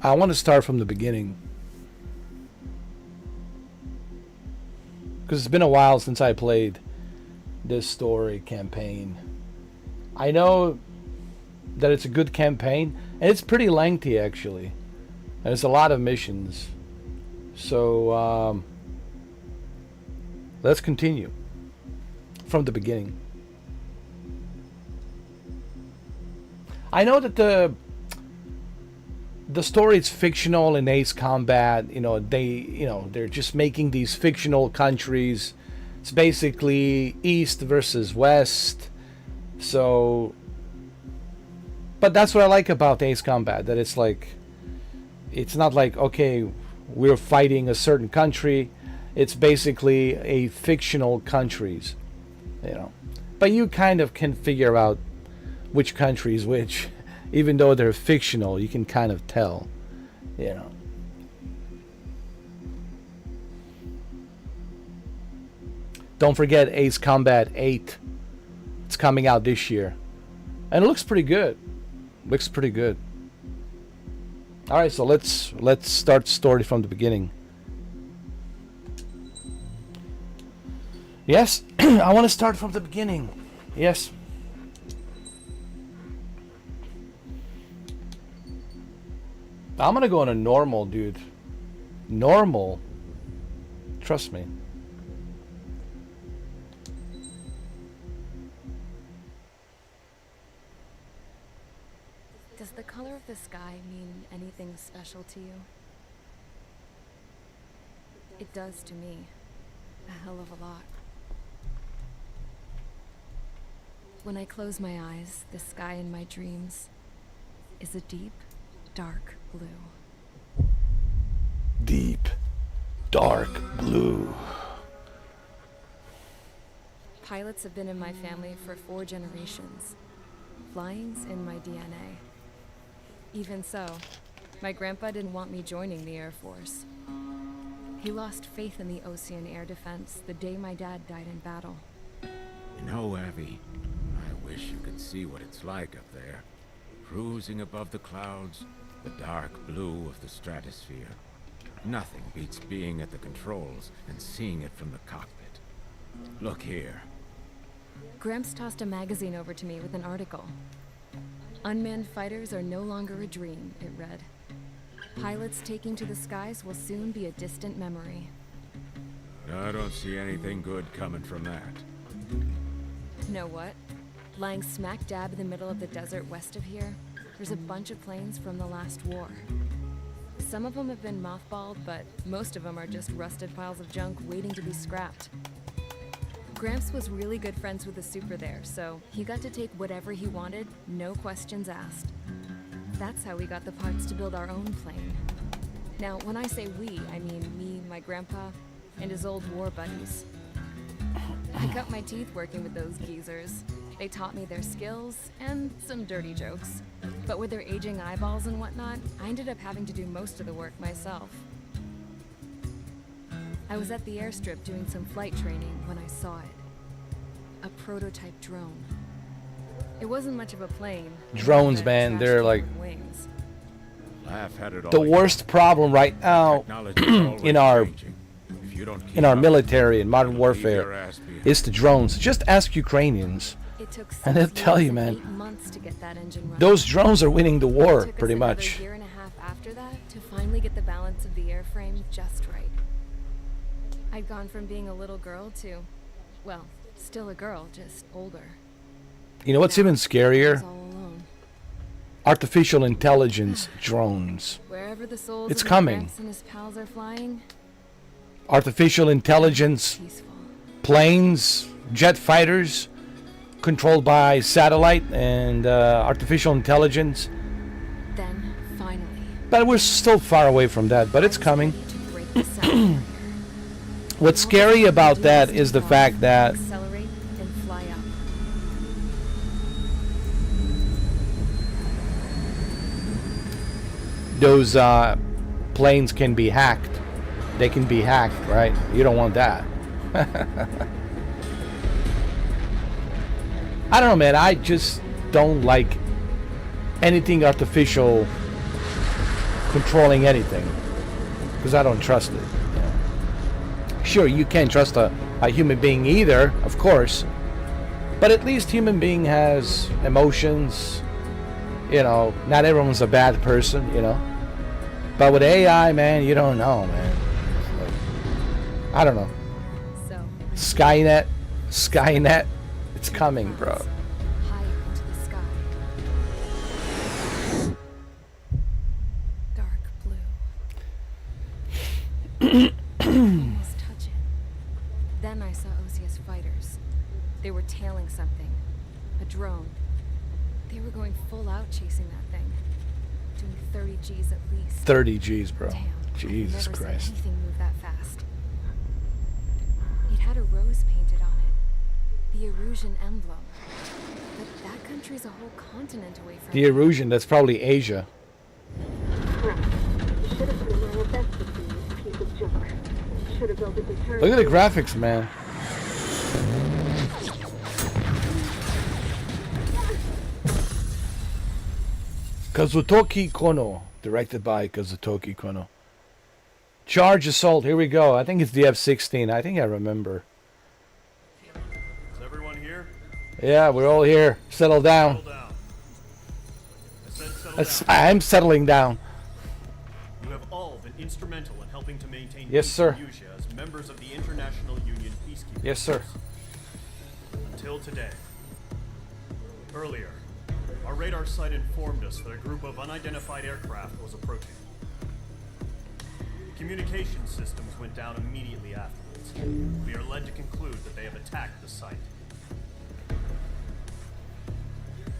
I want to start from the beginning. Because it's been a while since I played this story campaign. I know that it's a good campaign, and it's pretty lengthy actually. There's a lot of missions. So let's continue from the beginning. I know that the story is fictional in Ace Combat. They're just making these fictional countries. It's basically East versus West. So, but that's what I like about Ace Combat, that it's not like, okay, we're fighting a certain country. It's basically a fictional countries, But you kind of can figure out which country is which. Even though they're fictional, you can kind of tell, Don't forget Ace Combat 8. It's coming out this year. And it looks pretty good. Alright, so let's start the story from the beginning. Yes, I want to start from the beginning. Yes. I'm gonna go on a normal, dude. Normal. Trust me. Does the color of the sky mean anything special to you? It does to me. A hell of a lot. When I close my eyes, the sky in my dreams is a deep, dark blue. Deep, dark blue. Pilots have been in my family for 4 generations. Flying's in my DNA. Even so, my grandpa didn't want me joining the Air Force. He lost faith in the Ocean Air Defense the day my dad died in battle. Abby, I wish you could see what it's like up there. Cruising above the clouds, the dark blue of the stratosphere. Nothing beats being at the controls and seeing it from the cockpit. Look here. Gramps tossed a magazine over to me with an article. Unmanned fighters are no longer a dream, it read. Pilots taking to the skies will soon be a distant memory. I don't see anything good coming from that. Know what? Lying smack dab in the middle of the desert west of here, there's a bunch of planes from the last war. Some of them have been mothballed, but most of them are just rusted piles of junk waiting to be scrapped. Gramps was really good friends with the super there, so he got to take whatever he wanted, no questions asked. That's how we got the parts to build our own plane. Now, when I say we, I mean me, my grandpa, and his old war buddies. I cut my teeth working with those geezers. They taught me their skills, and some dirty jokes. But with their aging eyeballs and whatnot, I ended up having to do most of the work myself. I was at the airstrip doing some flight training when I saw it. A prototype drone. It wasn't much of a plane. Drones, man, they're like wings. the worst problem right now in our military and modern warfare is the drones. Just ask Ukrainians, It took and they'll tell you, 8 man, months to get that engine running. those drones are winning the war, It took pretty us much. another year and a half after that to finally get the balance of the airframe just right. I'd gone from being a little girl to, well, still a girl, just older. You know what's Now, even I was scarier? all alone. Artificial intelligence drones. Wherever the souls It's of coming. Gramps and his pals are flying, Artificial intelligence peaceful. planes, jet fighters, controlled by satellite and artificial intelligence. Then, finally, But we're still far away from that, but it's coming. ready to break the sound. What's scary about that is the fact that Accelerate and fly up. those planes can be hacked. They can be hacked, right? You don't want that. I don't know, man. I just don't like anything artificial controlling anything, because I don't trust it. You know. Sure, you can't trust a human being either, of course, but at least human being has emotions. You know, not everyone's a bad person, you know. But with AI, man, you don't know, man. Like, I don't know. So, Skynet, it's coming, bro. higher into the sky. Dark blue. Almost touch it. Then I saw OCS fighters. They were tailing something. A drone. They were going full out chasing that thing. Doing 30 Gs at least. 30 G's, bro. Damn, Jesus I've never Christ. seen anything move that fast. It had a rose painted on it. The Erusian emblem. But that country's a whole continent away from The Erusian, that's probably Asia. Look at the graphics, man. Kazutoki Kono, directed by Kazutoki Kono. Charge Assault, here we go. I think it's the F-16. I think I remember. Is everyone here? Yeah, we're all here. Settle down. Settle down. I said settle down. I'm settling down. You have all been instrumental in helping to maintain Yes, peace sir. in Usha as members of the International Union Peacekeeping Yes, sir. Force. Until today. Earlier, our radar site informed us that a group of unidentified aircraft was approaching. The communication systems went down immediately afterwards. We are led to conclude that they have attacked the site.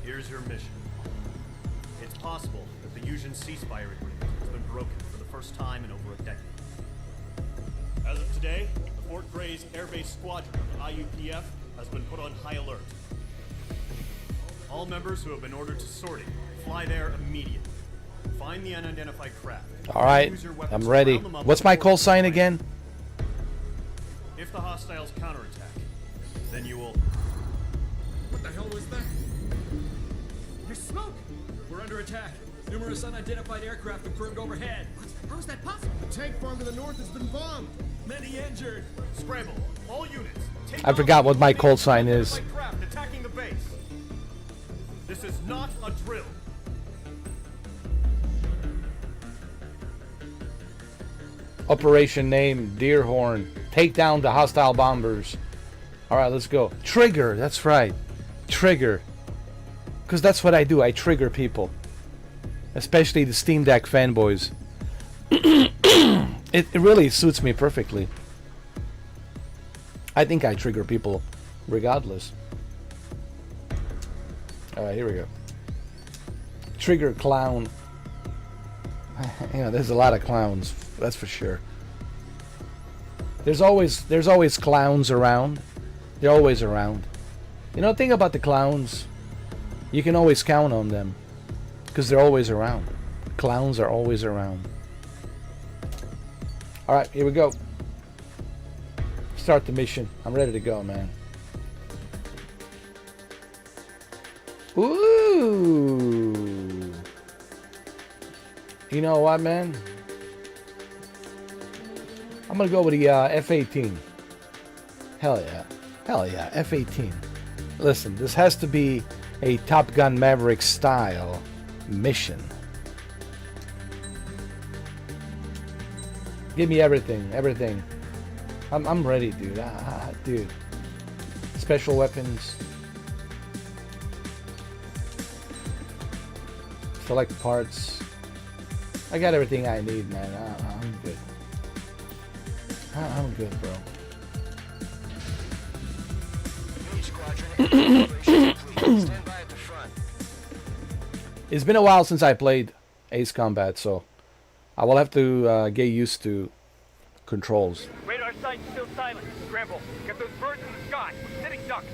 Here's your mission. It's possible that the Usian ceasefire agreement has been broken for the first time in over a decade. As of today, the Fort Gray's Air Base Squadron of the IUPF has been put on high alert. All members who have been ordered to sortie, fly there immediately. Find the unidentified craft. All right, Use your weapons I'm to ready. round them up What's my before call sign they again? If the hostiles counterattack, then you will... What the hell was that? There's smoke! We're under attack. Numerous unidentified aircraft confirmed overhead. How is that possible? The tank farm to the north has been bombed. Many injured. Scramble. All units. Take I forgot off what my the call sign is. unidentified craft attacking the base. This is not a drill. Operation name, Deerhorn. Take down the hostile bombers. Alright, let's go. Trigger, that's right. Trigger. Because that's what I do, I trigger people. Especially the Steam Deck fanboys. It really suits me perfectly. I think I trigger people regardless. Alright, here we go. Trigger clown. You know, there's a lot of clowns, that's for sure. There's always clowns around. They're always around. You know, the thing about the clowns, you can always count on them because they're always around. Clowns are always around. All right, here we go. Start the mission. I'm ready to go, man. Ooh. You know what, man? I'm gonna go with the F-18. Hell yeah. Hell yeah, F-18. Listen, this has to be a Top Gun Maverick style mission. Give me everything, everything. I'm ready, dude. Dude. Special weapons. Select parts. I got everything I need, man. I'm good. I'm good, bro. Stand by at the front. It's been a while since I played Ace Combat, so I will have to get used to controls. Radar site's still silent. Scramble. Get those birds in the sky. Sitting ducks.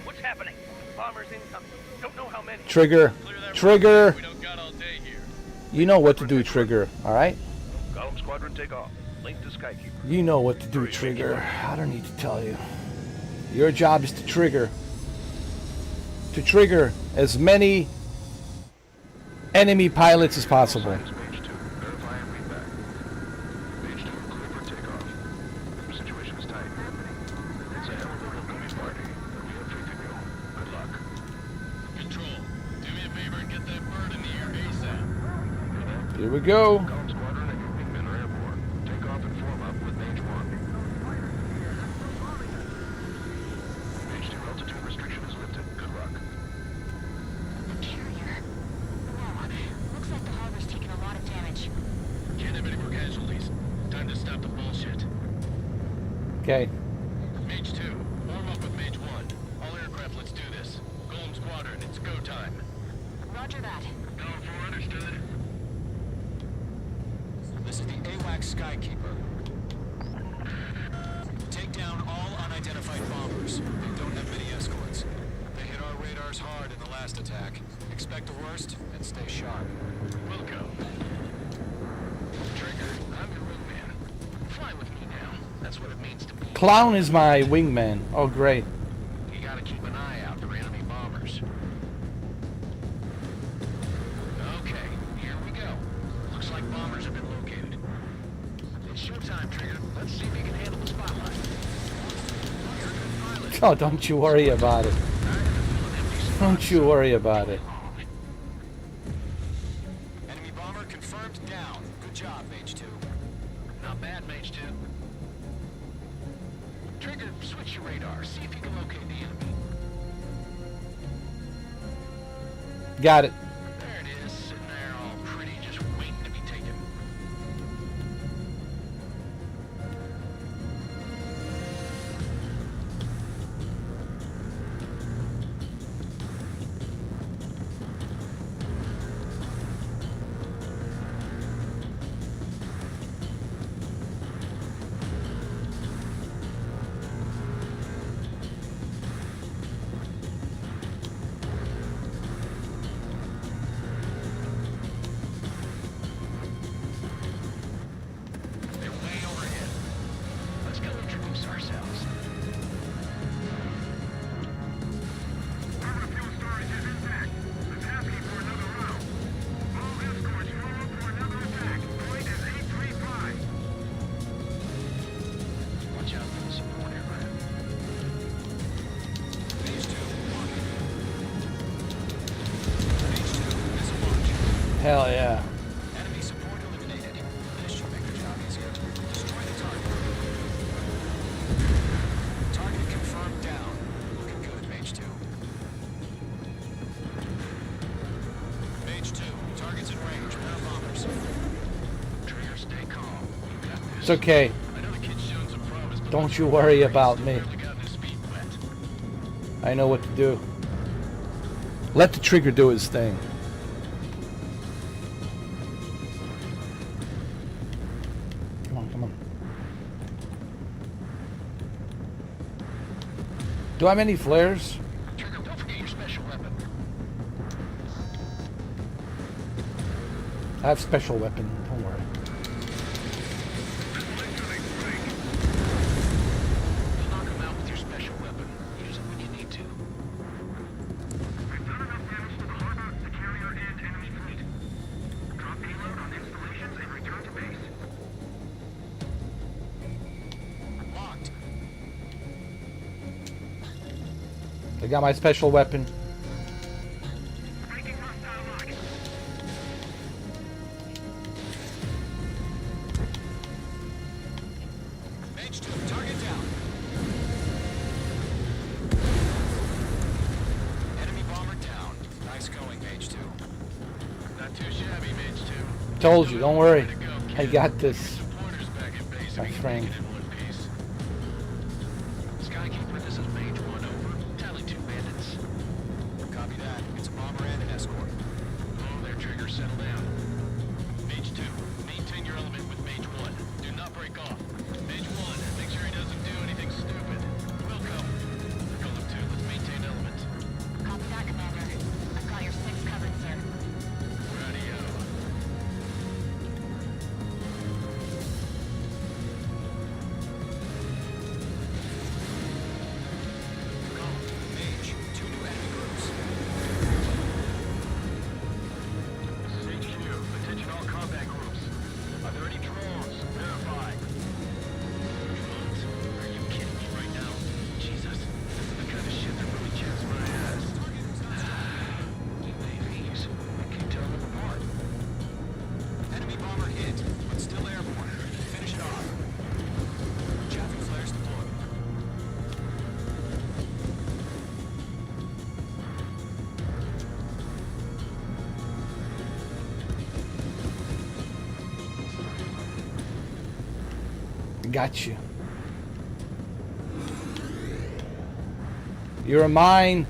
What's happening? Bombers incoming. Don't know how many. Trigger. Trigger. We don't got all day here. You know what to do, Trigger. Alright? Column squadron take off. Link to Skykeeper. You know what to do, Trigger. I don't need to tell you. Your job is to trigger. To trigger as many enemy pilots as possible. we go. Column Squadron and your wingmen are airborne. Take off and form up with Mage 1. Mage 2 altitude restriction is lifted. Good luck. Interior. Whoa. Looks like the harbor's taken a lot of damage. Can't have any more casualties. Time to stop the bullshit. Okay. Mage 2, form up with Mage 1. All aircraft, let's do this. Golem Squadron, it's go time. Roger that. Going for understood. This is the AWACS Skykeeper. Take down all unidentified bombers. They don't have many escorts. They hit our radars hard in the last attack. Expect the worst and stay sharp. We'll go. Trigger, I'm your wingman. Fly with me now. That's what it means to be. Clown is my wingman. Oh, great. You gotta keep an eye out for enemy bombers. Okay, here we go. Looks like bombers have been located. It's showtime, Trigger. Let's see if you can handle the spotlight. You're a good pilot. Oh, don't you worry about it. Don't you worry about it. Enemy bomber confirmed down. Good job, Mage 2. Not bad, Mage 2. Trigger, switch your radar. See if you can locate the enemy. Got it. There it is, sitting there all pretty, just waiting to be taken. They're way overhead. Let's go introduce ourselves. Fuel storage is intact. I'm asking for another round. All escorts form up for another attack. Point is 835. Watch out for the support aircraft. Mage 2, walking. Mage 2, is launch. Hell yeah. Enemy support eliminated. This should make the job easier. Destroy the target. Target confirmed down. Looking good, Mage 2. Mage 2, target's in range. Pair of bombers. Trigger, stay calm. You got this. It's okay. I know the kid's shown some promise, but Don't you worry about me. barely gotten his feet wet. I know what to do. Let the trigger do his thing. Come on, come on. Do I have any flares? Trigger, don't forget your special weapon. I have special weapon. Don't worry. You'll knock him out with your special weapon. Use it when you need to. We've done enough damage to the harbor, the carrier, and enemy fleet. Drop payload on installations and return to base. Locked. I got my special weapon. Breaking hostile line. Mage 2, target down. Enemy bomber down. Nice going, Mage 2. Not too shabby, Mage 2. Told you, don't worry. Way to go, I kid. got this. Some pointers back at base My if you can friend. make it in one piece. Skykeeper, this is Mage 1 over. Tally 2 bandits. Copy that. It's a bomber and an escort. Oh, their trigger, settle down. Mage 2, maintain your element with Mage 1. Do not break off. Mage 1, make sure he doesn't do anything stupid. We'll come. Golem 2, let's maintain element. Copy that, Commander. I've got your 6 covered, sir. Radio. Mage, 2 new enemy groups. This is HQ. Attention all combat groups. Are there any drones? Verify. Got you. You're mine.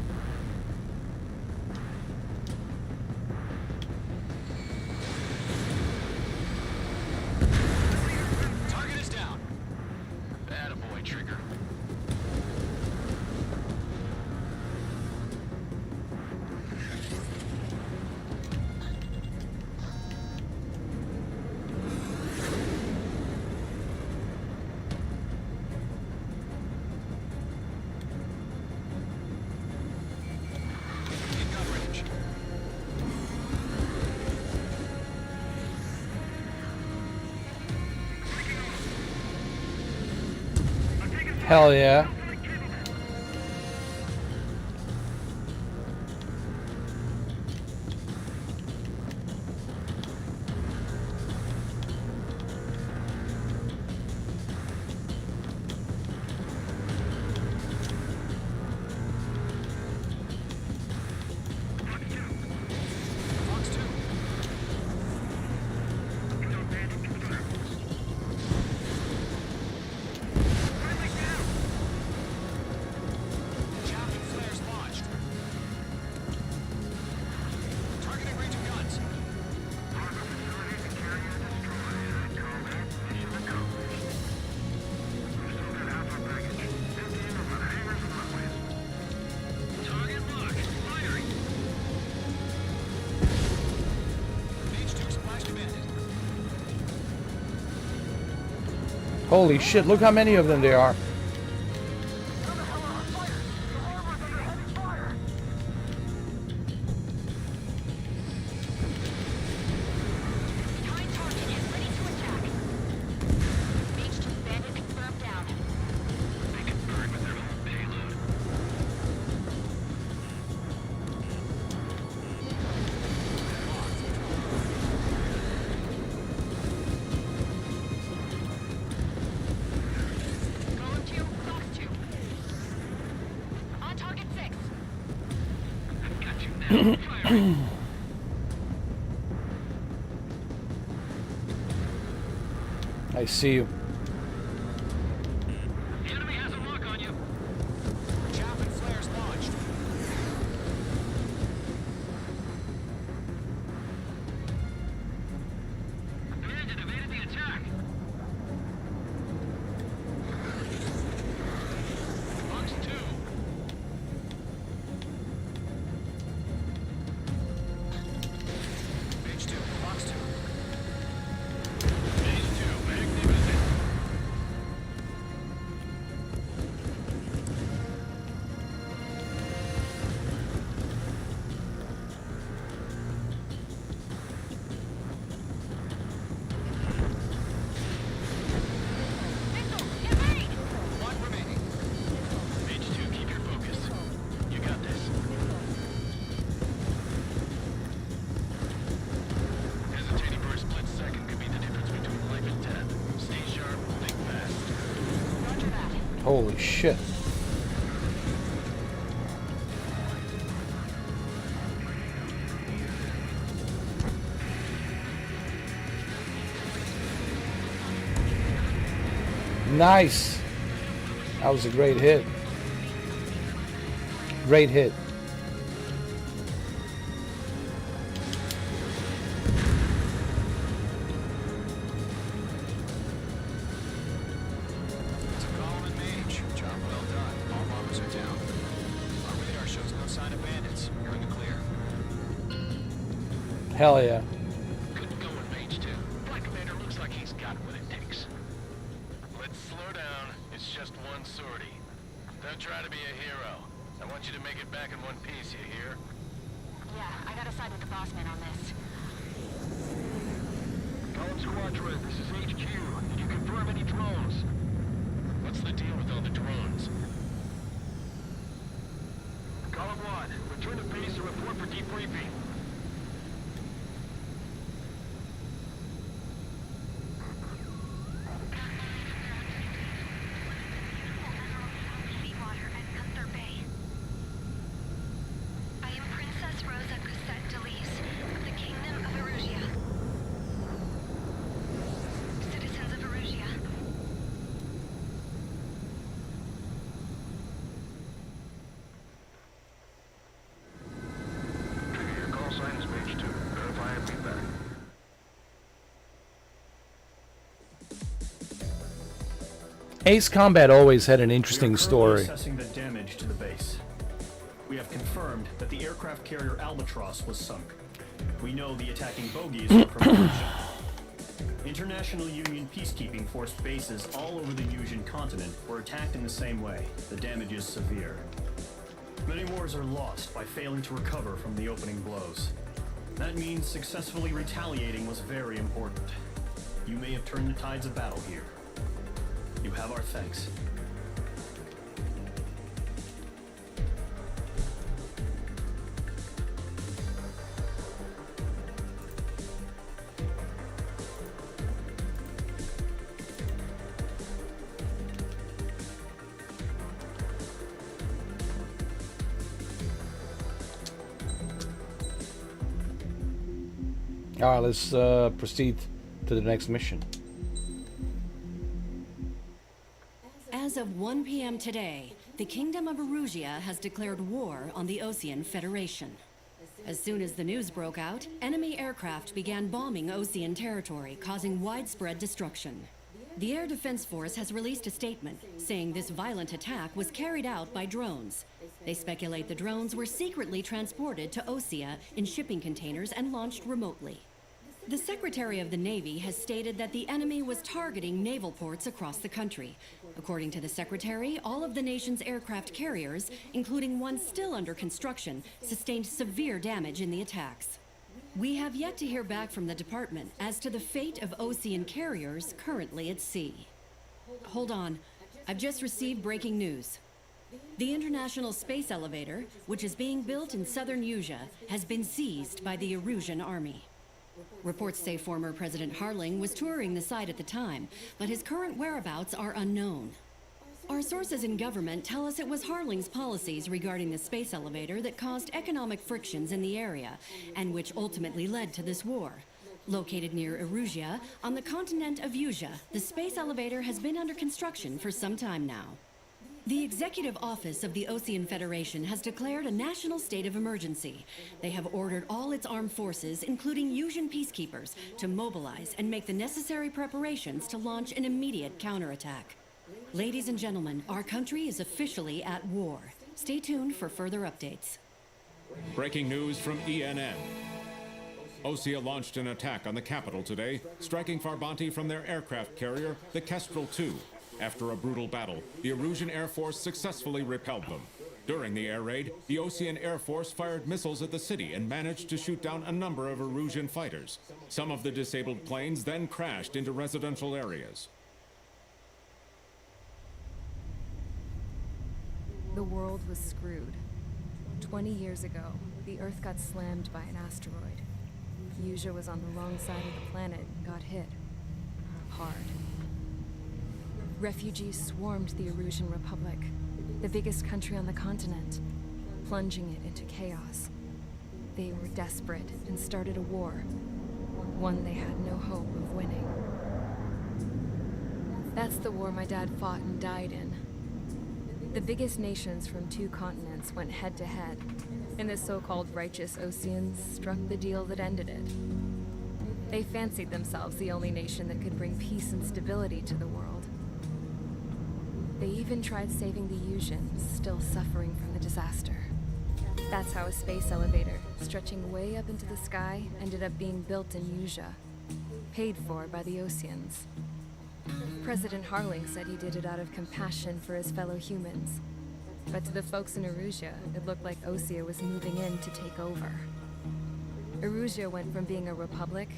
Target is down. Attaboy, Trigger. In gun range. Hell yeah. Fox 2. Javelin flares launched. Targeting range of guns. Target locked. Firing. Mage 2 splashed a bandit. Holy shit, look how many of them there are. Behind target and ready to attack. Mage 2 bandit confirmed down. They can burn with their own payload. Golem 2, Fox 2. On target 6. Got you now. Firing. I see you. The enemy has a lock on you. Javelin flares launched. Bandit evaded the attack. Fox 2. Mage 2, Fox 2. Mage 2, magnificent. Missile, evade! One remaining. Mage 2, keep your focus. You got this. Hesitating for a split second could be the difference between life and death. Stay sharp, think fast. Roger that. Holy shit. Nice. That was a great hit. Great hit. To Golem and Mage. Job well done. All bombers are down. Our radar shows no sign of bandits. You're in the clear. Hell yeah. Good going, Mage 2. Black Commander looks like he's got what it takes. Let's slow down. It's just one sortie. Don't try to be a hero. I want you to make it back in one piece, you hear? Yeah, I gotta side with the boss man on this. Column Squadron, this is HQ. Did you confirm any drones? What's the deal with all the drones? Column 1, return to base and report for debriefing. Seawater at Gunther Bay. I am Princess Rosa Cosette Delise of the Kingdom of Erusia. Citizens of Erusia, Ace Combat always had an interesting We are currently story. assessing the damage to the base. We have confirmed that the aircraft carrier Albatross was sunk. We know the attacking bogies are from Eurasia. International Union peacekeeping force bases all over the Eurasian continent were attacked in the same way. The damage is severe. Many wars are lost by failing to recover from the opening blows. That means successfully retaliating was very important. You may have turned the tides of battle here. You have our thanks. Alright, let's proceed to the next mission. As of 1 p.m. today, the Kingdom of Erusia has declared war on the Osean Federation. As soon as the news broke out, enemy aircraft began bombing Osean territory, causing widespread destruction. The Air Defense Force has released a statement saying this violent attack was carried out by drones. They speculate the drones were secretly transported to Osea in shipping containers and launched remotely. The Secretary of the Navy has stated that the enemy was targeting naval ports across the country. According to the Secretary, all of the nation's aircraft carriers, including one still under construction, sustained severe damage in the attacks. We have yet to hear back from the department as to the fate of Osean carriers currently at sea. Hold on, I've just received breaking news. The International Space Elevator, which is being built in southern Eurasia, has been seized by the Erusian army. Reports say former President Harling was touring the site at the time, but his current whereabouts are unknown. Our sources in government tell us it was Harling's policies regarding the space elevator that caused economic frictions in the area, and which ultimately led to this war. Located near Erusia, on the continent of Eurasia, the space elevator has been under construction for some time now. The Executive Office of the Osean Federation has declared a national state of emergency. They have ordered all its armed forces, including Eurasian peacekeepers, to mobilize and make the necessary preparations to launch an immediate counterattack. Ladies and gentlemen, our country is officially at war. Stay tuned for further updates. Breaking news from ENN. Osea launched an attack on the capital today, striking Farbanti from their aircraft carrier, the Kestrel II. After a brutal battle, the Erusian Air Force successfully repelled them. During the air raid, the Osean Air Force fired missiles at the city and managed to shoot down a number of Erusian fighters. Some of the disabled planes then crashed into residential areas. The world was screwed. 20 years ago, the Earth got slammed by an asteroid. Eurasia was on the wrong side of the planet and got hit. Hard. Refugees swarmed the Erusian Republic, the biggest country on the continent, plunging it into chaos. They were desperate and started a war, one they had no hope of winning. That's the war my dad fought and died in. The biggest nations from 2 continents went head to head, and the so-called righteous Oseans struck the deal that ended it. They fancied themselves the only nation that could bring peace and stability to the world. They even tried saving the Eurasians, still suffering from the disaster. That's how a space elevator, stretching way up into the sky, ended up being built in Eurasia, paid for by the Oseans. President Harling said he did it out of compassion for his fellow humans. But to the folks in Erusia, it looked like Osea was moving in to take over. Erusia went from being a republic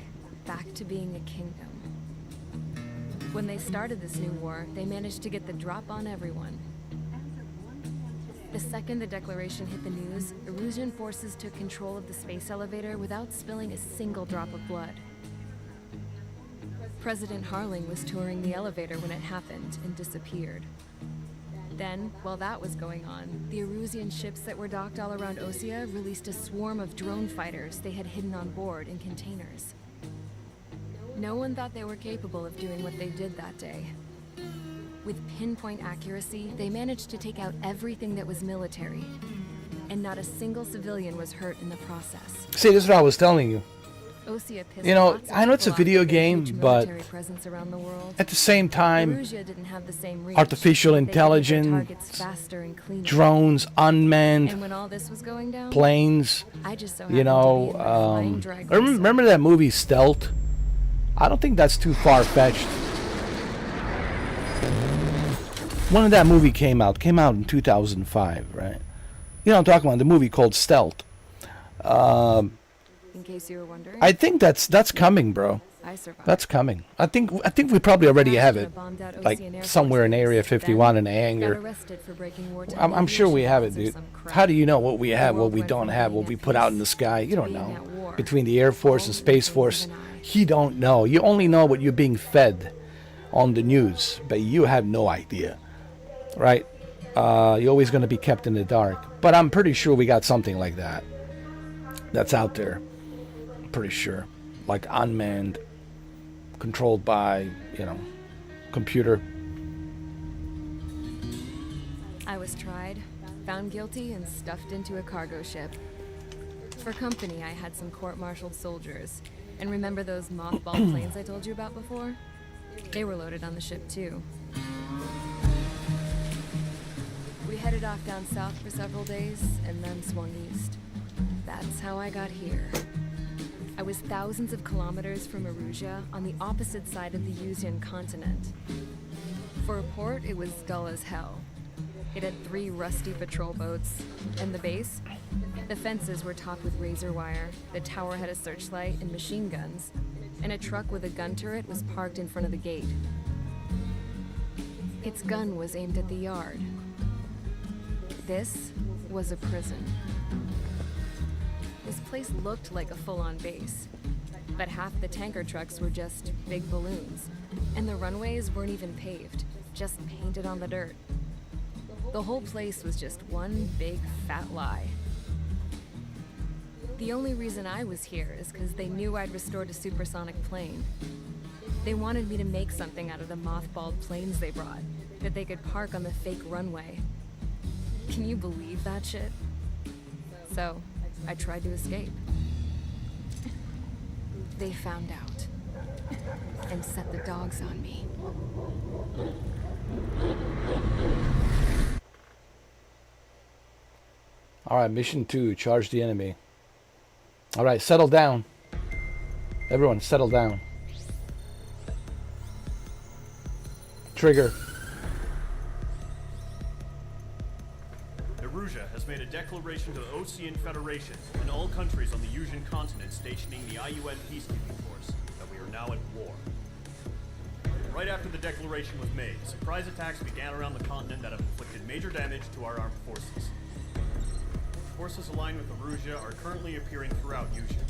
back to being a kingdom. When they started this new war, they managed to get the drop on everyone. The second the declaration hit the news, Erusian forces took control of the space elevator without spilling a single drop of blood. President Harling was touring the elevator when it happened and disappeared. Then, while that was going on, the Erusian ships that were docked all around Osea released a swarm of drone fighters they had hidden on board in containers. No one thought they were capable of doing what they did that day. With pinpoint accuracy, they managed to take out everything that was military, and not a single civilian was hurt in the process. See, this is what I was telling you. Osea pissed You know, lots of I know it's a people off video with their game, huge but military presence around the world. at the same time, Erusea didn't have the same reach. artificial They could hit their intelligence, targets faster and cleaner. drones, unmanned And when all this was going down, planes, I just so you happened know, to be in my flying drag remember that movie Stealth? I don't think that's too far-fetched. When did that movie came out? Came out in 2005, right? You know what I'm talking about, the movie called Stealth. In case you were wondering, I think that's coming, bro. I survived. That's coming. I think we probably already have it, Bombed out like Ocean Air somewhere in Force Area Base. 51 in a Then hangar. got arrested for breaking wartime I'm sure we aviation have it, laws or dude. some crap. How do you know what we have, what world we went don't from have, being what we at put out in peace the sky? You don't being know. at war. Between the Air Force and All Space the Force, things you don't know. You only know what you're being fed on the news, but you have no idea, right? You're always going to be kept in the dark. But I'm pretty sure we got something like that that's out there. I'm pretty sure. Like unmanned, controlled by, you know, computer. I was tried, found guilty, and stuffed into a cargo ship. For company, I had some court-martialed soldiers. And remember those mothballed planes I told you about before? They were loaded on the ship, too. We headed off down south for several days, and then swung east. That's how I got here. I was thousands of kilometers from Erusea, on the opposite side of the Yuzian continent. For a port, it was dull as hell. It had 3 rusty patrol boats, and the base? The fences were topped with razor wire, the tower had a searchlight and machine guns, and a truck with a gun turret was parked in front of the gate. Its gun was aimed at the yard. This was a prison. This place looked like a full-on base, but half the tanker trucks were just big balloons, and the runways weren't even paved, just painted on the dirt. The whole place was just one big fat lie. The only reason I was here is because they knew I'd restored a supersonic plane. They wanted me to make something out of the mothballed planes they brought, that they could park on the fake runway. Can you believe that shit? So, I tried to escape. They found out and set the dogs on me. Alright, mission 2, charge the enemy. Alright, settle down. Everyone, settle down. Trigger. Erusea has made a declaration to the Ocean Federation and all countries on the Yuzian continent stationing the IUN peacekeeping force that we are now at war. Right after the declaration was made, surprise attacks began around the continent that have inflicted major damage to our armed forces. Forces aligned with Erusea are currently appearing throughout Yuzian.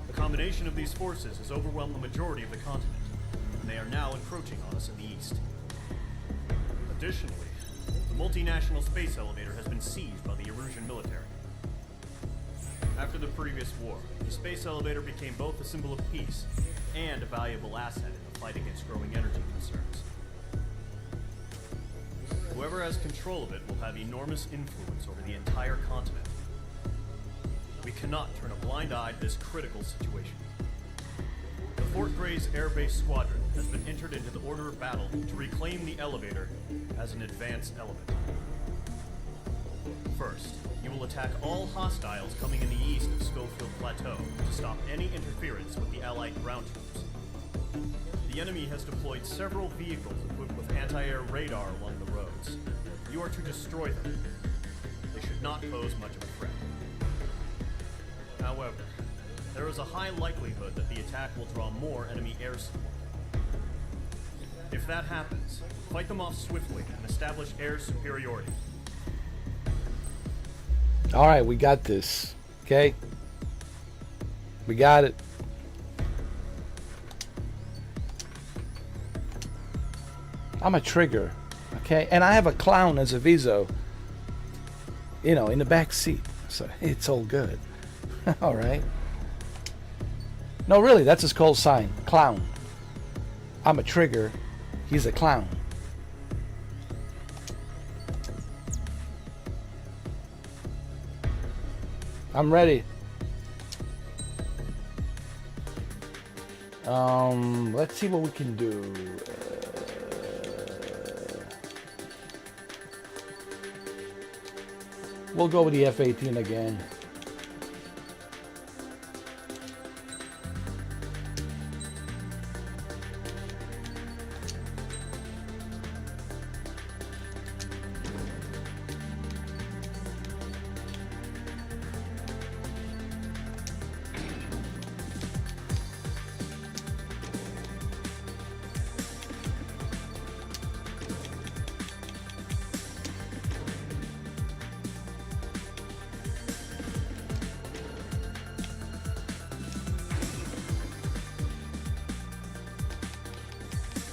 The combination of these forces has overwhelmed the majority of the continent, and they are now encroaching on us in the east. Additionally, the multinational space elevator has been seized by the Erusian military. After the previous war, the space elevator became both a symbol of peace and a valuable asset in the fight against growing energy concerns. Whoever has control of it will have enormous influence over the entire continent. We cannot turn a blind eye to this critical situation. The Fort Gray's Air Base Squadron has been entered into the order of battle to reclaim the elevator as an advanced element. First, you will attack all hostiles coming in the east of Schofield Plateau to stop any interference with the Allied ground troops. The enemy has deployed several vehicles equipped with anti-air radar along the roads. You are to destroy them. They should not pose much of a threat. However, there is a high likelihood that the attack will draw more enemy air support. If that happens, fight them off swiftly and establish air superiority. Alright, we got this. Okay? We got it. I'm a trigger. Okay? And I have a clown as a Viso. You know, in the back seat. So it's all good. Alright. No, really, that's his call sign. Clown. I'm a trigger. He's a clown. I'm ready. Let's see what we can do. We'll go with the F-18 again.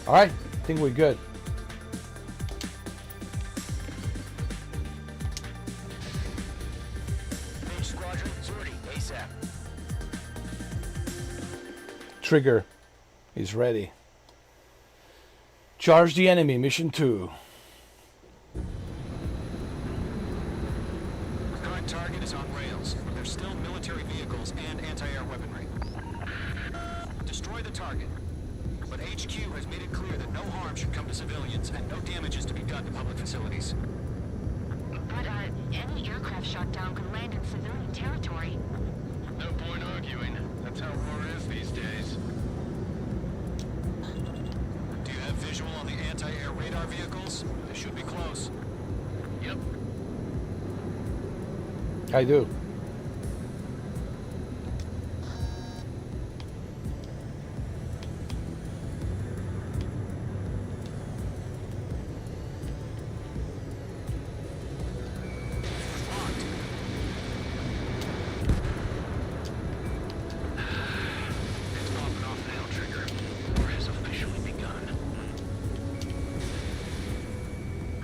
All right, I think we're good. Page Squadron, sortie, ASAP. Trigger is ready. Charge the enemy, mission 2. Current target is on rails. There's still military vehicles and anti-air weaponry. Destroy the target. But HQ has made it clear that no harm should come to civilians and no damage is to be done to public facilities. But, any aircraft shot down could land in civilian territory. No point arguing. That's how war is these days. Do you have visual on the anti-air radar vehicles? They should be close. Yep. I do. It's popping off now, Trigger. War has officially begun.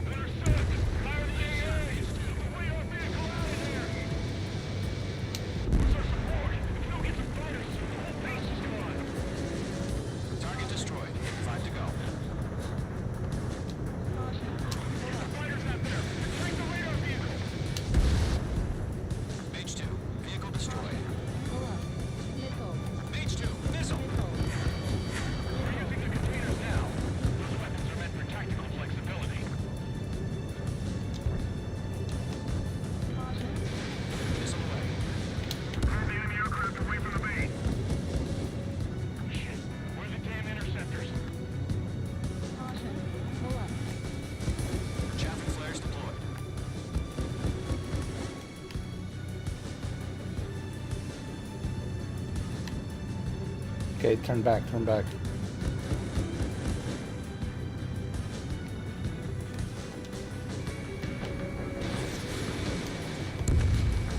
Intercept! Fire the AAs! Away our vehicle out of here! Where's our support? If we don't get some fighters, the whole base is gone! Target destroyed. 5 to go. Get the fighters out there! Take the radar vehicle! Mage 2, vehicle destroyed. Mage 2, missile! We're using the containers now. Those weapons are meant for tactical flexibility. Missile away. Clear the enemy aircraft away from the base. Shit, where are the damn interceptors? Chaffing flares deployed. Okay, turn back, turn back.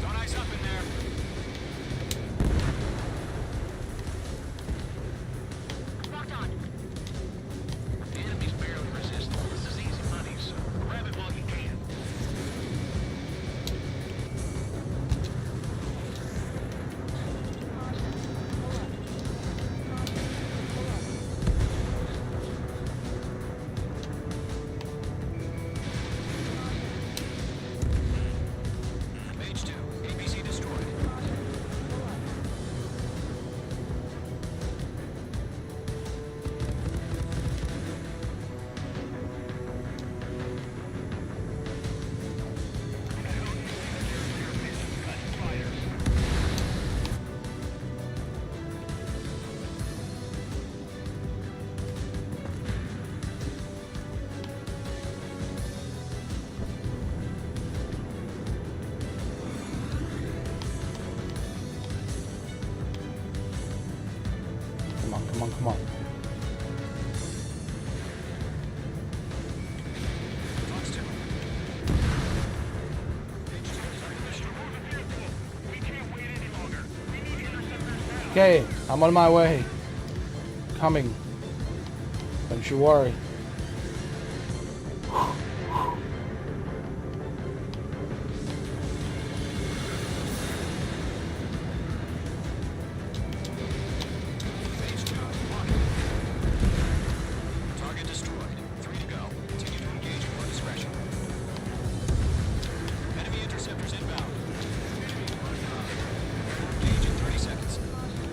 Don't ice up in there. Locked on. The enemy's barely resisting. This is easy money, so grab it while you can. Mage 2, APC destroyed. Come on, come on, come on. Fox 2. Okay, I'm on my way. Coming. Don't you worry. Phase 2, locked. Target destroyed. 3 to go. Continue to engage at your discretion. Enemy interceptors inbound. Engage in 30 seconds.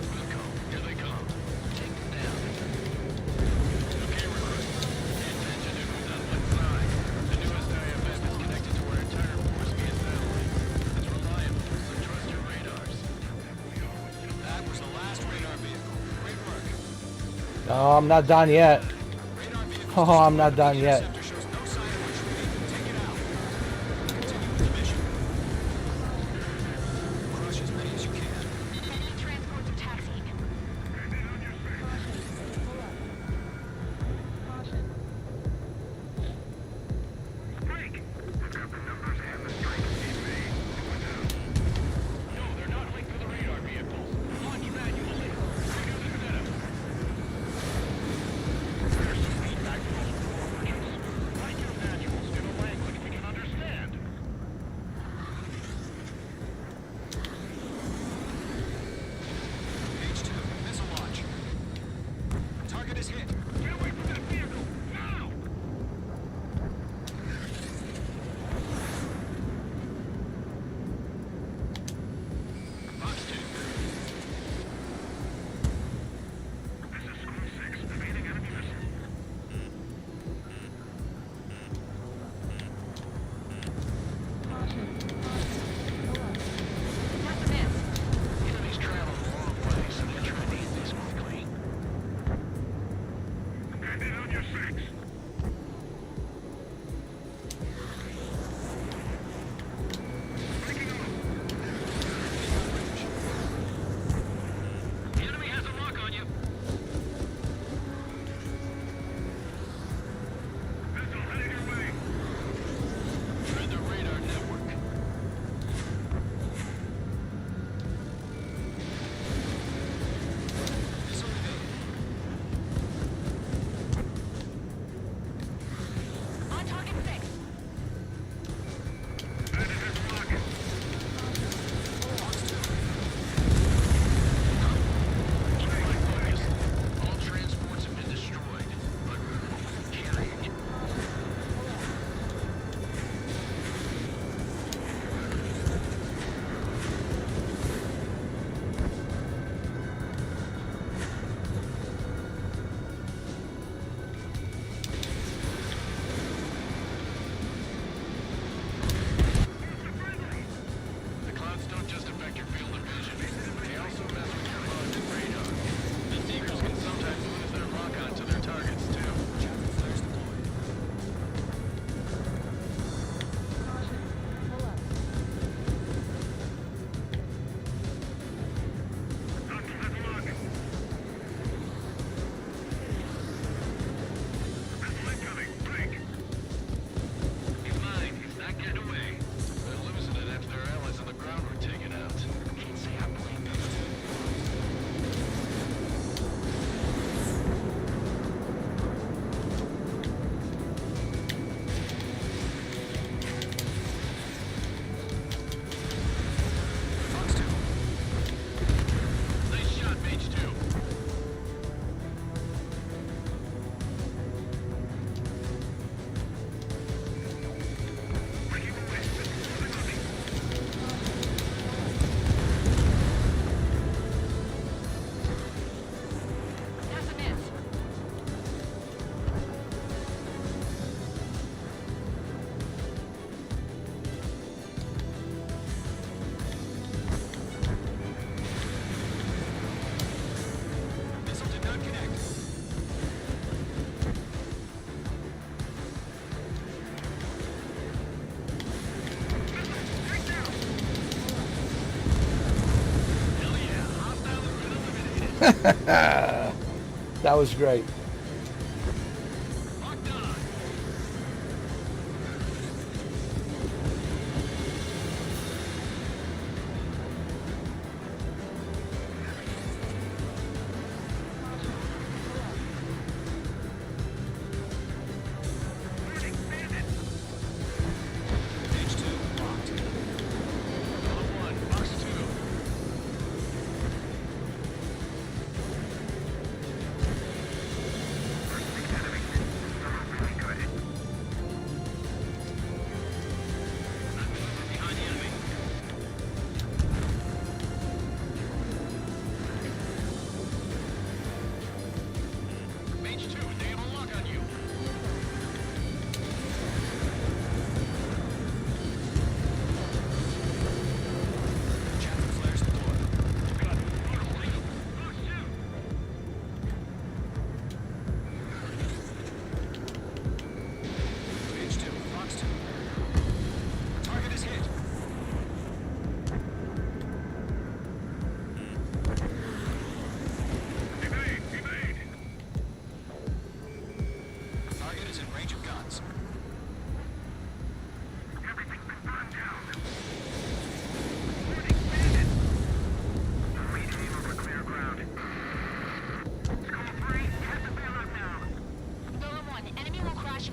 Here they come. Here they come. Take Oh, I'm not done yet. Oh, I'm not done yet. Shows no sign of retreating. Take it out. Continue with the mission. Crush as many as you can. Enemy transports are taxiing. No, they're not linked to the radar vehicles. Launch manually. Renew the setup. There's some feedback from those forwards. Write your manuals in a language we can understand. Page 2, missile launch. Target is hit. Get away from that vehicle! Now! Box 2. This is Squad 6, evading enemy missile. That's a miss. Enemies travel a long way, so they're trying to hit this quickly. Bandit on your 6. Breaking off. The enemy has a lock on you. Missile headed your way. Tread the radar network. Missile evaded. On target 6. Bandit has a lock. Box 2. All transports have been destroyed, but carrying. The clouds don't just affect your field of vision. They also mess with your HUD and radar. The Seekers can sometimes lose their lock-on to their targets, too. Chapter flares deployed. Hostile has a lock. Missile incoming. Break. He's mine. He's not getting away. They're losing it after their allies on the ground were taken out. Can't say I blame them. Box 2. Nice shot, Mage 2. Breaking away. That's a miss. Missile did not connect. Hell yeah. Hostile has been eliminated. That was great. Locked on. Page 2, locked. Yellow 1, box 2. is in range of guns. Everything's been burned down.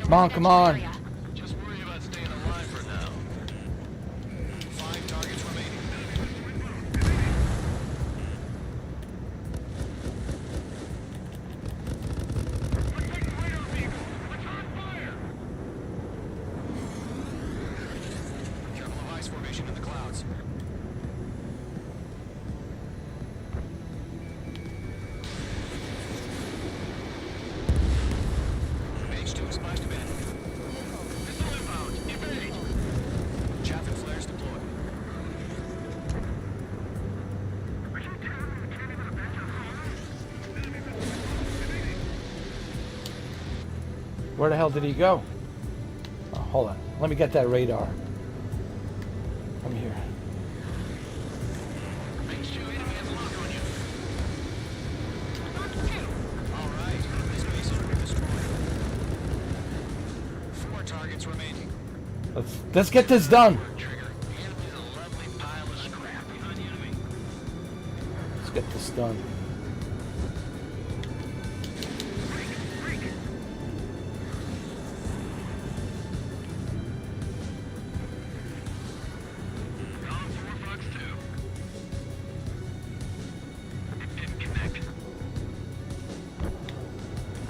Come on, come on. Just worry about staying alive for now. 5 targets remaining. Careful of ice formation in the clouds. Mage 2 splashed event. Missile inbound. Evade. Chaff and flares deployed. Where the hell did he go? Oh, hold on. Let me get that radar. Come here. Mage 2 enemy has a lock on you. Alright, this base is destroyed. 4 targets remaining. Let's get this done. Trigger. The enemy's a lovely pile of scrap behind the enemy. Let's get this done. Column 4, Fox 2. It didn't connect.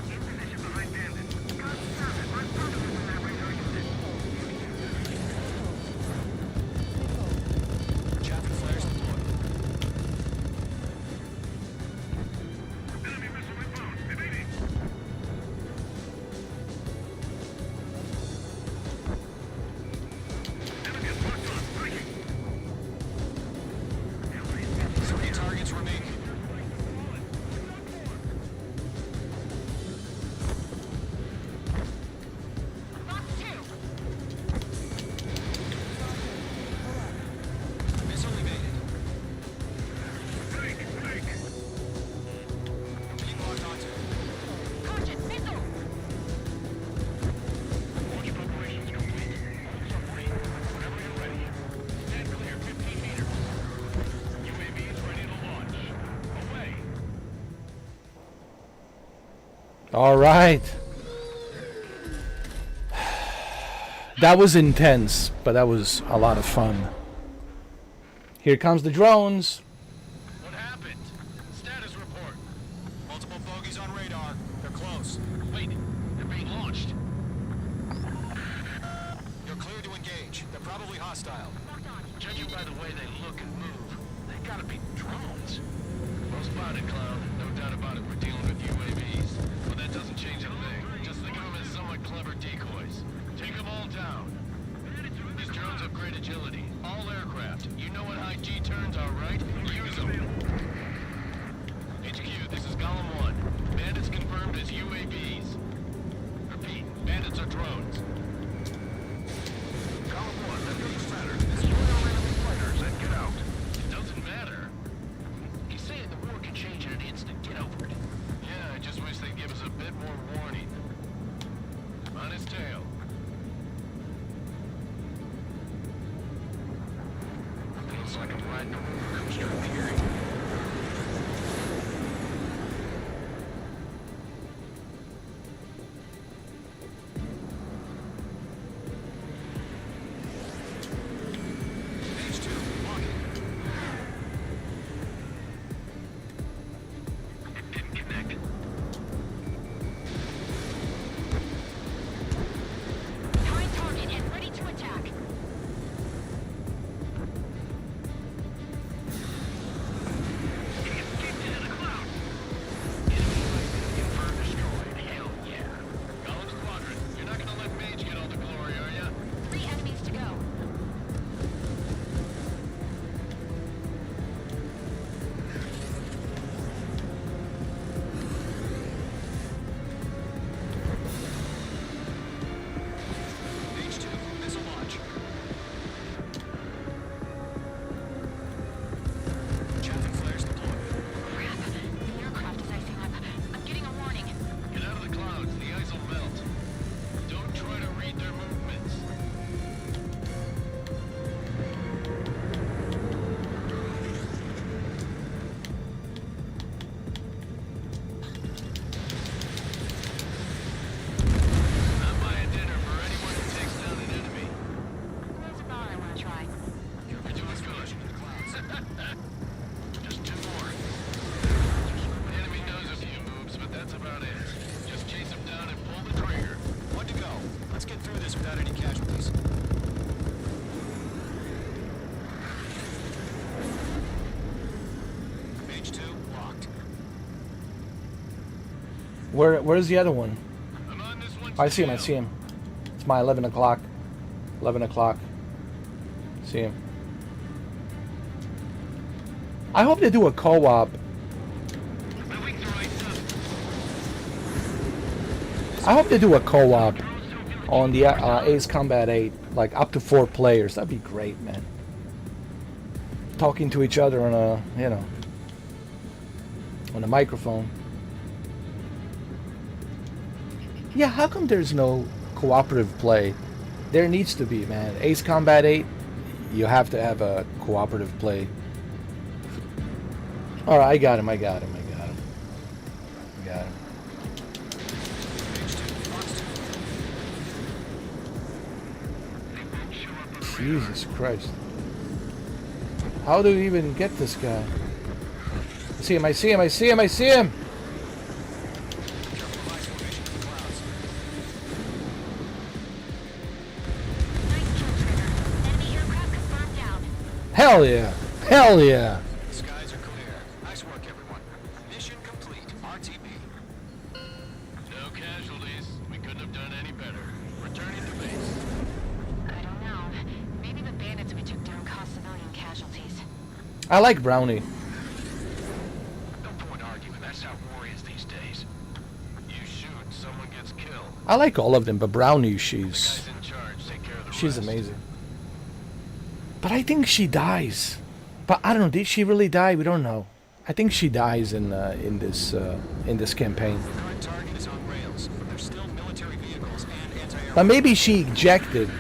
In position behind bandit. Got service. Run further within that radar unit. Chaff and flares deployed. Enemy missile inbound. Evading. Enemy is locked on. Breaking. 3 targets remaining. Missile evaded. Being locked onto. Launch preparations complete. Submarine, whenever you're ready. Stand clear 15 meters. UAV is ready to launch. Away. All right. That was intense, but that was a lot of fun. Here comes the drones. What happened? Status report. Multiple bogeys on radar. They're close. Wait, they're being launched. You're clear to engage. They're probably hostile. Judging by the way they look and move, they gotta be drones. Well spotted, Clown. No doubt about it, we're dealing with UAVs. But that doesn't change a thing. Just think of them as somewhat clever decoys. Take them all down. These drones have great agility. All aircraft. You know what high G turns are, right? Use them. HQ, this is Column 1. Bandits confirmed as UAVs. Repeat, bandits are drones. Column 1, that doesn't matter. Destroy all enemy fighters and get out. It doesn't matter. He's saying the war can change in an instant. Get over it. Yeah, I just wish they'd give us a bit more warning. On his tail. Feels like I'm riding a roller coaster up here. Page 2, walking. It didn't connect. Find target and ready to attack. Where's the other one? I see him. I see him. It's my 11 o'clock. 11 o'clock. See him. I hope they do a co-op. I hope they do a co-op on the Ace Combat 8, like up to 4 players. That'd be great, man. Talking to each other on a, you know, on a microphone. Yeah, how come there's no cooperative play? There needs to be, man. Ace Combat 8, you have to have a cooperative play. Alright, I got him. Jesus Christ. How do we even get this guy? I see him! Hell yeah! Hell yeah! Skies are clear. Nice work, everyone. Mission complete. RTB. No casualties. We couldn't have done any better. Returning to base. I don't know. Maybe the bandits we took down caused civilian casualties. I like Brownie. No point arguing. That's how war is these days. You shoot, someone gets killed. I like all of them, but Brownie, The she's guys in charge take care of the she's rest. amazing. But I think she dies. But I don't know. Did she really die? We don't know. I think she dies in this campaign. The current target is on rails, but there's still military vehicles and anti-air. But maybe she ejected.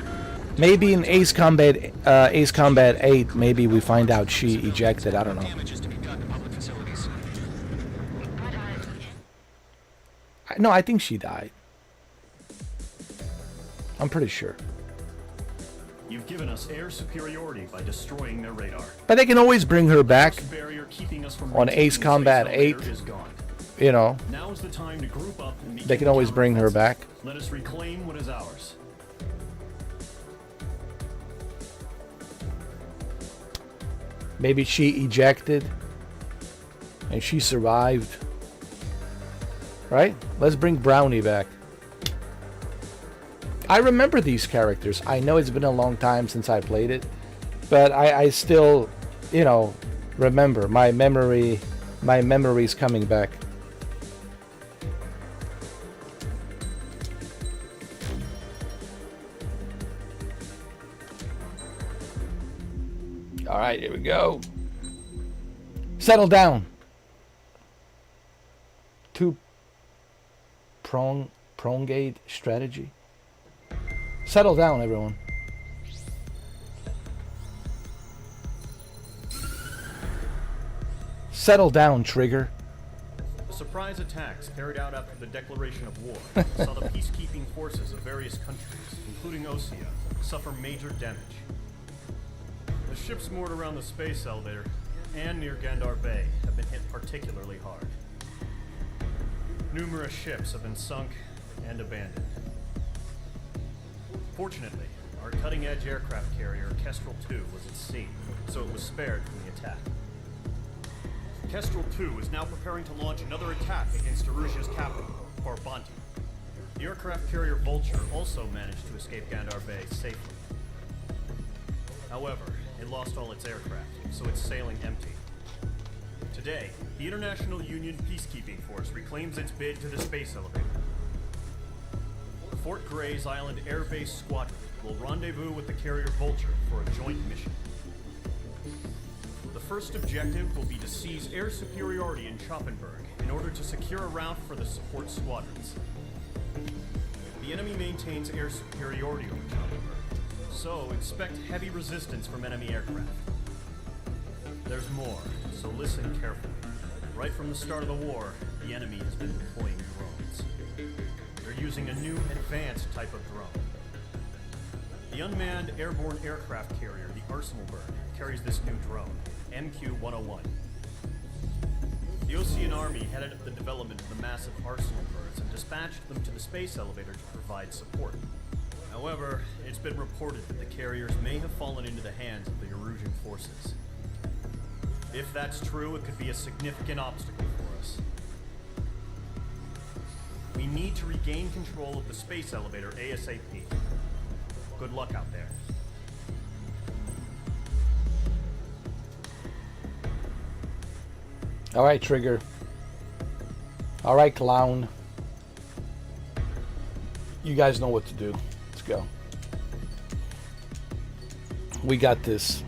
Maybe in Ace Combat 8, maybe we find out she ejected. I don't know. Damages to be done to public facilities. No, I think she died. I'm pretty sure. You've given us air superiority by destroying their radar. But they can always bring her back The barrier keeping us from on reaching Ace the Combat space 8. elevator is gone. You know, Now is the time to group up and they begin can always bring her counteroffensive. back. Let us reclaim what is ours. Maybe she ejected and she survived. Right? Let's bring Brownie back. I remember these characters. I know it's been a long time since I played it, but I still, you know, remember. My memory's coming back. All right, here we go. Settle down. Two-pronged strategy. Settle down, everyone. Settle down, Trigger. The surprise attacks carried out after the declaration of war saw the peacekeeping forces of various countries, including Osea, suffer major damage. The ships moored around the space elevator and near Gandar Bay have been hit particularly hard. Numerous ships have been sunk and abandoned. Fortunately, our cutting-edge aircraft carrier, Kestrel 2, was at sea, so it was spared from the attack. Kestrel 2 is now preparing to launch another attack against Erusia's capital, Farbanti. The aircraft carrier Vulture also managed to escape Gandar Bay safely. However, it lost all its aircraft, so it's sailing empty. Today, the International Union Peacekeeping Force reclaims its bid to the space elevator. The Fort Gray's Island Air Base Squadron will rendezvous with the carrier Vulture for a joint mission. The first objective will be to seize air superiority in Schoppenberg in order to secure a route for the support squadrons. The enemy maintains air superiority over Schoppenberg, so expect heavy resistance from enemy aircraft. There's more, so listen carefully. Right from the start of the war, the enemy has been deploying drones. They're using a new advanced type of drone. The unmanned airborne aircraft carrier, the Arsenalberg, carries this new drone, MQ-101. The Osean Army headed up the development of the massive Arsenalbergs and dispatched them to the space elevator to provide support. However, it's been reported that the carriers may have fallen into the hands of the Erusian forces. If that's true, it could be a significant obstacle for us. We need to regain control of the space elevator ASAP. Good luck out there. All right, Trigger. All right, Clown. You guys know what to do. Let's go. We got this.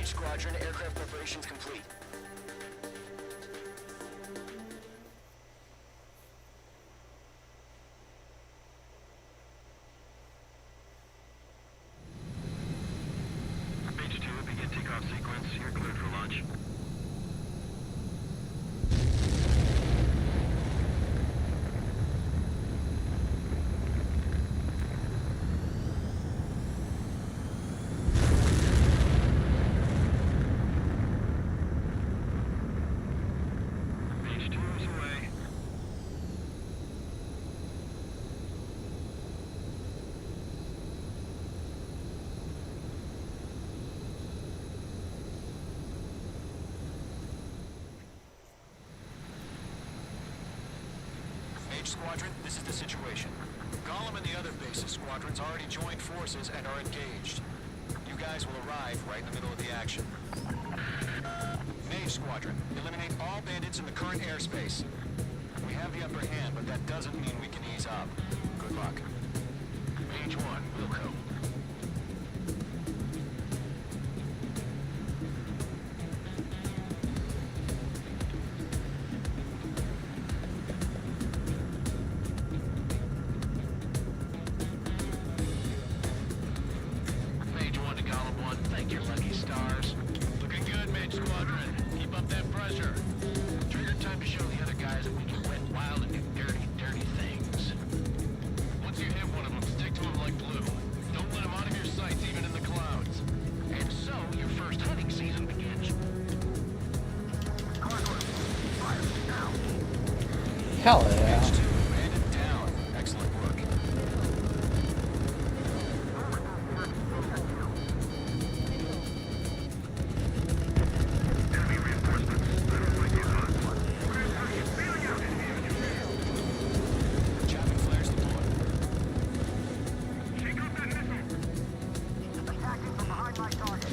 Squadron, aircraft preparations complete. Mage 2, begin takeoff sequence. You're cleared for launch. Squadron, this is the situation. Gollum and the other bases squadrons already joined forces and are engaged. You guys will arrive right in the middle of the action. Mage Squadron, eliminate all bandits in the current airspace. We have the upper hand, but that doesn't mean we can ease up. Good luck. Mage 1, Wilco. Hell yeah. Excellent work. Jamming flares deployed. Take up that missile. Attacking from behind my target.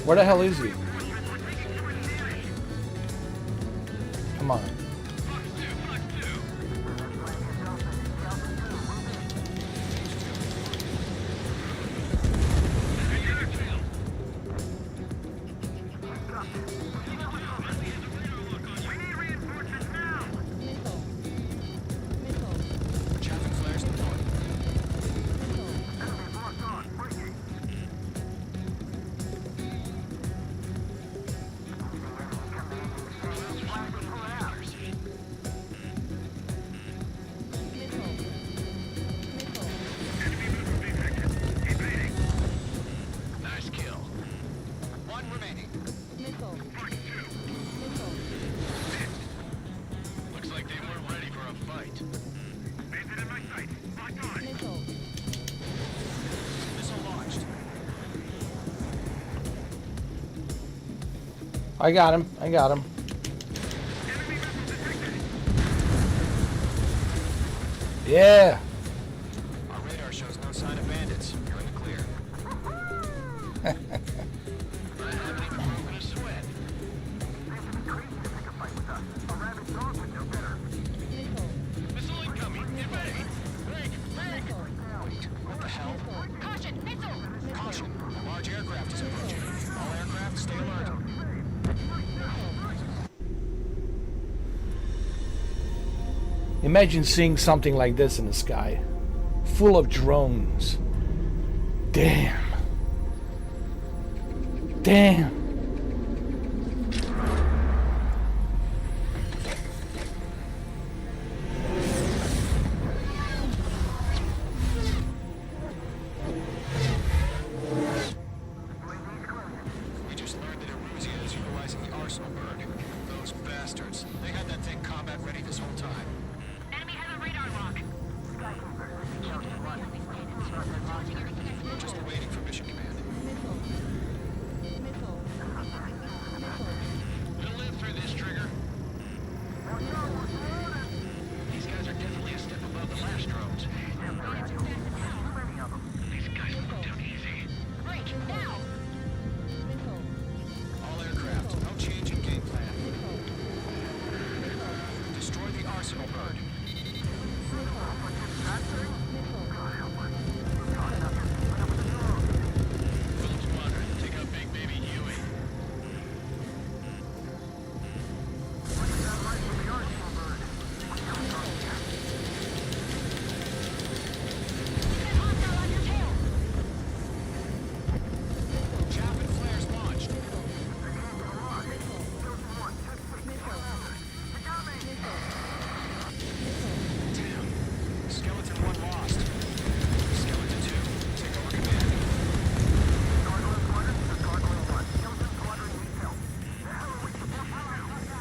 Where the hell is he? Come on. I got him. I got him. Yeah. Our radar shows no sign of bandits. You're in the clear. I haven't even broken a sweat. Missile incoming. Get ready. Break. Wait, what the hell? Caution, missile! Caution. A large aircraft is approaching. All aircraft, stay alert. Imagine seeing something like this in the sky, full of drones. Damn. Damn. We just learned that Eruzia is utilizing the arsenal bird. Those bastards. They had that thing combat ready this whole time. Enemy has a radar lock. We're just waiting for mission command. We'll live through this, Trigger. These guys are definitely a step above the last drones. These guys will go down easy. Break, now! All aircraft, no change in game plan. Destroy the arsenal bird. Phillips Squadron, take out Big Baby Huey. Hostile on your tail! Chaff and flares launched. Damn. Skeleton 1 lost. Skeleton 2, take over command.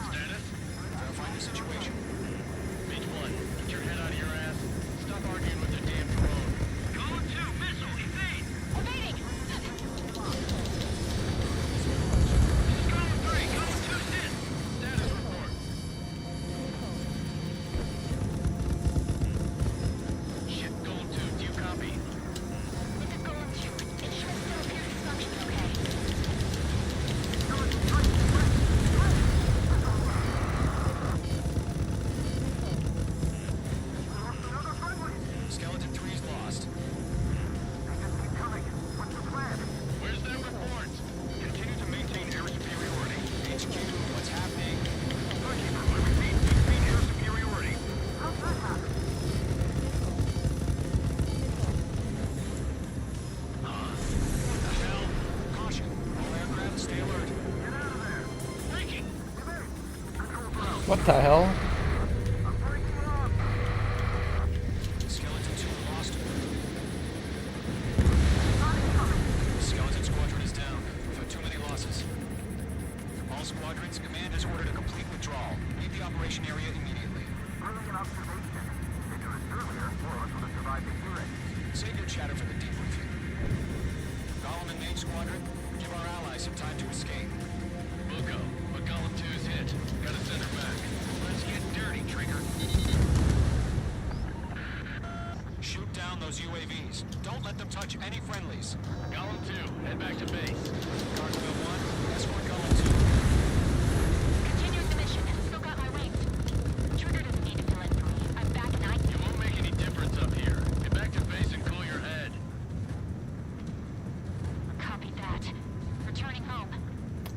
Status? Verifying the situation. Mage 1, get your head out of your ass. Stop arguing with the damn drone. Column 2, missile, evade! Evading! This is Column 3, Column 2's hit. Status report. Shit, Column 2, do you copy? This is Golem 2. Instruments still appear to be functioning okay. Skeleton 3's lost. Where's that report? Continue to maintain air superiority. HQ, what's happening? Starkeeper, I repeat, maintain air superiority. What the hell? Caution. All aircraft, stay alert. Breaking! What the hell? Skeleton 2 lost. Skeleton Squadron is down. We've had too many losses. All squadrons, command has ordered a complete withdrawal. Leave the operation area immediately. Save your chatter for the debriefing. Golem and Mage Squadron, give our allies some time to escape. Buko, but Column 2's hit. Gotta send her back. Let's get dirty, Trigger. Shoot down those UAVs. Don't let them touch any friendlies. Column 2, head back to base. Gargoyle 1, escort Golem 2. Continuing the mission. Still got my wings. Trigger doesn't need to fill in for me. I'm back in You won't make any difference up here. Get back to base and cool your head. Copy that. Returning home.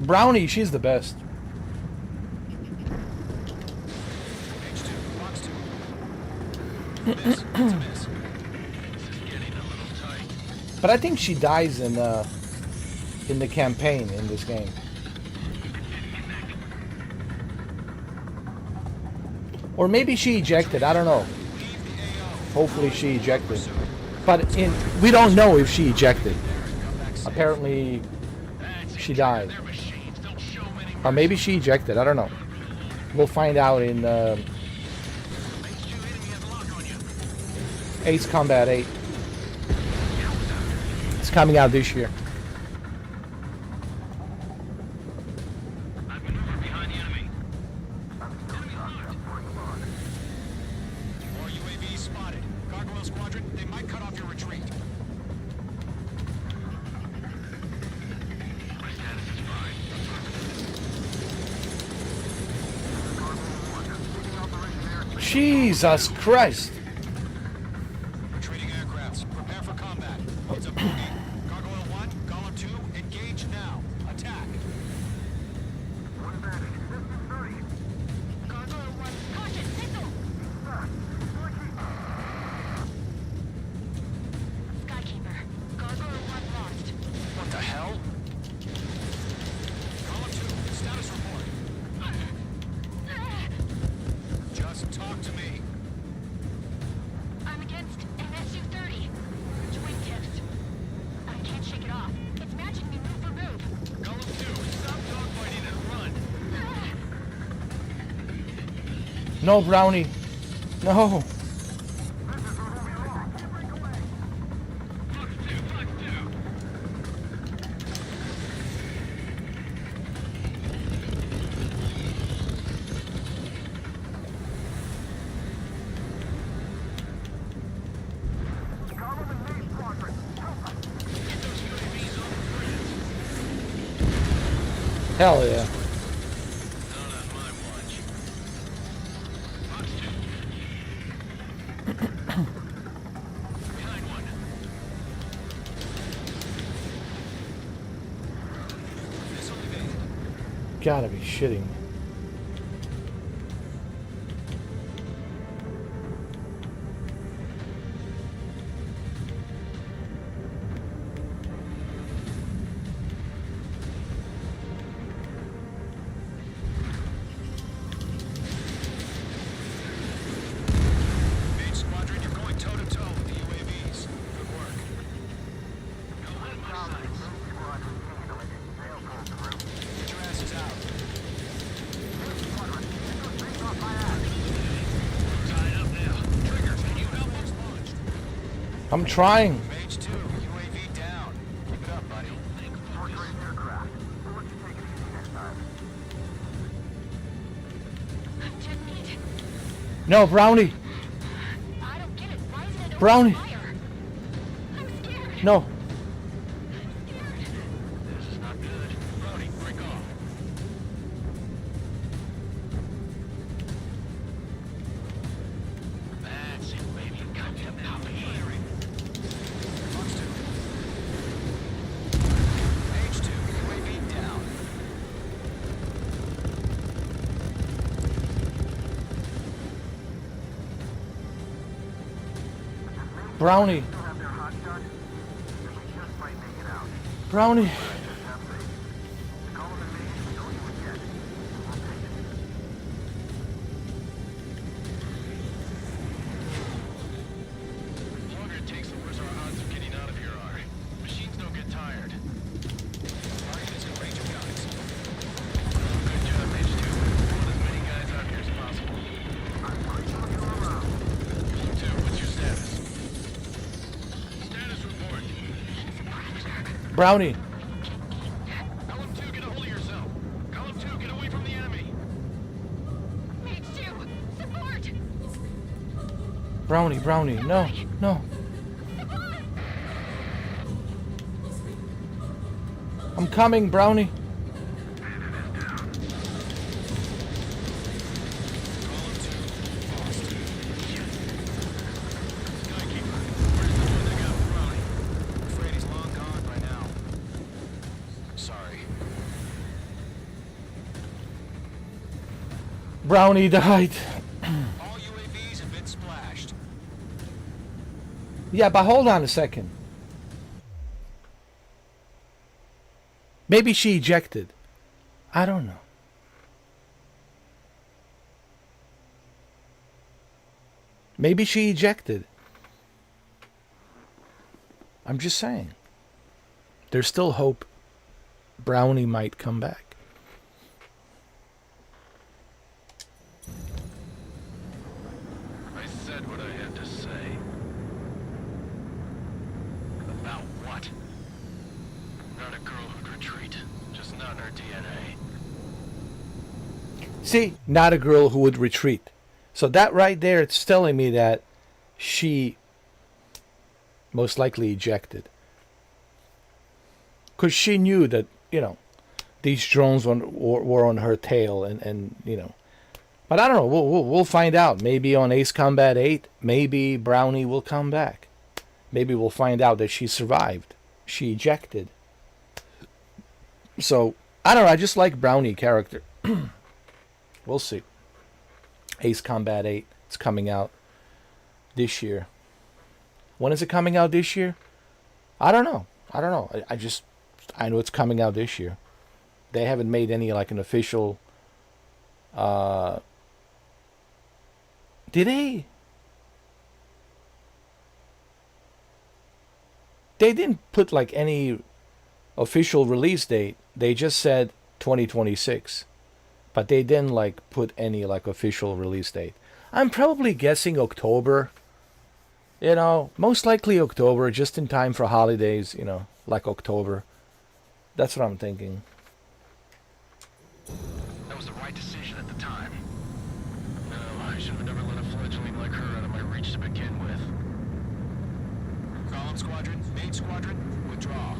Brownie, she's the best. H2, box 2. Miss. It's a miss. This is getting a little tight. But I think she dies in the campaign in this game. Or maybe she ejected, I don't know. Hopefully she ejected. But we don't know if she ejected. Apparently she died. Their machines don't show many. Or maybe she ejected, I don't know. We'll find out in Ace Combat 8. It's coming out this year. I've Jesus Christ. Retreating aircrafts. Prepare for combat. It's a bogey. Gargoyle 1, Column 2, engage now. Attack. Gargoyle 1, caution, missile! Skykeeper, Gargoyle 1 lost. What the hell? Column 2, status report. Just talk to me. I'm against an SU-30. Twin tips. I can't shake it off. It's matching me move for move. Column 2, stop dogfighting and run. No, Brownie. No. Hell yeah. Not on my watch. Fox 2. Behind one. Missile evaded. Gotta be shitting me. Mage Squadron, you're going toe-to-toe with the UAVs. Good work. No on my side. Get your asses out. Tied up now. Trigger, can you help us launched? I'm trying. Mage 2, UAV down. Keep it up, buddy. I'm detonated. No, Brownie. I don't get it. Why isn't it open Brownie. fire? I'm scared. No. This is not good. Brody, break off. That's it, baby. Got them now. Firing. Fox 2. Mage 2, UAV down. Brownie. Brownie. The longer it takes, the worse our odds of getting out of here are. Machines don't get tired. Target is in range of guys. Good job, Mage 2. Pull as many guys out here as possible. Column 2, what's your status? Status report. Brownie. Column 2, get a hold of yourself. Column 2, get away from the enemy. Mage 2, support! Brownie, Brownie. No, no. I'm coming, Brownie. Skykeeper, where's the one that got Brownie? I'm afraid he's long gone by now. Sorry. Brownie died. All UAVs have been splashed. Yeah, but hold on a second. Maybe she ejected. I don't know. Maybe she ejected. I'm just saying. There's still hope Brownie might come back. I said what I had to say. About what? Not a girl who'd retreat. Just not in her DNA. See, not a girl who would retreat. So that right there, it's telling me that she most likely ejected. Because she knew that, these drones were on her tail and But I don't know. We'll find out. Maybe on Ace Combat 8, maybe Brownie will come back. Maybe we'll find out that she survived. She ejected. So, I don't know. I just like Brownie character. We'll see. Ace Combat 8. It's coming out this year. When is it coming out this year? I don't know. I know it's coming out this year. They haven't made any like an official. Did they? They didn't put like any official release date. They just said 2026. But they didn't like put any like official release date. I'm probably guessing October. You know, most likely October, just in time for holidays, you know, like October. That's what I'm thinking. That was the right decision at the time. No, I should have never let a fledgling like her out of my reach to begin with. Column Squadron, main squadron, withdraw.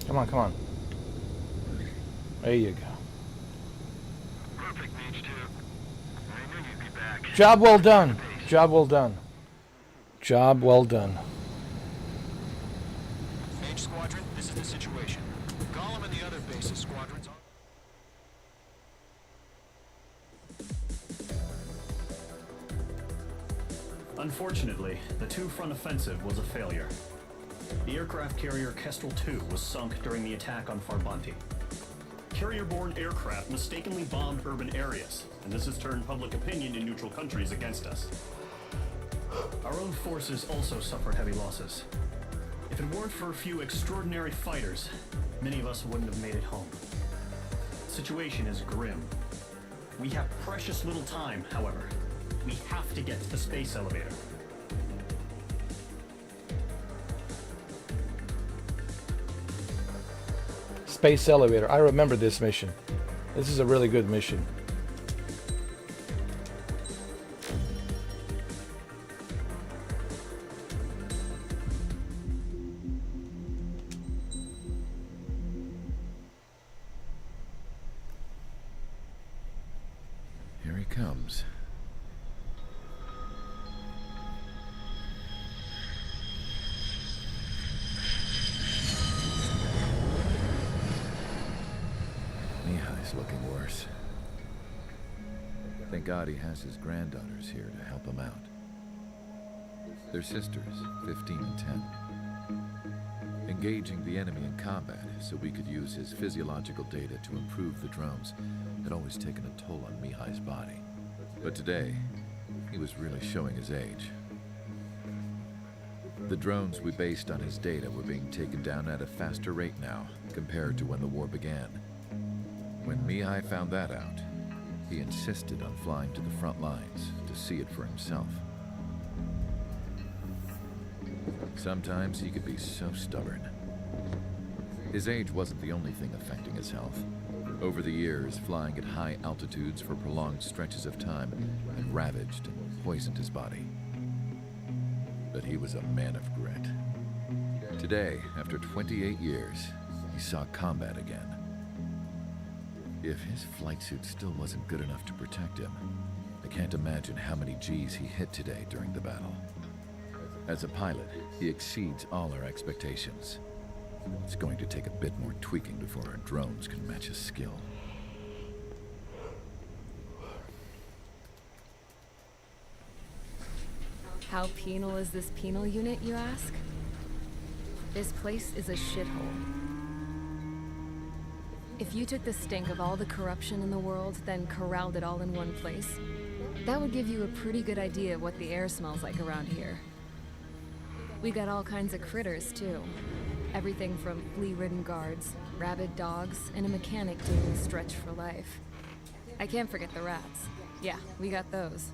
Come on. There you go. Perfect, Mage 2. I knew you'd be back. Job well done. Job well done. Job well done. Mage Squadron, this is the situation. Gollum and the other bases squadrons are... Unfortunately, the two-front offensive was a failure. The aircraft carrier Kestrel II was sunk during the attack on Farbanti. Carrier-borne aircraft mistakenly bombed urban areas, and this has turned public opinion in neutral countries against us. Our own forces also suffered heavy losses. If it weren't for a few extraordinary fighters, many of us wouldn't have made it home. The situation is grim. We have precious little time, however. We have to get to the space elevator. Space elevator. I remember this mission. This is a really good mission. Here he comes. Mihai's looking worse. Thank God he has his granddaughters here to help him out. They're sisters, 15 and 10. Engaging the enemy in combat so we could use his physiological data to improve the drones had always taken a toll on Mihai's body. But today, he was really showing his age. The drones we based on his data were being taken down at a faster rate now compared to when the war began. When Mihai found that out, he insisted on flying to the front lines to see it for himself. Sometimes he could be so stubborn. His age wasn't the only thing affecting his health. Over the years, flying at high altitudes for prolonged stretches of time had ravaged and poisoned his body. But he was a man of grit. Today, after 28 years, he saw combat again. If his flight suit still wasn't good enough to protect him, I can't imagine how many G's he hit today during the battle. As a pilot, he exceeds all our expectations. It's going to take a bit more tweaking before our drones can match his skill. How penal is this penal unit, you ask? This place is a shithole. If you took the stink of all the corruption in the world, then corralled it all in one place, that would give you a pretty good idea of what the air smells like around here. We got all kinds of critters, too. Everything from flea-ridden guards, rabid dogs, and a mechanic doing a stretch for life. I can't forget the rats. Yeah, we got those.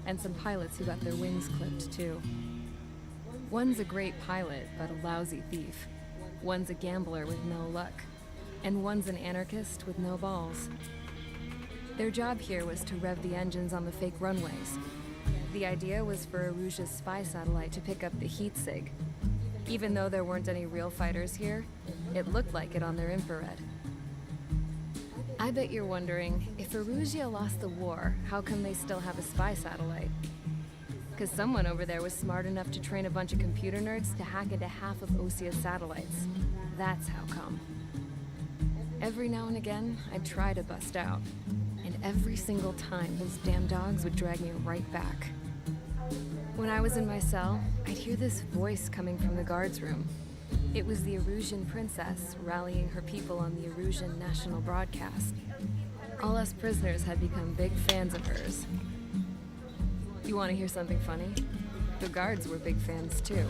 And some pilots who got their wings clipped, too. One's a great pilot, but a lousy thief. One's a gambler with no luck. And one's an anarchist with no balls. Their job here was to rev the engines on the fake runways. The idea was for Aruja's spy satellite to pick up the heat sig. Even though there weren't any real fighters here, it looked like it on their infrared. I bet you're wondering, if Aruja lost the war, how come they still have a spy satellite? Because someone over there was smart enough to train a bunch of computer nerds to hack into half of Osia's satellites. That's how come. Every now and again, I'd try to bust out. And every single time, those damn dogs would drag me right back. When I was in my cell, I'd hear this voice coming from the guards room. It was the Erusian princess rallying her people on the Erusian national broadcast. All us prisoners had become big fans of hers. You want to hear something funny? The guards were big fans too.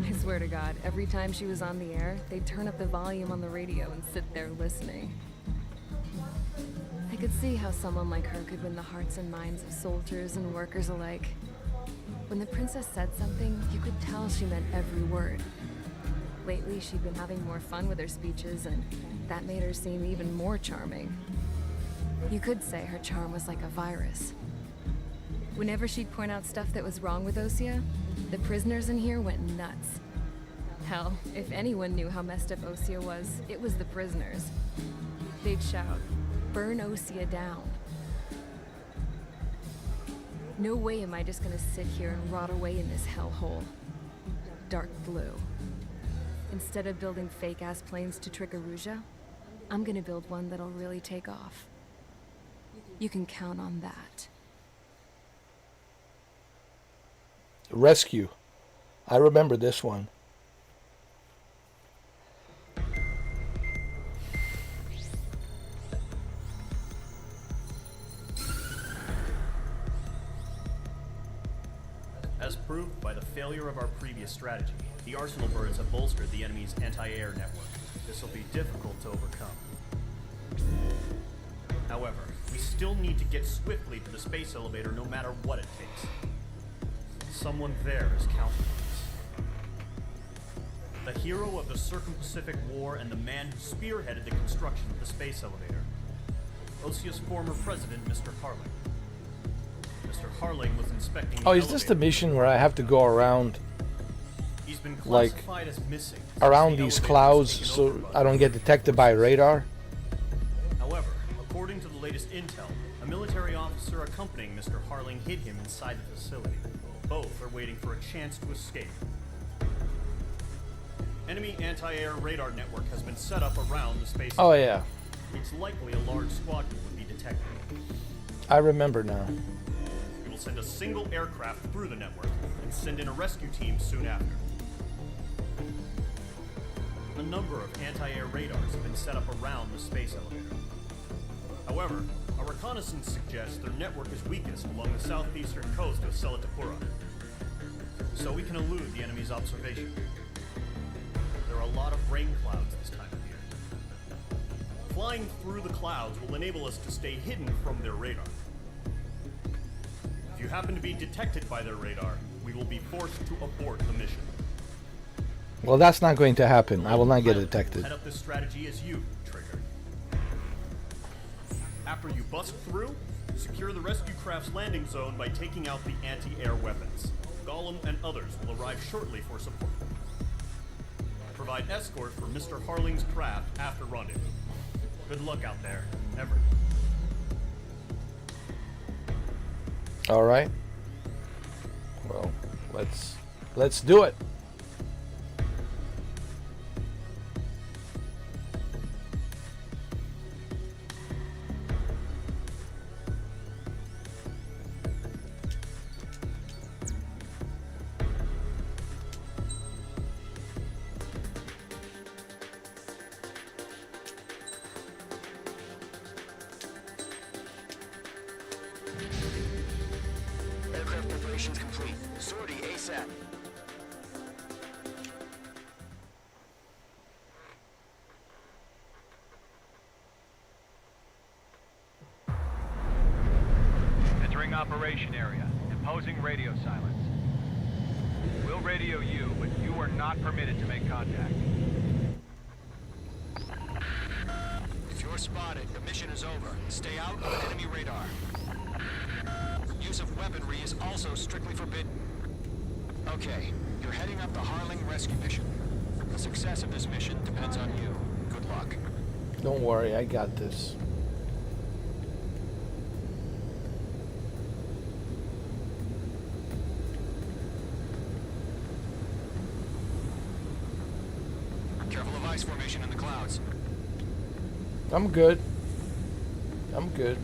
I swear to God, every time she was on the air, they'd turn up the volume on the radio and sit there listening. I could see how someone like her could win the hearts and minds of soldiers and workers alike. When the princess said something, you could tell she meant every word. Lately, she'd been having more fun with her speeches, and that made her seem even more charming. You could say her charm was like a virus. Whenever she'd point out stuff that was wrong with Osia, the prisoners in here went nuts. Hell, if anyone knew how messed up Osia was, it was the prisoners. They'd shout, "Burn Osia down." No way am I just gonna sit here and rot away in this hellhole. Dark blue. Instead of building fake-ass planes to trick Aruja, I'm gonna build one that'll really take off. You can count on that. Rescue. I remember this one. As proved by the failure of our previous strategy, the Arsenal birds have bolstered the enemy's anti-air network. This will be difficult to overcome. However, we still need to get swiftly to the space elevator no matter what it takes. Someone there is counting on us. The hero of the Circum-Pacific War and the man who spearheaded the construction of the space elevator. Osia's former president, Mr. Harling. Mr. Harling was inspecting the Oh, is this the mission where I have to go around, He's been like, classified as missing around since these the clouds elevator was taken so over by I don't get detected by radar? However, according to the latest intel, a military officer accompanying Mr. Harling hid him inside the facility. Both are waiting for a chance to escape. Enemy anti-air radar network has been set up around the space. Oh yeah, It's likely a large squadron would be detected. I remember now. We will send a single aircraft through the network and send in a rescue team soon after. A number of anti-air radars have been set up around the space elevator. However, our reconnaissance suggests their network is weakest along the southeastern coast of Selatapura, so we can elude the enemy's observation. There are a lot of rain clouds this time of year. Flying through the clouds will enable us to stay hidden from their radar. If you happen to be detected by their radar, we will be forced to abort the mission. Well, that's not going to happen. I will not get detected. Head up this strategy as you, Trigger. After you bust through, secure the rescue craft's landing zone by taking out the anti-air weapons. Gollum and others will arrive shortly for support. Provide escort for Mr. Harling's craft after rendezvous. Good luck out there, everyone. All right. Well, let's do it. operation area. Imposing radio silence. We'll radio you, but you are not permitted to make contact. If you're spotted, the mission is over. Stay out of enemy radar. Use of weaponry is also strictly forbidden. Okay, you're heading up the Harling rescue mission. The success of this mission depends on you. Good luck. Don't worry, I got this. Careful of ice formation in the clouds. I'm good. I'm good.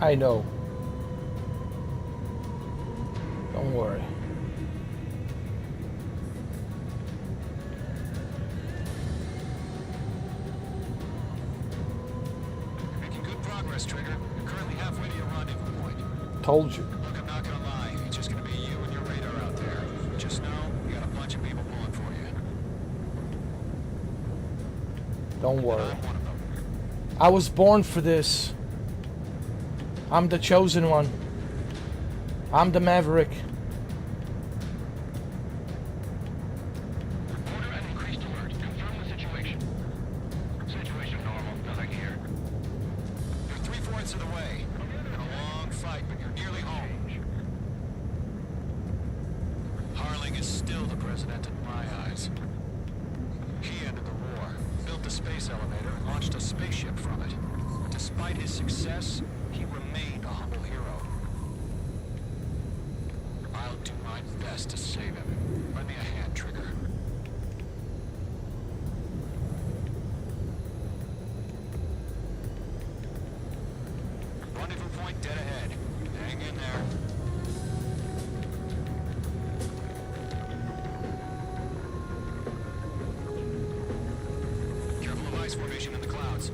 I know. Don't worry. Making good progress, Trigger. You're currently halfway to your rendezvous point. Told you. Look, I'm not gonna lie. It's just gonna be you and your radar out there. Just know, we got a bunch of people pulling for you. Don't worry. I'm one of them. I was born for this. I'm the chosen one. I'm the Maverick. Order an increased alert. Confirm the situation. Situation normal. Nothing here. You're 3/4 of the way. Been a long fight, but you're nearly home. Harling is still the president in my eyes. He ended the war, built the space elevator, and launched a spaceship from it. Despite his success, he remained a humble hero. I'll do my best to save him. Lend me a hand, Trigger. Rendezvous point dead ahead. Hang in there. Careful of ice formation in the clouds.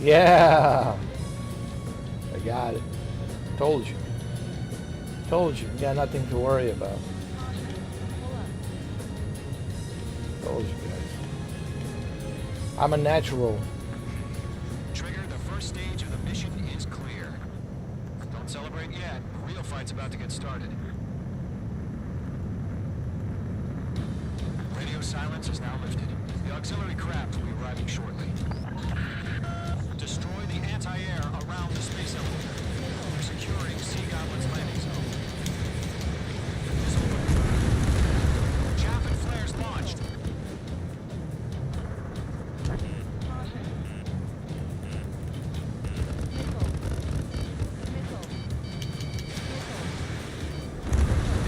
Yeah. I got it. Told you. Told you. You got nothing to worry about. Told you guys. I'm a natural. Trigger, the first stage of the mission is clear. yet. The real fight's about to get started. Radio silence is now lifted. The auxiliary craft will be arriving shortly. Destroy the anti-air around the space elevator. We're securing Sea Goblin's landing zone. Chaff and flares launched.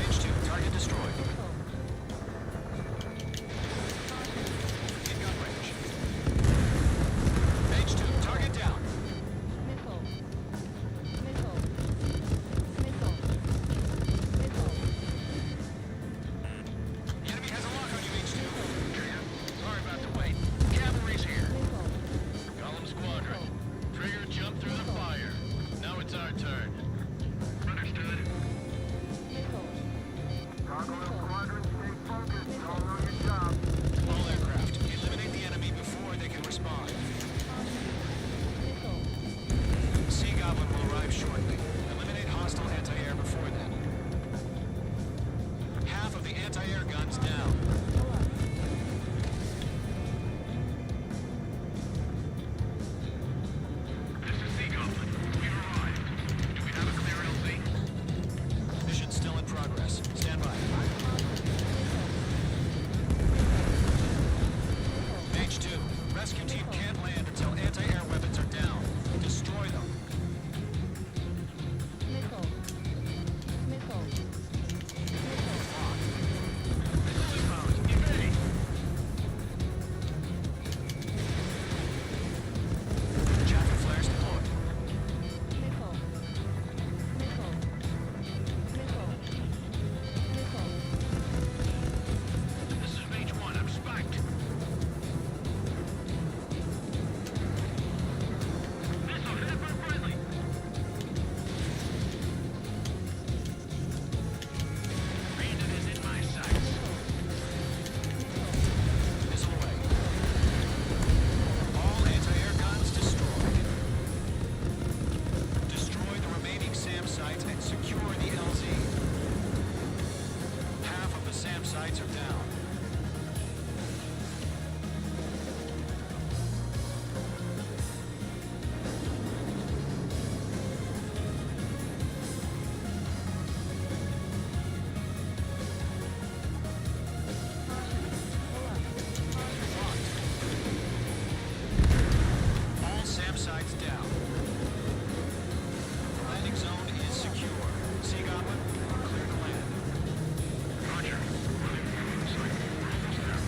H2, target destroyed. In gun range. H2, target down. The enemy has a lock on you, H2. Sorry about the wait. Cavalry's here. Column Squadron. Trigger jumped through the fire. Now it's our turn. Understood. Gargoyle Squadron, stay focused. You all know your job. All aircraft, eliminate the enemy before they can respond. Sea Goblin will arrive shortly. Eliminate hostile anti-air before then. Half of the anti-air guns down. This is Sea Goblin. We've arrived. Do we have a clear LZ? Mission still in progress. Stand by. H2, rescue team can't land until anti-air weapons are down. Destroy them. Chaff and flares deployed. This is Mage 1. I'm spiked. Missile hit by friendly. Bandit is in my sights. Missile away. All anti-air guns destroyed. Destroy the remaining SAM sites and secure the LZ. Half of the SAM sites are down. All SAM sites down. The landing zone is secure. Sea Goblin, clear to land. Roger. Running through the site. Almost there.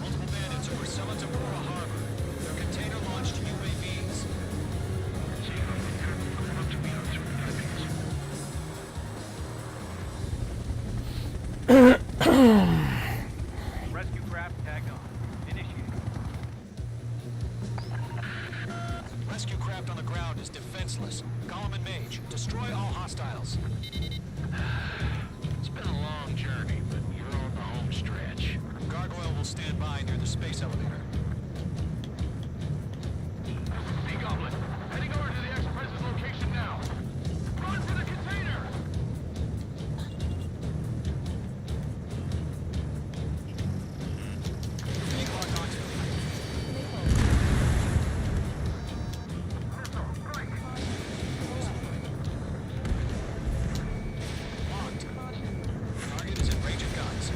Multiple bandits over Selatabora Harbor. They're container-launched UAVs. Sea Goblin here. Come up to me on 3 Rescue craft tagged on. Initiate. Rescue craft on the ground is defenseless. Column and Mage, destroy all hostiles. It's been a long journey, but you're on the home stretch. Gargoyle will stand by near the space elevator. Sea Goblin, heading over to the Express's location now. Run for the container! Take lock onto. Missile, strike! Locked. Target is in range of guns.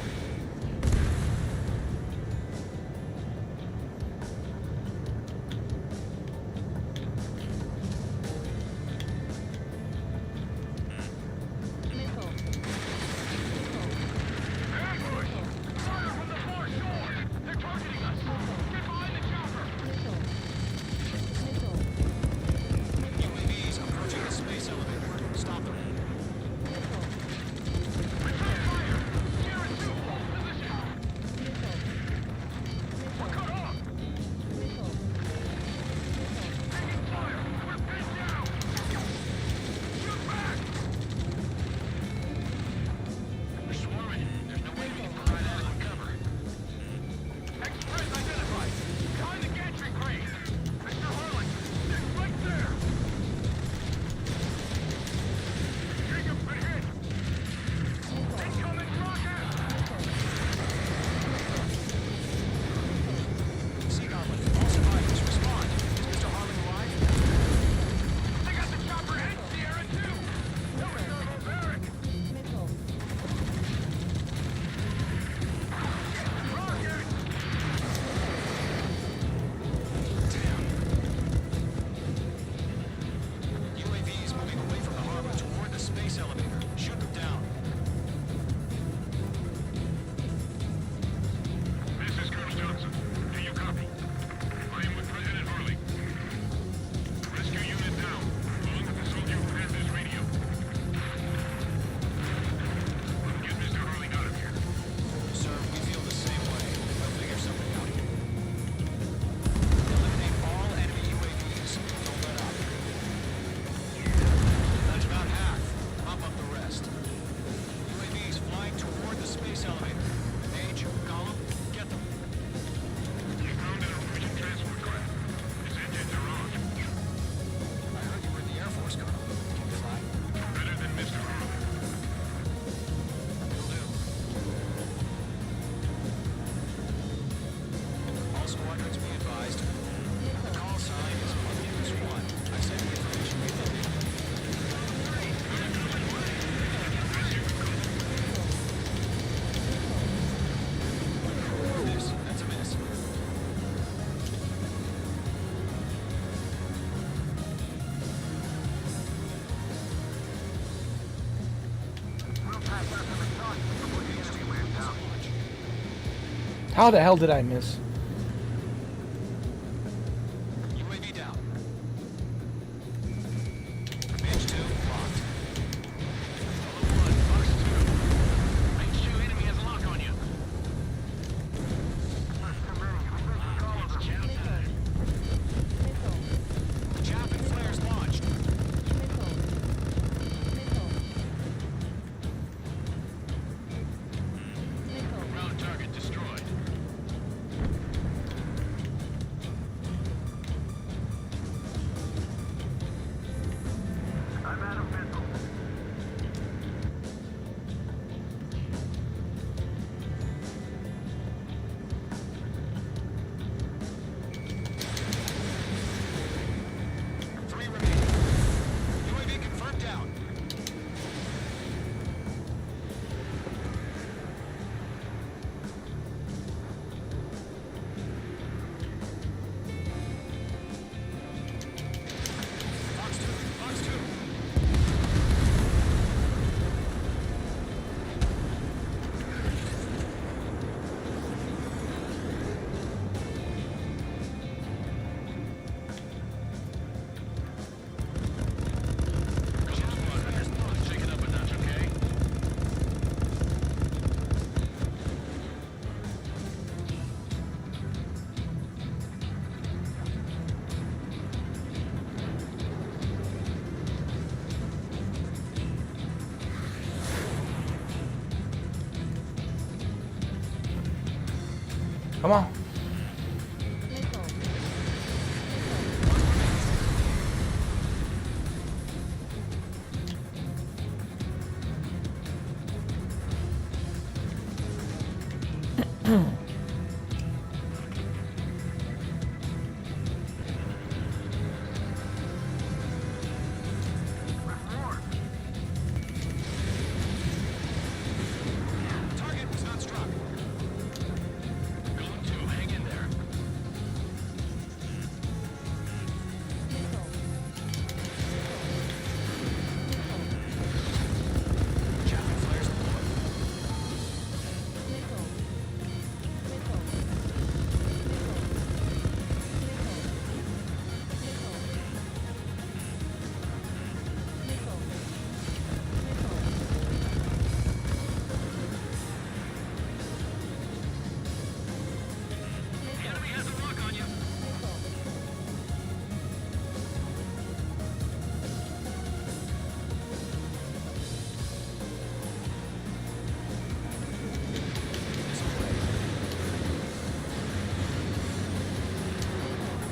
How the hell did I miss? UAV down. Mage 2 locked. Hello 1, Fox 2. Range 2 enemy has a lock on you. It's chow time. Chaff and flares launched. Ground target destroyed. I'm out of missile. Three remaining. UAV confirmed down. Fox 2, Fox 2. Shake it up a notch, okay? Come on. Target was not struck. Go 2, hang in there. Chaff and flares deployed. Enemy has a lock on you.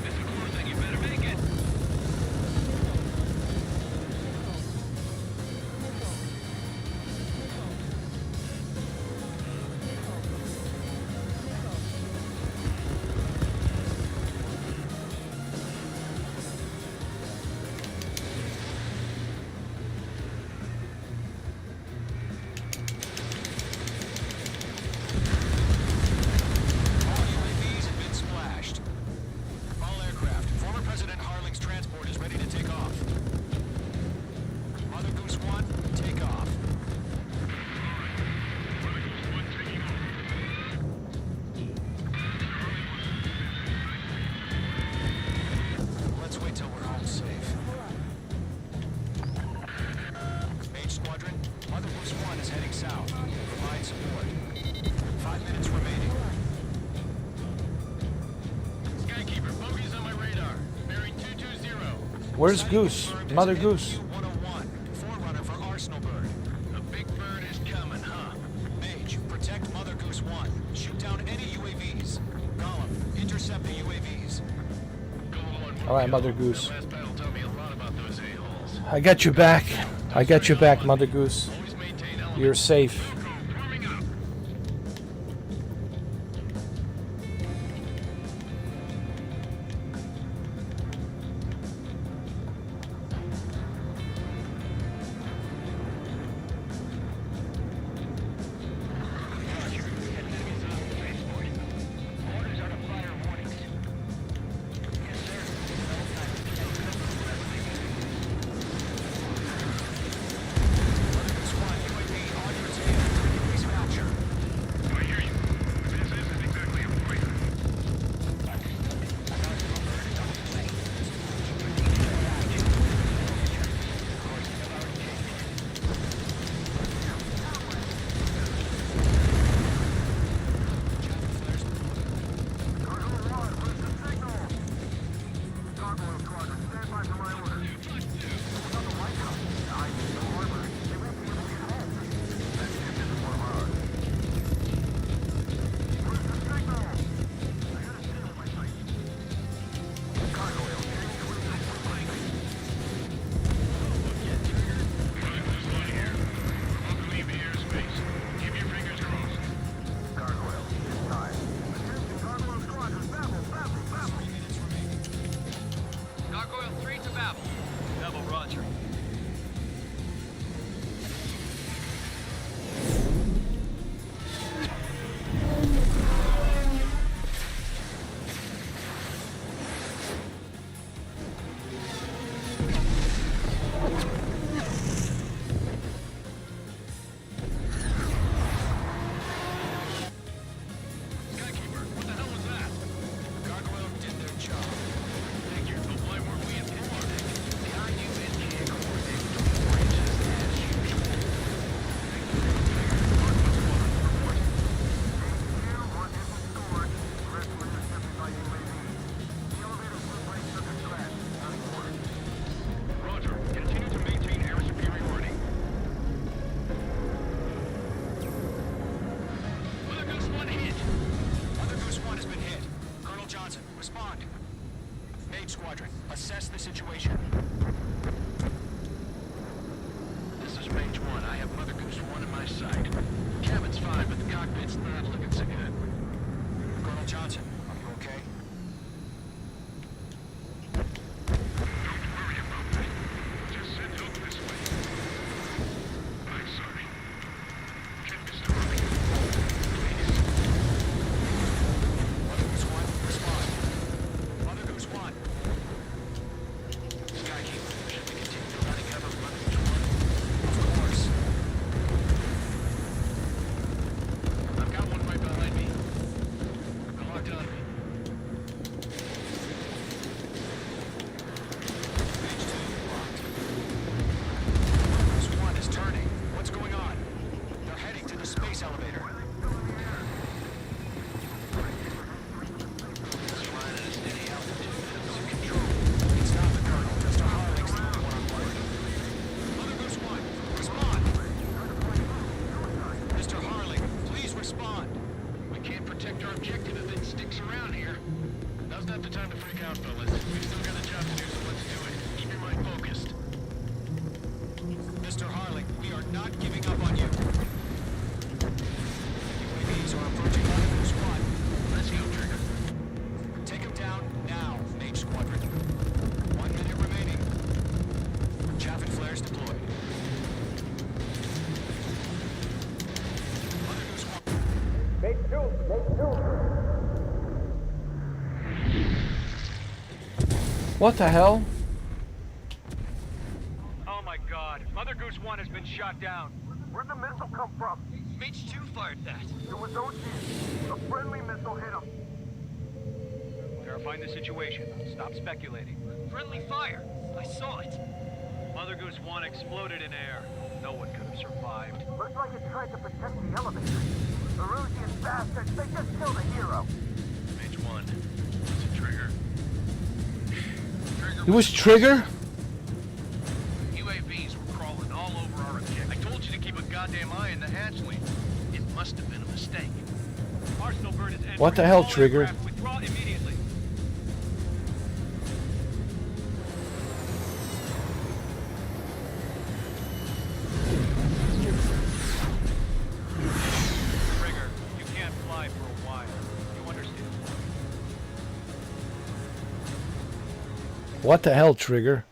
It's a core thing, you better make it. All UAVs have been splashed. All aircraft. Former President Harling's transport is ready to take off. Mother Goose 1, take off. Let's wait till we're home safe. Mage Squadron, Mother Goose 1 is heading south. Provide support. 5 minutes remaining. Skykeeper, bogeys on my radar. Bearing 220. Where's Goose? Mother Goose. 101, forerunner for Arsenal Bird. A big bird is coming, huh? Mage, protect Mother Goose 1. Shoot down any UAVs. Column, intercept the UAVs. All right, Mother Goose. Last battle taught me a lot about those a-holes. I got your back. I got your back, Mother Goose. Always maintain element. You're safe. Warming up. Squadron. Assess the situation. This is Mage 1. I have Mother Goose 1 in my sight. Cabin's fine, but the cockpit's not looking so good. Colonel Johnson, are you okay? Don't worry about that. Just send help this way. I'm sorry. Get Mr. Harling. Please. Mother Goose 1, respond. Mother Goose 1. Skykeeper, should we continue running cover for Mother Goose 1? Of course. I've got one right behind me. They're locked on me. Page 2, locked. Mother Goose 1 is turning. What's going on? They're heading to the space elevator. It's flying at a steady altitude and losing control. It's not the Colonel. Mr. Harling's the only one on board. Mother Goose 1, respond! Mr. Harling, please respond. We can't protect our objective if it sticks around here. Now's not the time to freak out, fellas. We've still got a job to do, so let's do it. Keep your mind focused. Mr. Harling, we are not giving up on you. UAVs are approaching Mother Goose 1. Let's go, Trigger. Take him down now, Mage Squadron. 1 minute remaining. Chaff and flares deployed. Mother Goose 1. What the hell? Oh my god. Mother Goose 1 has been shot down. Where'd the missile come from? Mage 2 fired that. It was OG. A friendly missile hit him. Verifying the situation. Stop speculating. Friendly fire. I saw it. Mother Goose 1 exploded in air. No one could have survived. Looks like it tried to protect the elevator. The Rusian bastards, they just killed a hero. Mage 1. Is it Trigger? Trigger. It was Trigger? UAVs were crawling all over our objective. I told you to keep a goddamn eye on the hatchling. It must have been a mistake. Arsenal bird is entering. What the hell, All Trigger? aircraft withdraw immediately. Trigger, you can't fly for a while. You understand? What the hell, Trigger?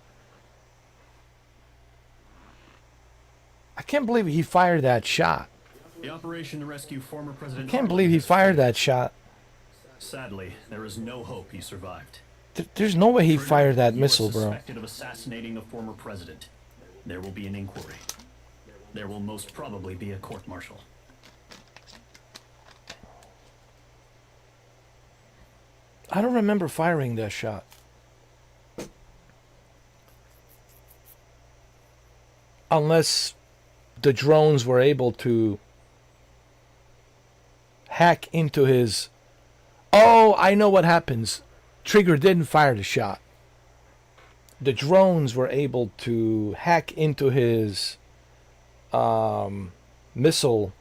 I can't believe he fired that shot. The operation to rescue former President I can't Harling believe he has fired failed. that shot. Sadly, there is no hope he survived. There's no way he Trigger, fired that you are missile, bro. suspected of assassinating a former president. There will be an inquiry. There will most probably be a court-martial. I don't remember firing that shot. Unless the drones were able to hack into his... Oh, I know what happens. Trigger didn't fire the shot. The drones were able to hack into his missile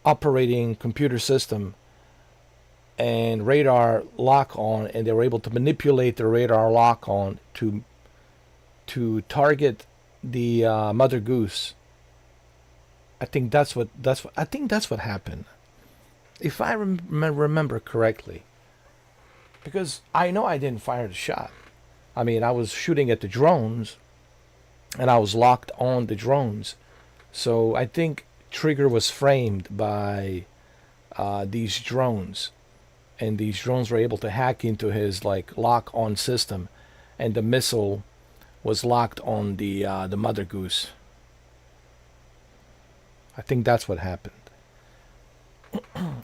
operating computer system and radar lock on, and they were able to manipulate the radar lock on to target the Mother Goose. I think that's what happened, if I remember correctly. Because I know I didn't fire the shot. I mean, I was shooting at the drones, and I was locked on the drones. So I think Trigger was framed by these drones, and these drones were able to hack into his lock-on system, and the missile was locked on the Mother Goose. I think that's what happened.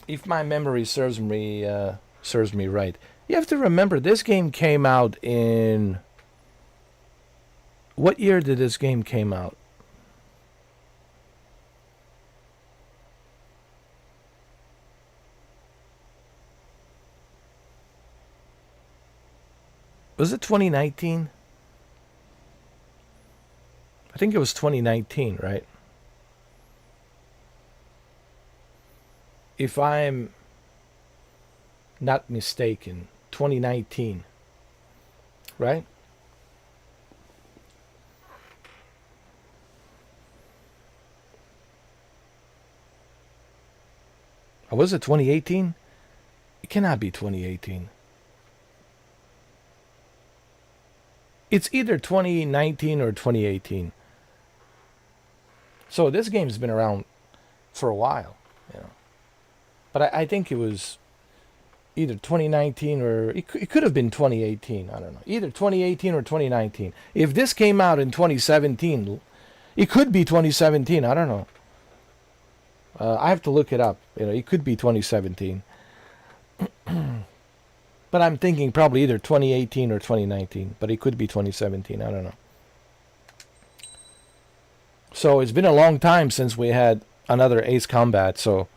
If my memory serves me right. You have to remember, this game came out in... What year did this game came out? Was it 2019? I think it was 2019, right? If I'm not mistaken, 2019. right? Or was it 2018? It cannot be 2018. It's either 2019 or 2018. So this game's been around for a while, you know. But I think it was either 2019 or it could have been 2018. I don't know. Either 2018 or 2019. If this came out in 2017, it could be 2017. I don't know. I have to look it up. You know, it could be 2017. But I'm thinking probably either 2018 or 2019. But it could be 2017. I don't know. So it's been a long time since we had another Ace Combat. So,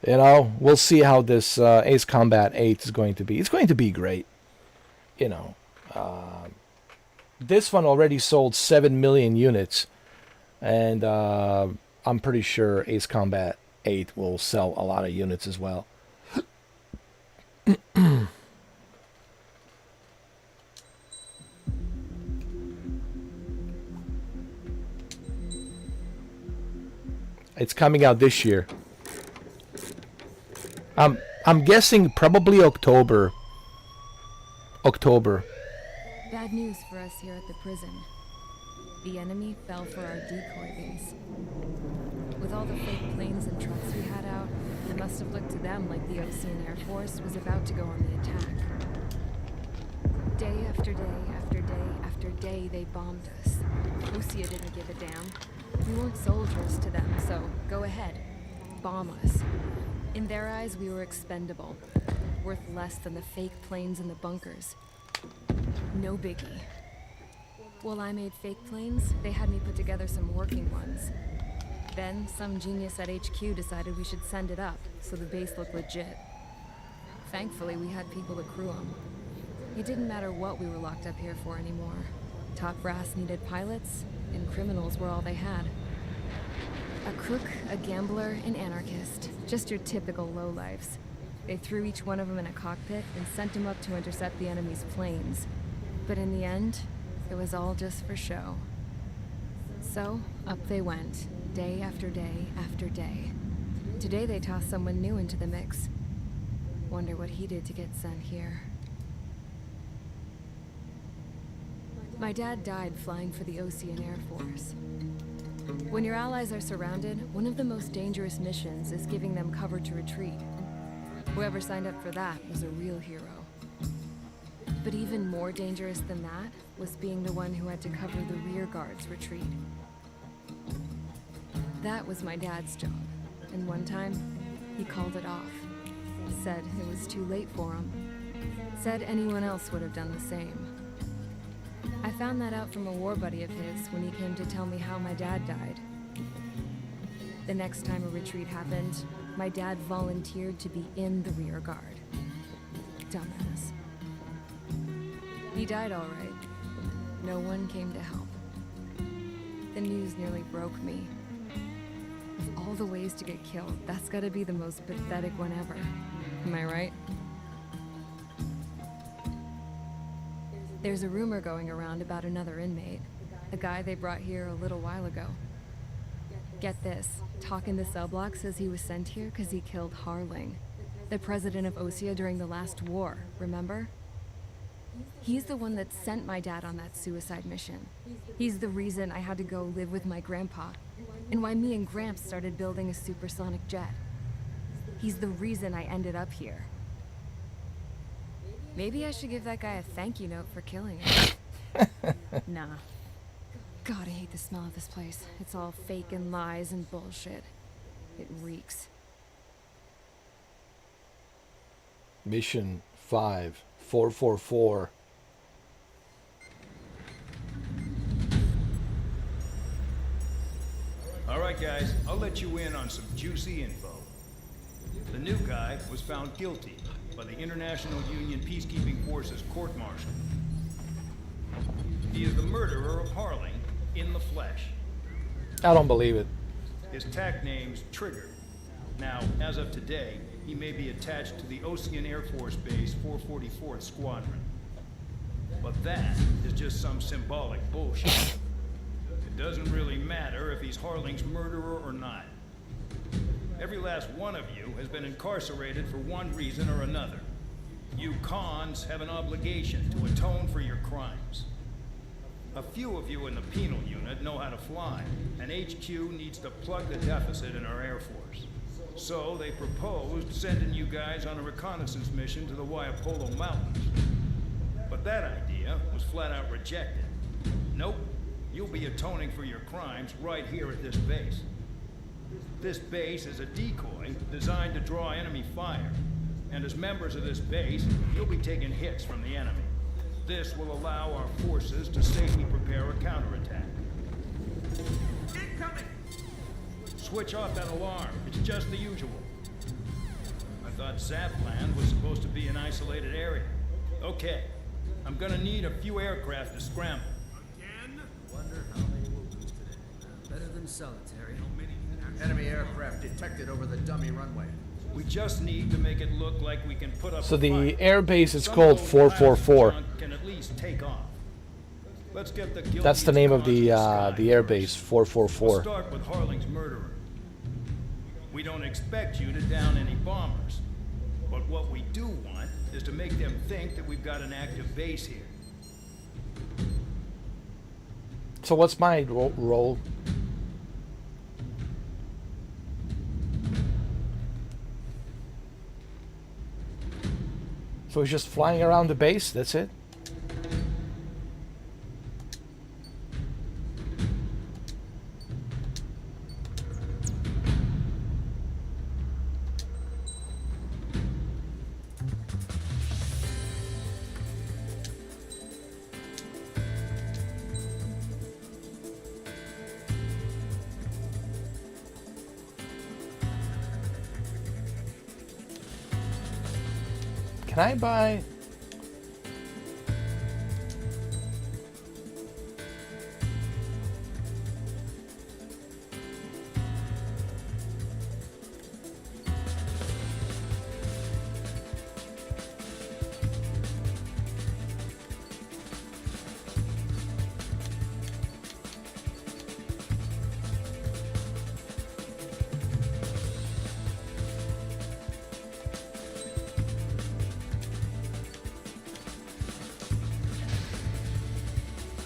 you know, we'll see how this Ace Combat 8 is going to be. It's going to be great. You know, this one already sold 7 million units. And I'm pretty sure Ace Combat 8 will sell a lot of units as well. It's coming out this year. I'm guessing probably October. Bad news for us here at the prison. The enemy fell for our decoy base. With all the fake planes and trucks we had out, it must have looked to them like the Ocean Air Force was about to go on the attack. Day after day after day after day, they bombed us. Lucia didn't give a damn. We weren't soldiers to them, so go ahead. Bomb us. In their eyes, we were expendable. Worth less than the fake planes in the bunkers. No biggie. While I made fake planes, they had me put together some working ones. Then, some genius at HQ decided we should send it up, so the base looked legit. Thankfully, we had people to crew them. It didn't matter what we were locked up here for anymore. Top brass needed pilots, and criminals were all they had. A crook, a gambler, an anarchist. Just your typical lowlifes. They threw each one of them in a cockpit and sent them up to intercept the enemy's planes. But in the end, it was all just for show. So, up they went, day after day after day. Today they tossed someone new into the mix. Wonder what he did to get sent here. My dad died flying for the Ocean Air Force. When your allies are surrounded, one of the most dangerous missions is giving them cover to retreat. Whoever signed up for that was a real hero. But even more dangerous than that was being the one who had to cover the rear guard's retreat. That was my dad's job, and one time, he called it off. Said it was too late for him. Said anyone else would have done the same. I found that out from a war buddy of his when he came to tell me how my dad died. The next time a retreat happened, my dad volunteered to be in the rear guard. Dumbass. He died all right. No one came to help. The news nearly broke me. Of all the ways to get killed, that's gotta be the most pathetic one ever. Am I right? There's a rumor going around about another inmate. A guy they brought here a little while ago. Get this, Talk in the cell block says he was sent here because he killed Harling, the president of Osea during the last war, remember? He's the one that sent my dad on that suicide mission. He's the reason I had to go live with my grandpa, and why me and Gramps started building a supersonic jet. He's the reason I ended up here. Maybe I should give that guy a thank you note for killing him. Nah. God, I hate the smell of this place. It's all fake and lies and bullshit. It reeks. Mission 5444. All right, guys, I'll let you in on some juicy info. The new guy was found guilty by the International Union Peacekeeping Forces court-martial. He is the murderer of Harling in the flesh. I don't believe it. His tag name's Trigger. Now, as of today, he may be attached to the Ocean Air Force Base 444th Squadron. But that is just some symbolic bullshit. It doesn't really matter if he's Harling's murderer or not. Every last one of you has been incarcerated for one reason or another. You cons have an obligation to atone for your crimes. A few of you in the penal unit know how to fly, and HQ needs to plug the deficit in our Air Force. So they proposed sending you guys on a reconnaissance mission to the Waiapolo Mountains. But that idea was flat out rejected. Nope, you'll be atoning for your crimes right here at this base. This base is a decoy designed to draw enemy fire. And as members of this base, you'll be taking hits from the enemy. This will allow our forces to safely prepare a counterattack. Incoming! Switch off that alarm. It's just the usual. I thought Zapland was supposed to be an isolated area. Okay, I'm gonna need a few aircraft to scramble. Again? Wonder how many we'll lose today. Better than solitary. Enemy aircraft detected over the dummy runway. We just need to make it look like we can put up So a the fight. air base is Some called of those 444. pilots can at least take off. Let's get the That's the name of the sky air first. base, We'll 444. start with Harling's murderer. We don't expect you to down any bombers, but what we do want is to make them think that we've got an active base here. So what's my role? So he's just flying around the base, that's it? Can I buy...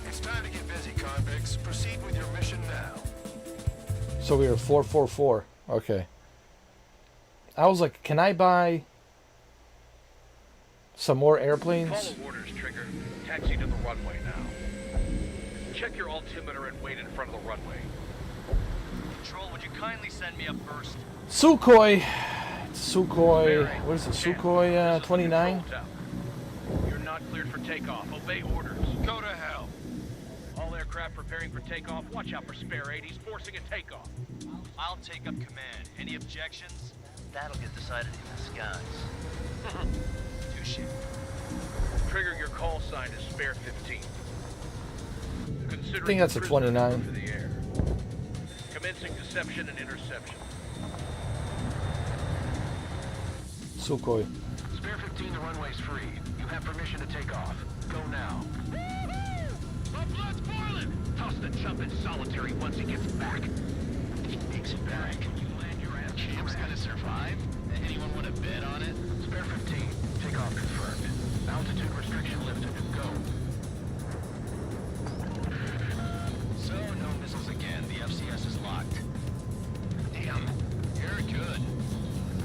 It's time to get busy, convicts. Proceed with your mission now. So we were 444. Okay. I was like, can I buy some more airplanes? Follow orders, Trigger. Taxi to the runway now. Check your altimeter and wait in front of the runway. Control, would you kindly send me up first? Sukhoi. Sukhoi. What is it? Sukhoi 29? You're not cleared for takeoff. Obey orders. Go to hell. All aircraft preparing for takeoff. Watch out for spare 80s forcing a takeoff. I'll take up command. Any objections? That'll get decided in the skies. Touche. Trigger, your call sign is spare 15. I think that's a 29. To the air. Commencing deception and interception. Sukhoi. Spare 15, the runway's free. You have permission to take off. Go now. My blood's boiling! Toss the chump in solitary once he gets back. If he makes it back, you land your ass. Camp's gonna survive? Anyone want to bet on it? Spare 15. Take off confirmed. Altitude restriction lifted. Go. So, no missiles again. The FCS is locked. Damn. You're good.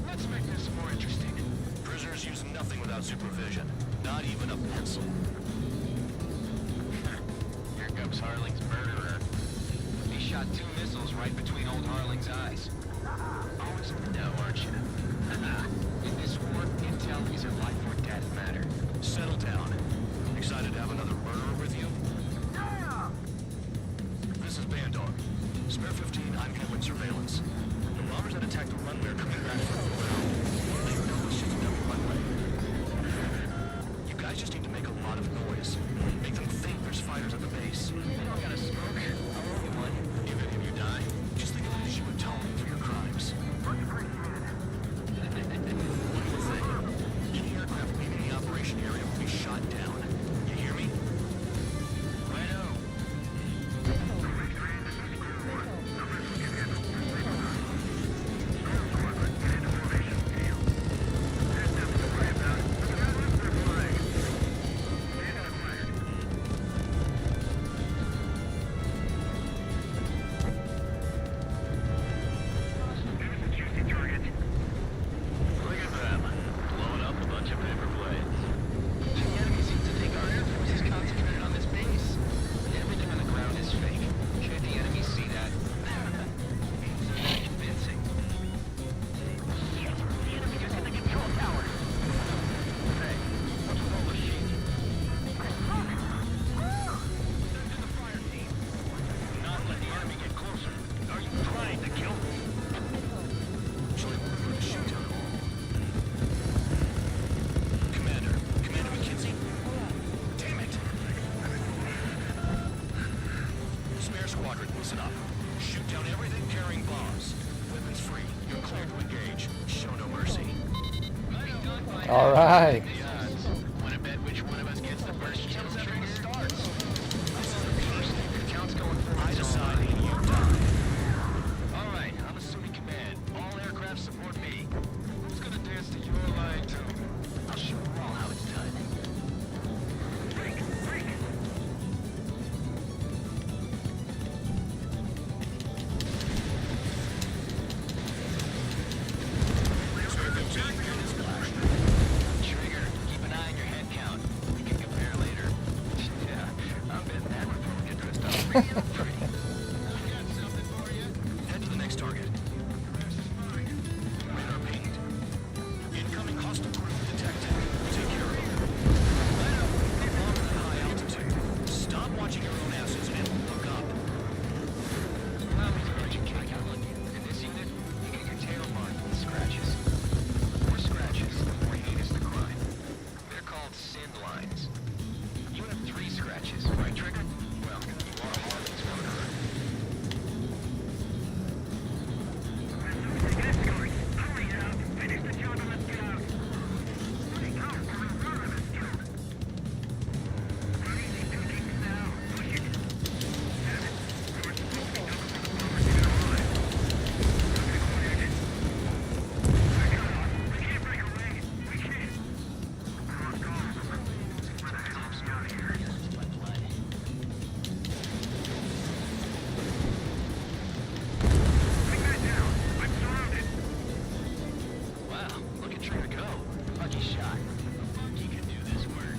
Let's make this more interesting. Prisoners use nothing without supervision. Not even a pencil. Here comes Harling's murderer. He shot 2 missiles right between old Harling's eyes. Always in the know, aren't you? In this war, intel is a life or death matter. Settle down. Excited to have another murderer with you? Yeah! This is Bandar. Spare 15, I'm handling surveillance. The bombers that attacked the runway are coming back from the ground. They know it's just another runway. You guys just need to make a lot of noise. Make them think there's fighters at the base. They all gotta smoke. I'll owe you one. Even if you die, just think of it as you atone for your All right. Want to bet which one of us gets the first kill trigger starts? Count's going for I decide and you die. All right, I'm assuming command. All aircraft support me. Who's gonna dance to your line too? I'll show you all how it's done. Trigger, keep an eye on your head count. We can compare later. Yeah, I'm betting that before we get to a stop. Pretty. I got something for you. Head to the next target. Radar pinged. Incoming hostile group detected. Take care of them. Light up. They're bombing at high altitude. Stop watching your own asses and look up. Allow me to urge you, King. In this unit, you get your tail marked with scratches. The more scratches, the more heinous the crime. They're called sin lines. You have 3 scratches, right, Trigger? Well, you are Harling's murderer. Wow, look at Trigger go. Lucky shot. He can do this work.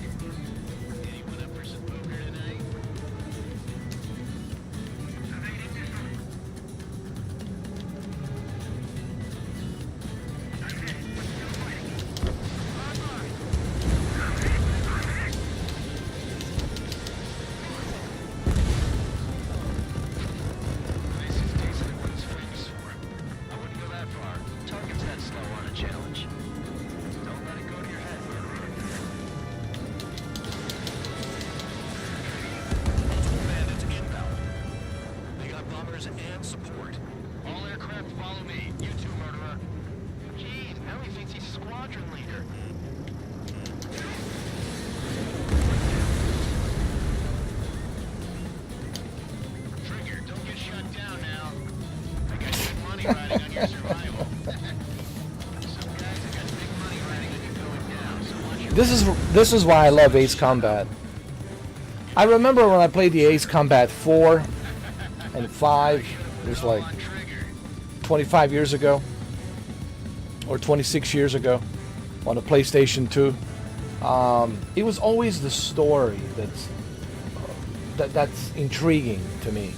Anyone up for some poker tonight? This is decent what it's famous for. I wouldn't go that far. Target's that slow on a challenge. Don't let it go to your head, murderer. Multiple bandits inbound. They got bombers and support. All aircraft follow me. You too, murderer. Jeez, now he thinks he's squadron leader. Trigger, don't get shut down now. I got good money riding on your survival. Some guys have got big money riding on you going down, so watch your This is why I love Ace Combat. I remember when I played the Ace Combat 4 and 5. It was like 25 years ago or 26 years ago on the PlayStation 2. It was always the story that's intriguing to me.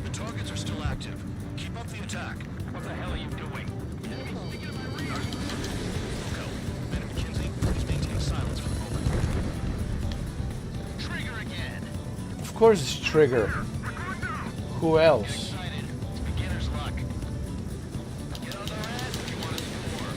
The targets are still active. Keep up the attack. What the hell are you doing? Enemies picking up my radar. Go. Man McKenzie, please maintain silence for the moment. Trigger again. Of course it's Trigger. Who else? Excited. It's beginner's luck. Get on their ass if you want to score.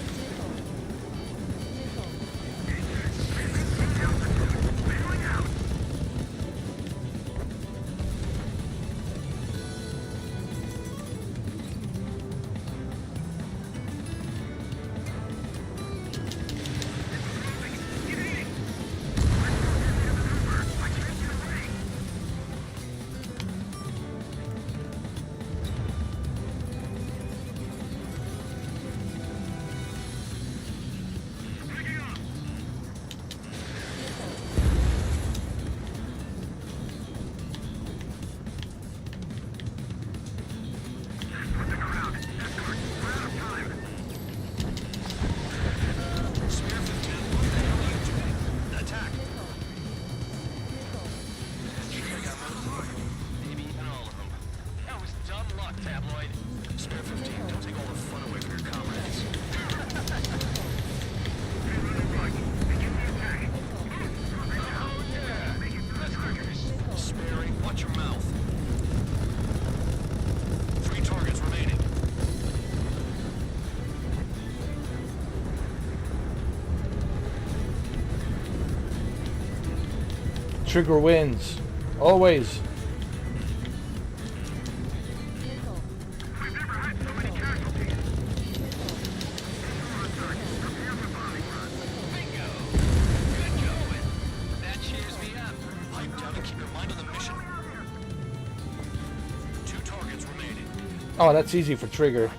Trigger wins. Always. That cheers me up. Pipe down and keep your mind on the mission. 2 targets remaining. Oh, that's easy for Trigger.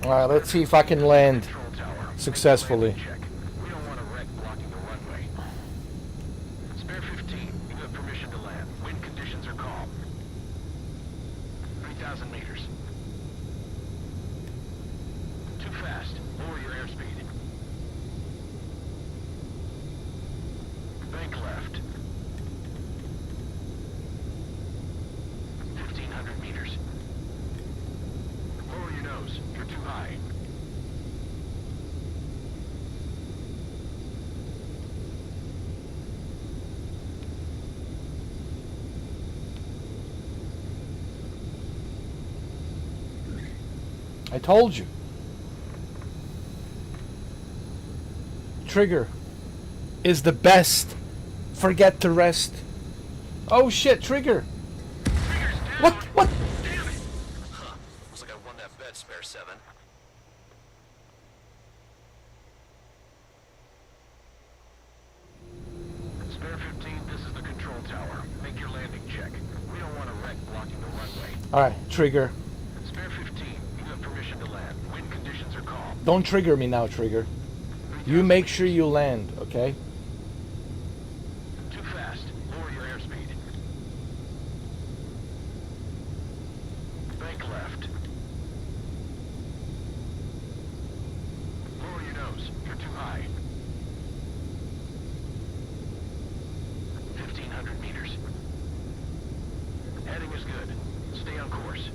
Alright, let's see if I can land successfully. Spare 15, you have permission to land. Wind conditions are calm. 3,000 meters. Too fast. Lower your airspeed. Bank left. 1,500 meters. Lower your nose. You're too high. I told you. Trigger is the best. Forget the rest. Oh shit, Trigger. What? What? Damn it! Huh. Looks like I won that bet, Spare 7. Spare 15, this is the control tower. Make your landing check. We don't want a wreck blocking the runway. Alright, Trigger. Spare 15, you have permission to land. Wind conditions are calm. Don't trigger me now, Trigger. You make sure you land, okay? Too fast. Lower your airspeed. Bank left. Lower your nose. You're too high. 1,500 meters. Heading is good. Stay on course.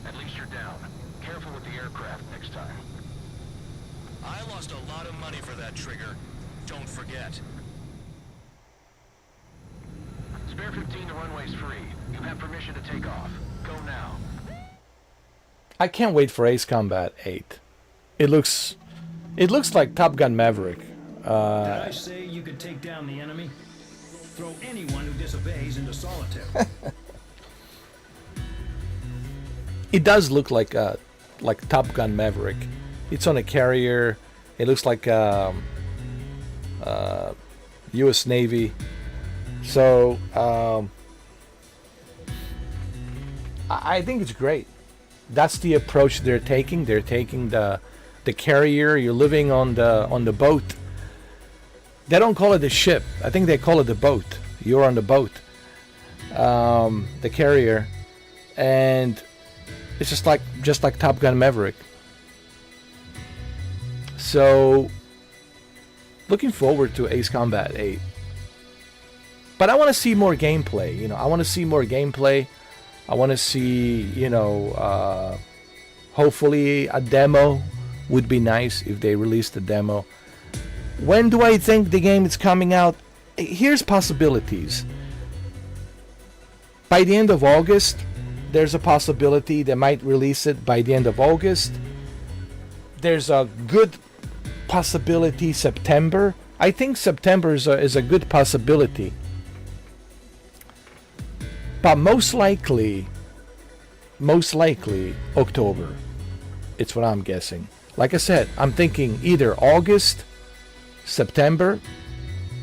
At least you're down. Careful with the aircraft next time. I lost a lot of money for that trigger. Don't forget. Spare 15, the runway's free. You have permission to take off. Go now. I can't wait for Ace Combat 8. It looks like Top Gun Maverick. Did I say you could take down the enemy? Throw anyone who disobeys into solitary. It does look like Top Gun Maverick. It's on a carrier. It looks like U.S. Navy. So I think it's great. That's the approach they're taking. They're taking the carrier. You're living on the boat. They don't call it the ship. I think they call it the boat. You're on the boat, the carrier, and it's just like Top Gun Maverick. So looking forward to Ace Combat 8. But I want to see more gameplay. You know, I want to see more gameplay. I want to see, you know, hopefully a demo would be nice if they released a demo. When do I think the game is coming out? Here's possibilities. By the end of August, there's a possibility they might release it by the end of August. There's a good possibility September. I think September is a good possibility. But most likely October. It's what I'm guessing. Like I said, I'm thinking either August, September,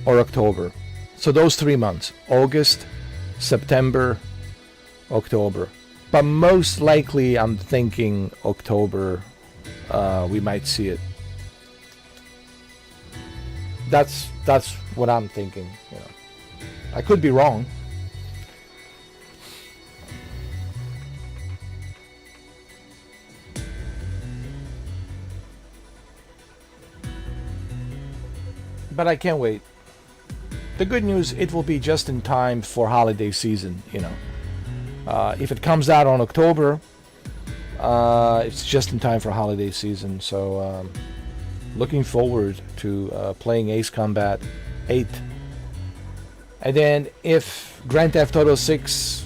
or October. So those 3 months. August, September, October. But most likely I'm thinking October. We might see it. That's what I'm thinking. You know, I could be wrong. But I can't wait. The good news, it will be just in time for holiday season, you know. If it comes out on October, it's just in time for holiday season. So, looking forward to playing Ace Combat 8. And then if Grand Theft Auto 6,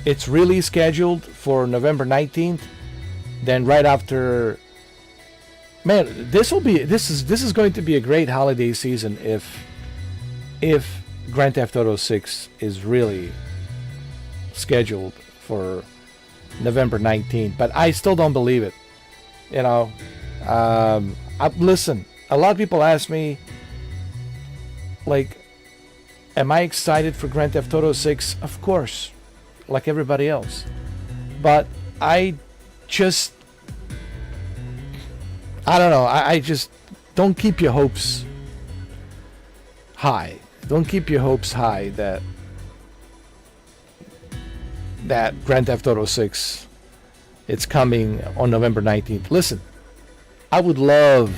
it's really scheduled for November 19th, then right after... Man, this is going to be a great holiday season if Grand Theft Auto 6 is really scheduled for November 19th. But I still don't believe it. You know, listen, a lot of people ask me, like, am I excited for Grand Theft Auto 6? Of course, like everybody else. But I don't know. I just don't keep your hopes high. Don't keep your hopes high that Grand Theft Auto 6 it's coming on November 19th. Listen, I would love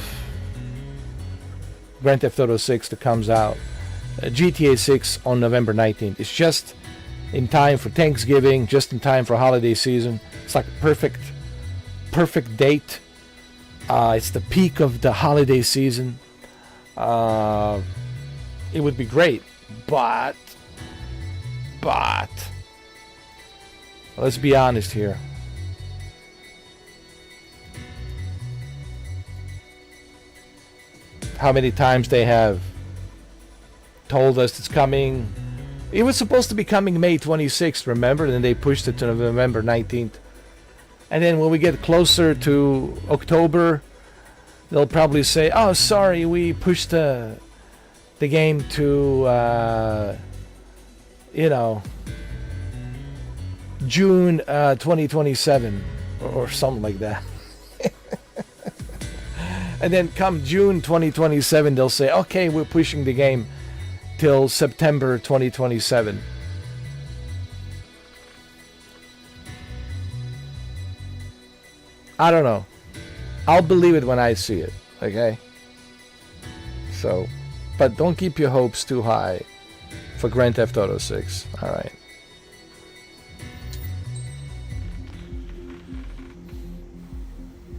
Grand Theft Auto 6 to comes out GTA 6 on November 19th. It's just in time for Thanksgiving, just in time for holiday season. It's like a perfect date. It's the peak of the holiday season. It would be great, but let's be honest here. How many times they have told us it's coming. It was supposed to be coming May 26th, remember? And then they pushed it to November 19th. And then when we get closer to October, they'll probably say, oh, sorry, we pushed the game to, June 2027 or something like that. And then come June 2027, they'll say, okay, we're pushing the game till September 2027. I don't know. I'll believe it when I see it, okay? So, but don't keep your hopes too high for Grand Theft Auto 6, alright?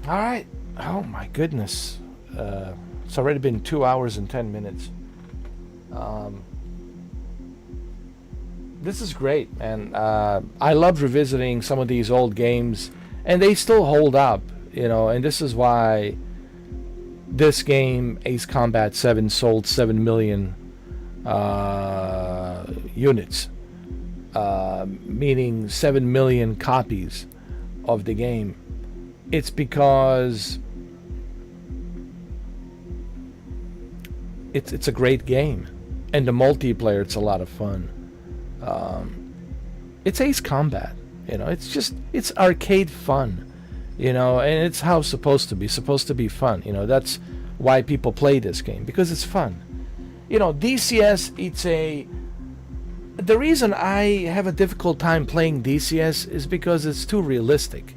Alright. Oh my goodness. It's already been 2 hours and 10 minutes. This is great, man. I love revisiting some of these old games, and they still hold up, you know, and this is why this game, Ace Combat 7, sold 7 million units, meaning 7 million copies of the game. It's because it's a great game, and the multiplayer, it's a lot of fun. It's Ace Combat, you know, it's arcade fun, you know, and it's how it's supposed to be fun, you know. That's why people play this game, because it's fun. You know, DCS, the reason I have a difficult time playing DCS is because it's too realistic,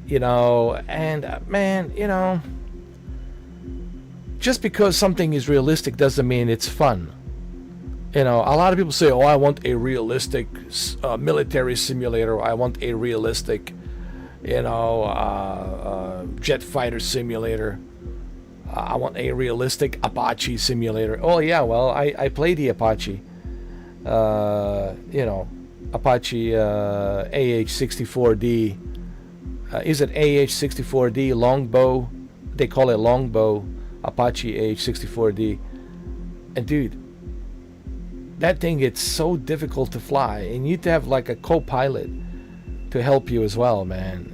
you know, and man, you know, just because something is realistic doesn't mean it's fun. You know, a lot of people say, "Oh, I want a realistic military simulator. I want a realistic, jet fighter simulator. I want a realistic Apache simulator." Oh yeah, well, I play the Apache. Apache AH-64D. Is it AH-64D longbow? They call it longbow. Apache AH-64D. And dude, that thing, it's so difficult to fly, and you need to have like a co-pilot to help you as well, man.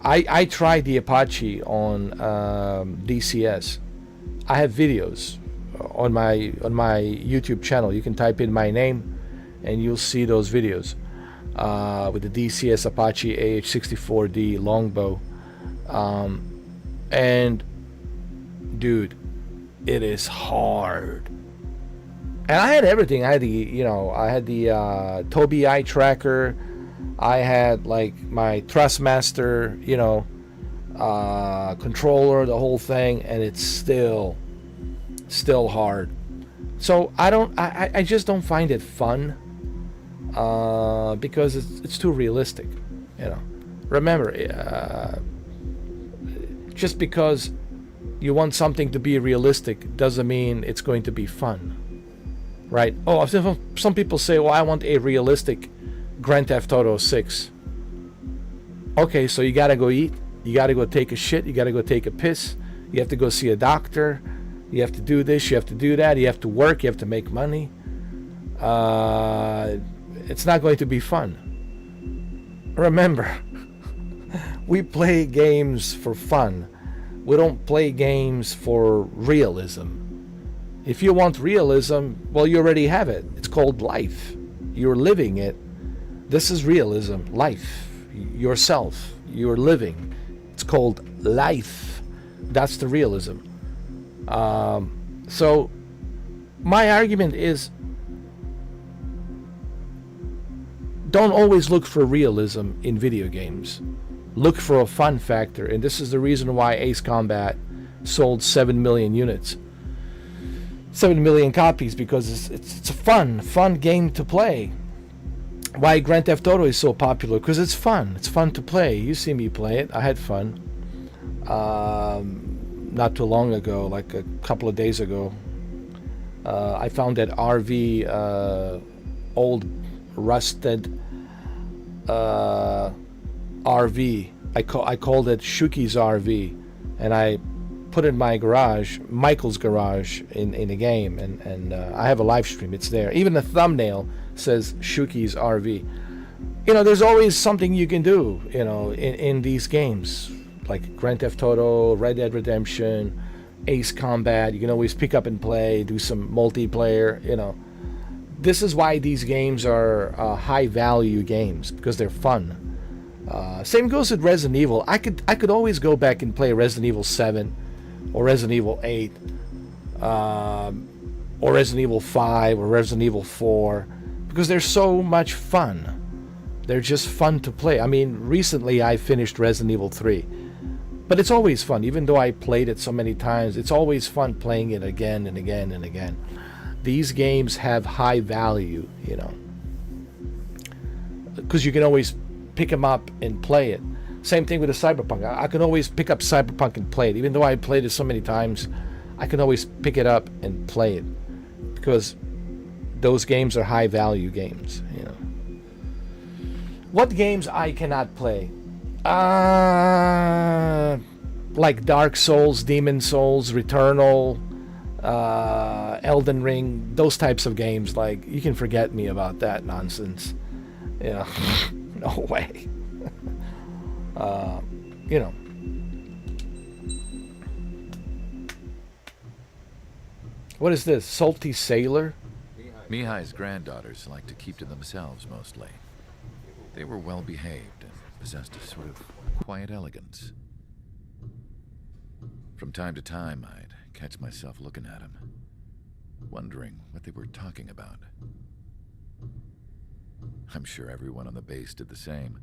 I tried the Apache on DCS. I have videos on my YouTube channel. You can type in my name and you'll see those videos with the DCS Apache AH-64D longbow. And dude, it is hard. And I had everything. I had the Tobii eye tracker. I had like my Thrustmaster, controller, the whole thing, and it's still hard. So I just don't find it fun because it's too realistic. Remember, just because you want something to be realistic doesn't mean it's going to be fun, right? Oh, some people say, "Well, I want a realistic Grand Theft Auto 6." Okay, so you gotta go eat, you gotta go take a shit, you gotta go take a piss, you have to go see a doctor, you have to do this, you have to do that, you have to work, you have to make money. It's not going to be fun. Remember, we play games for fun. We don't play games for realism. If you want realism, well, you already have it. It's called life. You're living it. This is realism, life, yourself. You're living. It's called life. That's the realism. So my argument is, don't always look for realism in video games. Look for a fun factor, and this is the reason why Ace Combat sold 7 million units. 7 million copies, because it's a fun game to play. Why Grand Theft Auto is so popular? Because it's fun. It's fun to play. You see me play it. I had fun. Not too long ago, like a couple of days ago, I found that RV, old rusted RV. I called it Shuki's RV, and I put it in my garage, Michael's garage, in a game, and I have a live stream. It's there. Even the thumbnail says Shuki's RV. There's always something you can do, in these games, like Grand Theft Auto, Red Dead Redemption, Ace Combat. You can always pick up and play, do some multiplayer. This is why these games are high value games, because they're fun. Same goes with Resident Evil. I could always go back and play Resident Evil 7 or Resident Evil 8 or Resident Evil 5 or Resident Evil 4, because they're so much fun. They're just fun to play. I mean, recently I finished Resident Evil 3, but it's always fun. Even though I played it so many times, it's always fun playing it again and again and again. These games have high value, because you can always pick them up and play it. Same thing with the Cyberpunk. I can always pick up Cyberpunk and play it. Even though I played it so many times, I can always pick it up and play it, because those games are high value games. What games I cannot play? Like Dark Souls, Demon Souls, Returnal, Elden Ring, those types of games. Like, you can forget me about that nonsense. No way. What is this? Salty Sailor? Mihai's granddaughters like to keep to themselves mostly. They were well behaved and possessed a sort of quiet elegance. From time to time, I'd catch myself looking at them, wondering what they were talking about. I'm sure everyone on the base did the same.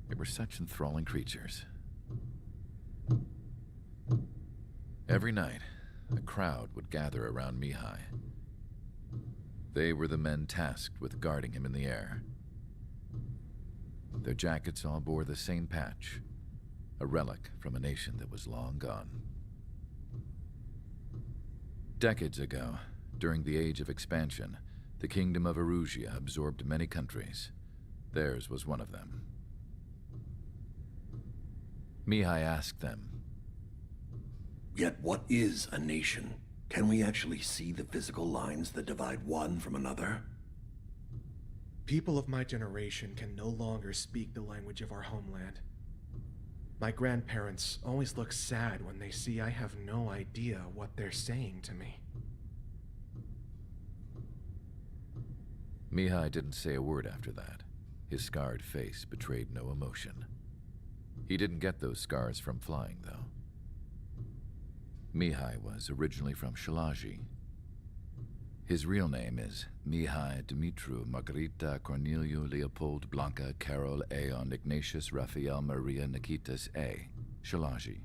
They were such enthralling creatures. Every night, a crowd would gather around Mihai. They were the men tasked with guarding him in the air. Their jackets all bore the same patch, a relic from a nation that was long gone. Decades ago, during the Age of Expansion, the Kingdom of Erusia absorbed many countries. Theirs was one of them. Mihai asked them, "Yet what is a nation? Can we actually see the physical lines that divide one from another?" People of my generation can no longer speak the language of our homeland. My grandparents always look sad when they see I have no idea what they're saying to me. Mihai didn't say a word after that. His scarred face betrayed no emotion. He didn't get those scars from flying, though. Mihai was originally from Shalaji. His real name is Mihai Dumitru Margarita Corneliu Leopold Blanca Carol Aeon Ignatius Raphael Maria Nikitas A. Shalaji.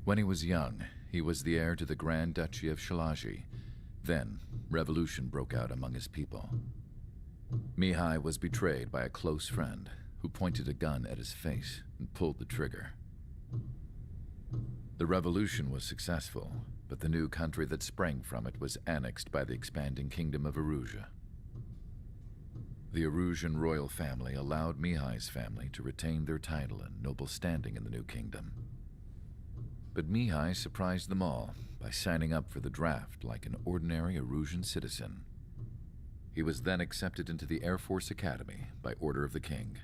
When he was young, he was the heir to the Grand Duchy of Shalaji. Then, revolution broke out among his people. Mihai was betrayed by a close friend who pointed a gun at his face and pulled the trigger. The revolution was successful, but the new country that sprang from it was annexed by the expanding Kingdom of Erusia. The Erusian royal family allowed Mihai's family to retain their title and noble standing in the new kingdom. But Mihai surprised them all by signing up for the draft like an ordinary Erusian citizen. He was then accepted into the Air Force Academy by order of the king.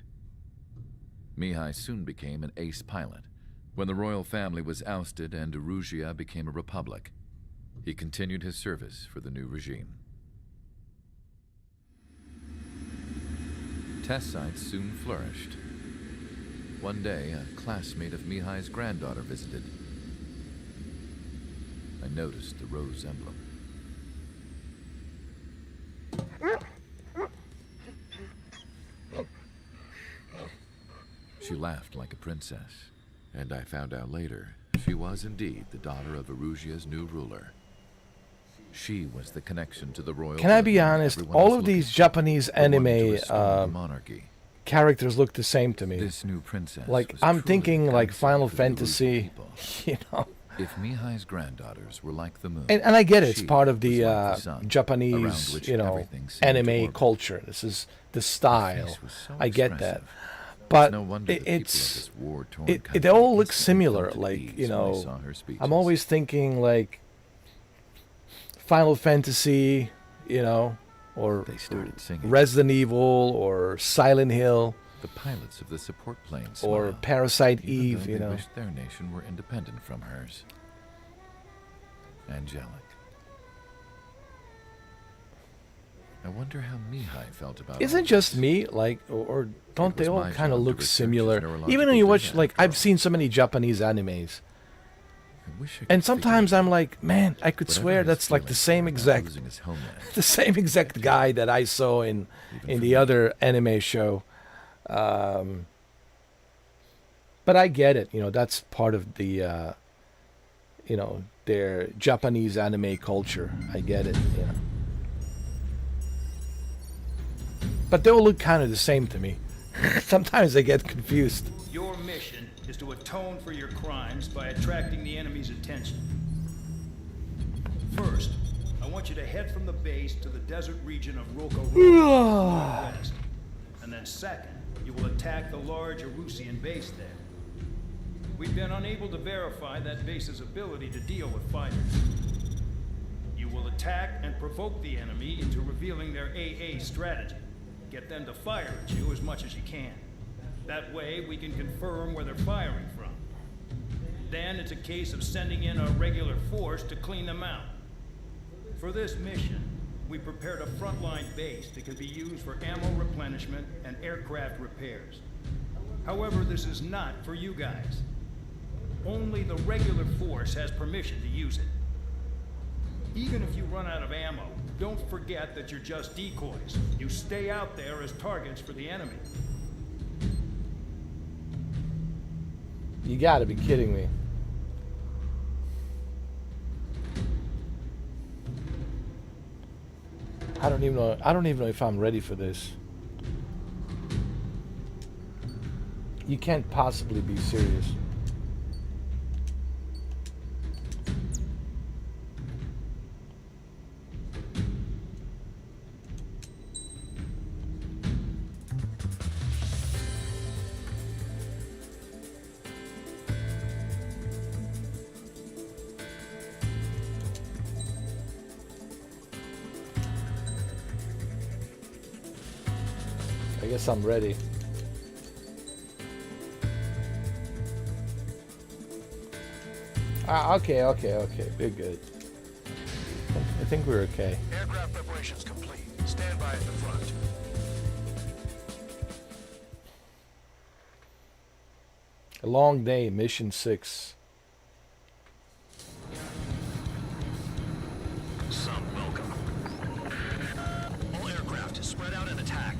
Mihai soon became an ace pilot. When the royal family was ousted and Erusia became a republic, he continued his service for the new regime. Test sites soon flourished. One day, a classmate of Mihai's granddaughter visited. I noticed the rose emblem. She laughed like a princess, and I found out later she was indeed the daughter of Erusia's new ruler. She was the connection to the royal. Can I be honest? All of these Japanese anime characters look the same to me. This new princess, like I'm thinking like Final Fantasy, you know. If Mihai's granddaughters were like the moon, and I get it, it's part of the like the sun, Japanese, you know, anime culture. This is the style. So I get that. But no they all look similar. Like, you know, I'm always thinking like Final Fantasy, you know, or Resident Evil, or Silent Hill. The pilots of the support planes or Parasite Eve, they you know. Wished their nation were independent from hers. Angelic. I wonder how Mihai felt about Isn't just me, like, or don't they all kind of look similar? Even when you watch, like, I've seen so many Japanese animes. And sometimes I'm like, man, I could swear that's like the same exact guy that I saw in the other anime show. But I get it, you know, that's part of the, you know, their Japanese anime culture. I get it, you know. But they all look kind of the same to me. Sometimes I get confused. Your mission is to atone for your crimes by attracting the enemy's attention. First, I want you to head from the base to the desert region of Rokurou west. And then second, you will attack the large Erusian base there. We've been unable to verify that base's ability to deal with fighters. You will attack and provoke the enemy into revealing their AA strategy. Get them to fire at you as much as you can. That way, we can confirm where they're firing from. Then it's a case of sending in a regular force to clean them out. For this mission, we prepared a frontline base that can be used for ammo replenishment and aircraft repairs. However, this is not for you guys. Only the regular force has permission to use it. Even if you run out of ammo, don't forget that you're just decoys. You stay out there as targets for the enemy. You gotta be kidding me. I don't even know. I don't even know if I'm ready for this. You can't possibly be serious. I guess I'm ready. Okay. We're good. I think we're okay. Aircraft preparations complete. Stand by at the front. A long day, mission 6. Some welcome. All aircraft, spread out and attack.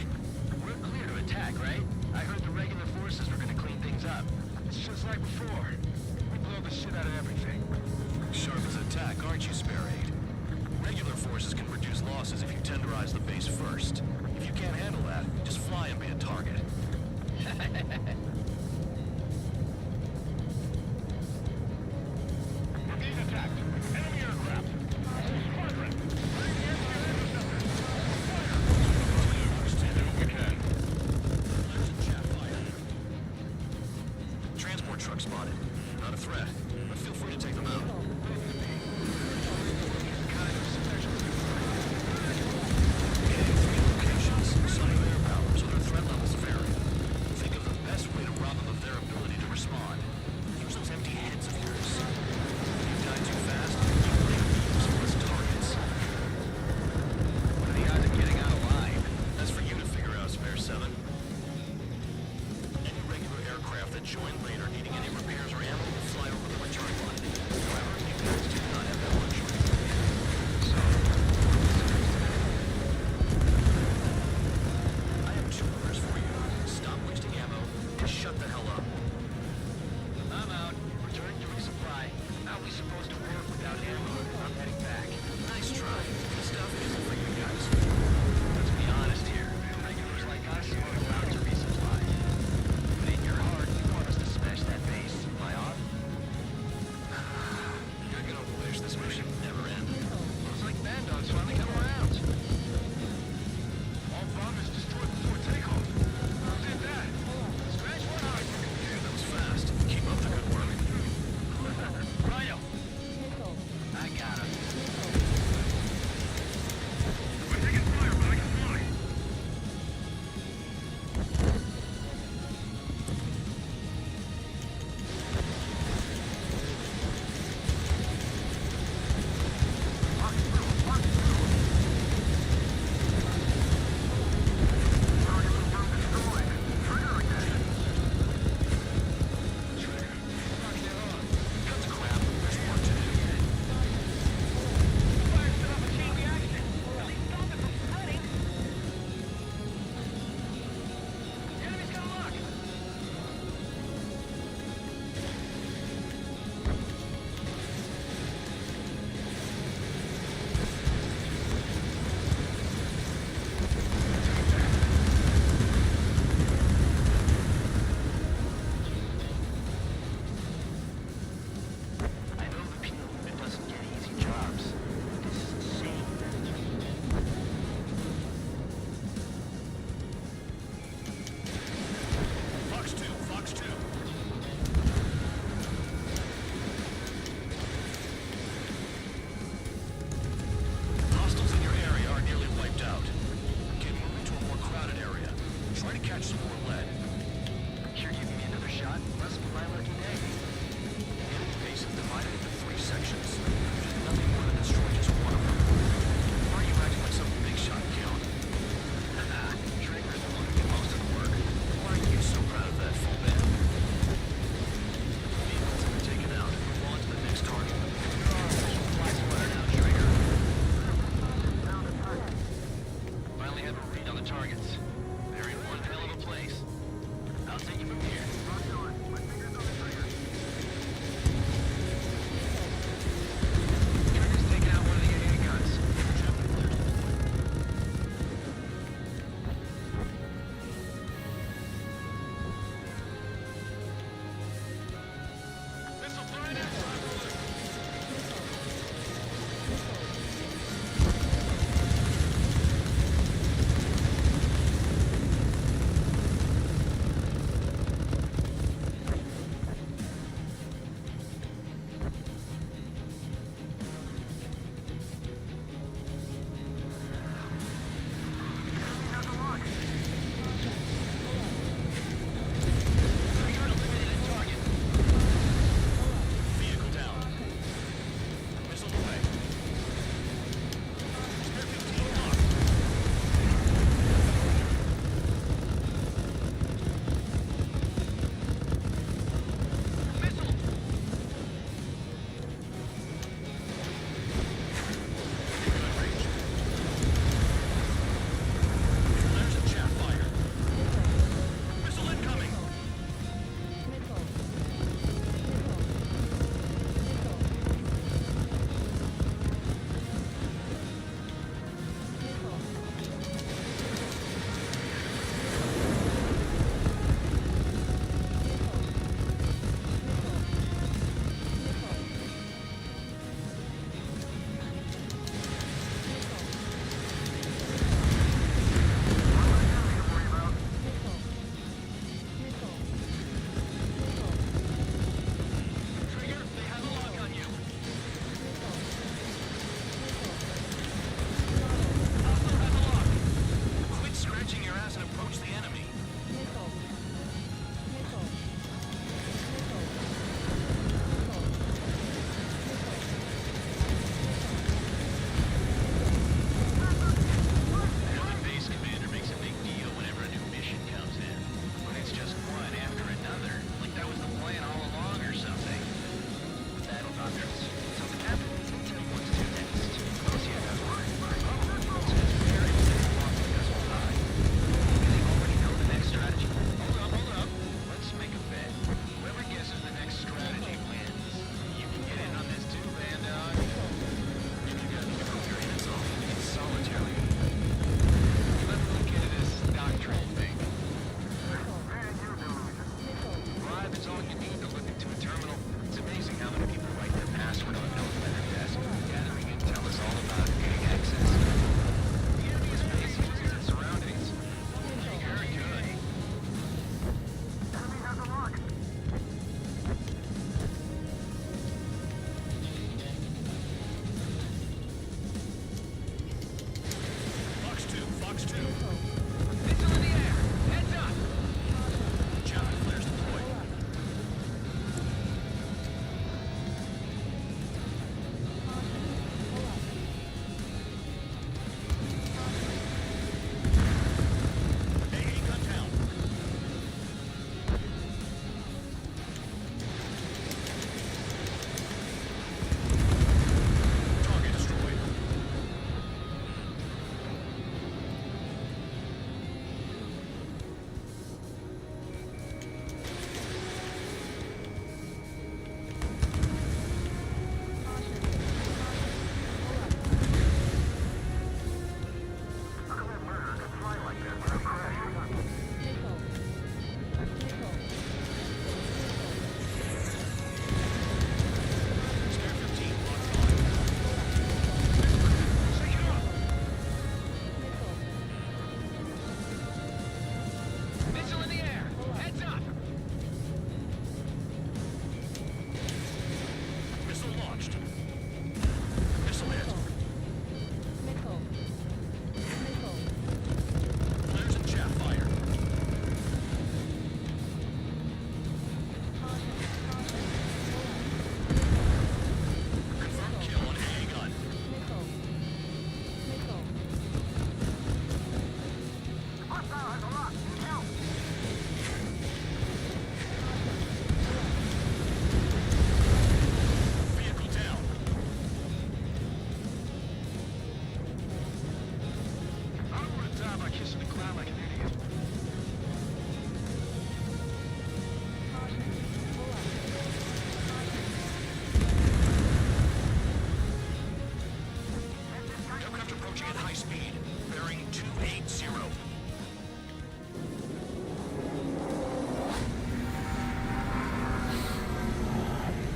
We're clear to attack, right? I heard the regular forces were gonna clean things up. It's just like before. We blow the shit out of everything. Sharp as attack, aren't you, Spare Aid? Regular forces can reduce losses if you tenderize the base first. If you can't handle that, just fly and be a target. We're being attacked. Enemy aircraft. Squadron. Transport truck spotted. Not a threat, but feel free to take them out. Locations, some of air power, so their threat levels vary. Think of the best way to rob them of their ability to respond. Use those empty heads of yours. If you die too fast, you bring useless targets. What are the odds of getting out alive? That's for you to figure out, Spare 7. Any regular aircraft that join later needing any repairs or ammo will fly over the return line. However, you guys do not have that luxury. So, I have 2 orders for you. Stop wasting ammo and shut the hell up. I'm out. Return to resupply. How are we supposed to work without ammo? I'm heading back. Nice try. This stuff isn't for you guys. Let's be honest here. Regulars like us are allowed to resupply. But in your heart, you want us to smash that base. Am I on? You're gonna wish this mission never ended. Looks like Band Dog's finally come around. All bombers destroyed before takeoff. Who did that? Scratch one eye. Yeah, that was fast. Keep up the good work. Rhino! I got him. We're taking fire, but I can fly. I know the people. It doesn't get easy jobs. This is insane. Fox 2, Fox 2. Hostiles in your area are nearly wiped out. Get moving to a more crowded area. Try to catch some more lead. You're giving me another shot? Must be my lucky day. The enemy base is divided into 3 sections. There's nothing more to destroy just one of them. Why are you acting like some big shot count? Traeger's the one who did most of the work. Why are you so proud of that, full man? Vehicles have been taken out. Move on to the next target. Fly sweater now, Traeger. Finally have a read on the targets. They're in one hell of a place. I'll take you from here. My fingers on the trigger.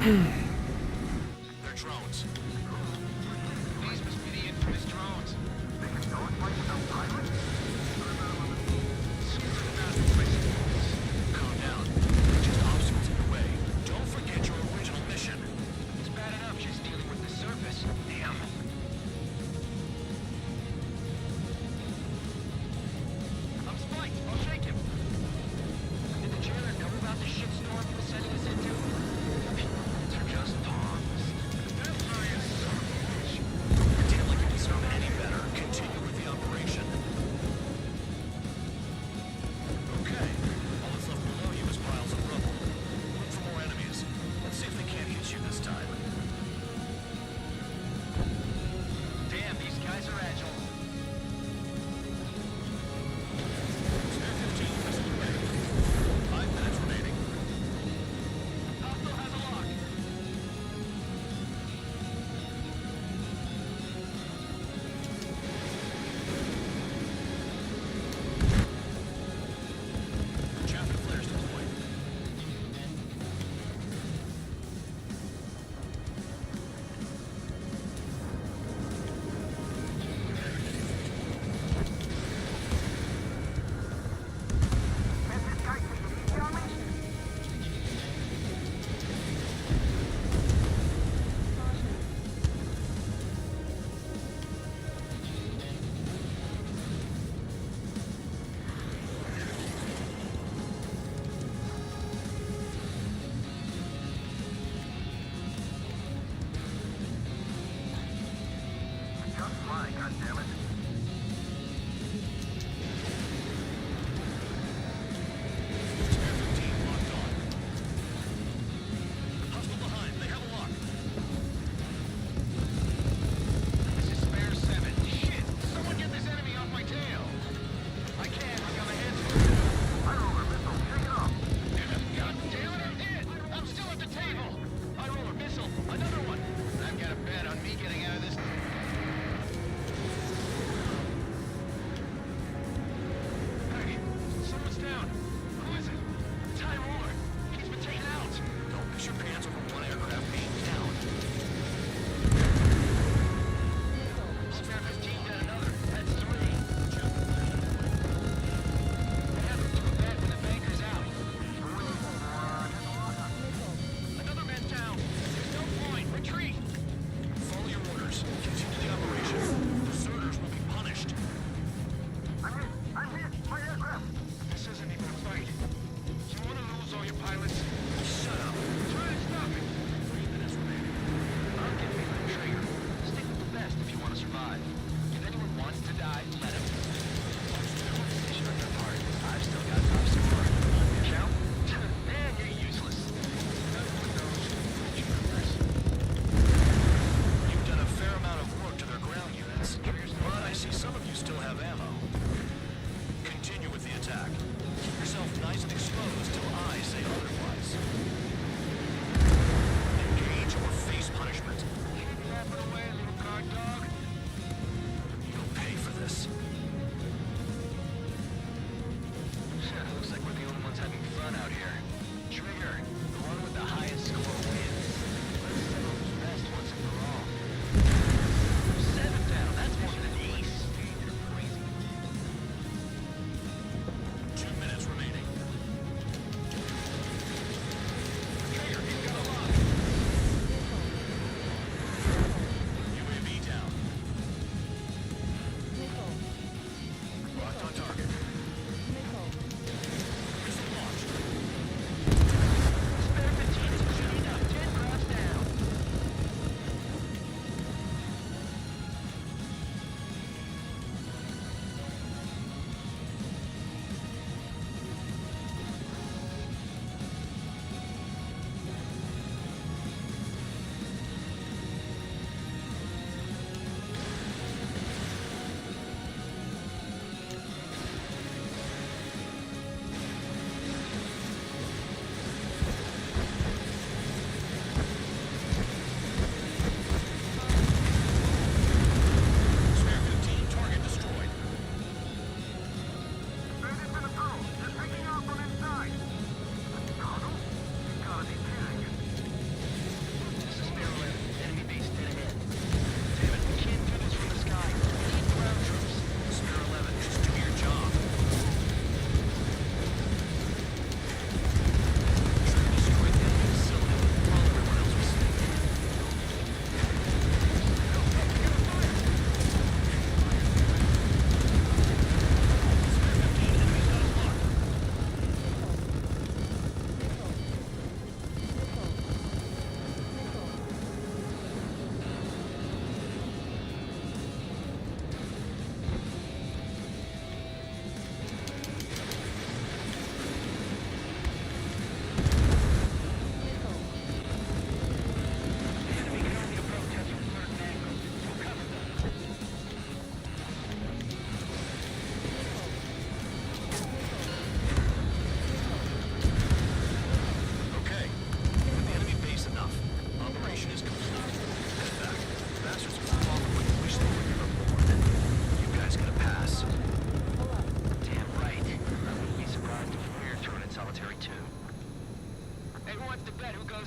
They're drones. These must be the infamous drones. They can go and fight without pilots? Calm down. Just obstacles in the way. Don't forget your original mission. It's bad enough just dealing with the surface. Damn. I'm spiked. I'll shake him. Did the jailer know about the shitstorm he was sending us into? They're just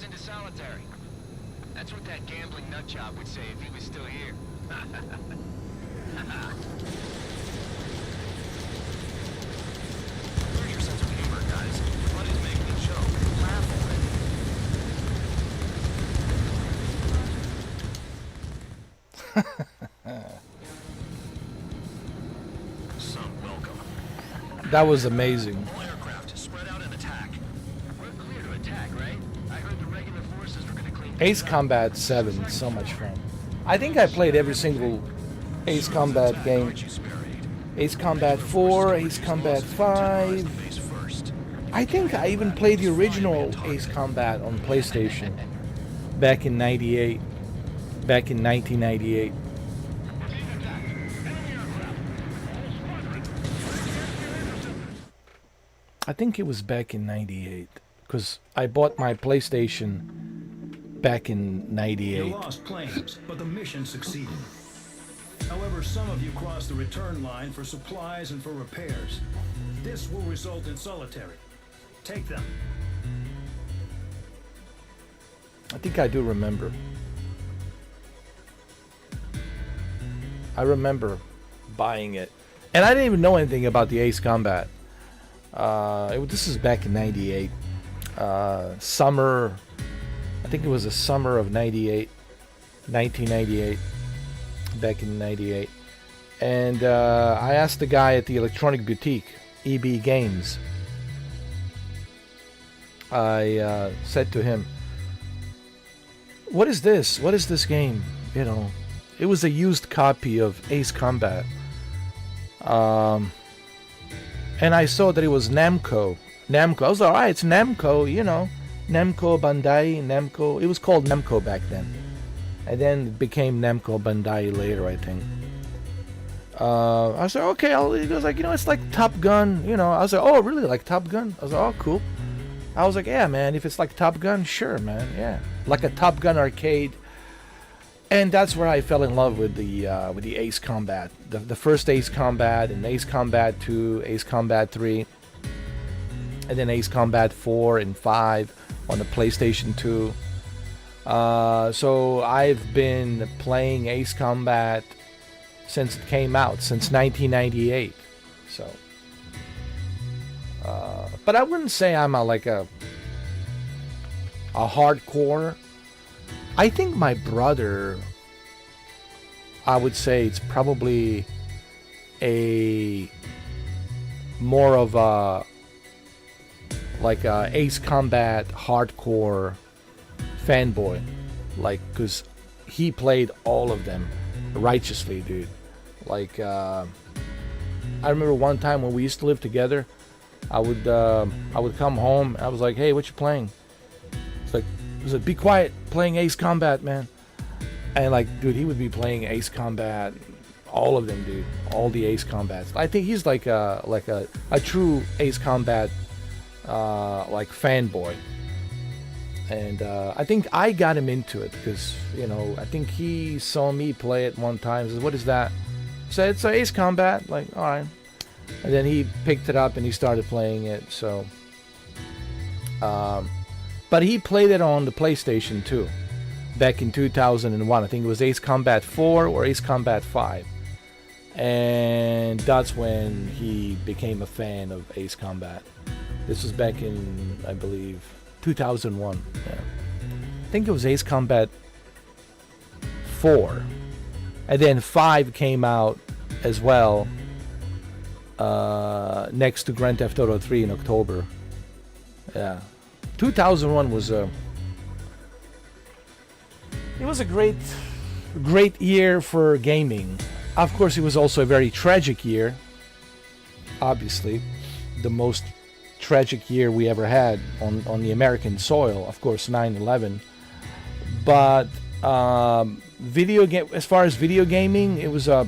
into solitary. That's what that gambling nutjob would say if he was still here. Where's your sense of humor, guys? Fun is making a joke. Laugh already. Some welcome. That was amazing. All aircraft spread out and attack. We're clear to attack, right? I heard the regular forces were gonna clean Ace Combat 7, so much fun. I think I played every single Ace Combat game. Ace Combat 4, Ace Combat 5. I think I even played the original Ace Combat on PlayStation back in 98. Back in 1998. I think it was back in 98. Because I bought my PlayStation back in 98. You lost planes, but the mission succeeded. However, some of you crossed the return line for supplies and for repairs. This will result in solitary. Take them. I think I do remember. I remember buying it. And I didn't even know anything about the Ace Combat. This is back in 98. Summer, I think it was the summer of 98. 1998. Back in 98. And I asked the guy at the electronic boutique, EB Games. I said to him, what is this? What is this game? You know, it was a used copy of Ace Combat. And I saw that it was Namco. Namco. I was like, alright, it's Namco, you know. Namco, Bandai, Namco. It was called Namco back then. And then it became Namco Bandai later, I think. I was like, okay. He was like, you know, it's like Top Gun, you know. I was like, oh, really? Like Top Gun? I was like, oh, cool. I was like, yeah, man, if it's like Top Gun, sure, man, yeah. Like a Top Gun arcade. And that's where I fell in love with the Ace Combat. The first Ace Combat, and Ace Combat 2, Ace Combat 3, and then Ace Combat 4 and 5 on the PlayStation 2. So I've been playing Ace Combat since it came out, since 1998. So, but I wouldn't say I'm a hardcore. I think my brother, I would say it's probably a more of a Ace Combat hardcore fanboy, because he played all of them righteously, dude. I remember one time when we used to live together, I would come home and I was like, hey, what you playing? It's like, be quiet, playing Ace Combat, man. And dude, he would be playing Ace Combat, all of them, dude, all the Ace Combats. I think he's like a true Ace Combat fanboy. And I think I got him into it because, you know, I think he saw me play it one time. He said, what is that? I said, it's Ace Combat. All right. And then he picked it up and he started playing it. So, but he played it on the PlayStation 2 back in 2001. I think it was Ace Combat 4 or Ace Combat 5. And that's when he became a fan of Ace Combat. This was back in, I believe, 2001. Yeah. I think it was Ace Combat 4. And then 5 came out as well next to Grand Theft Auto 3 in October. Yeah. 2001 was it was a great year for gaming. Of course, it was also a very tragic year. Obviously, the most tragic year we ever had on the American soil, of course, 9/11. But as far as video gaming, it was a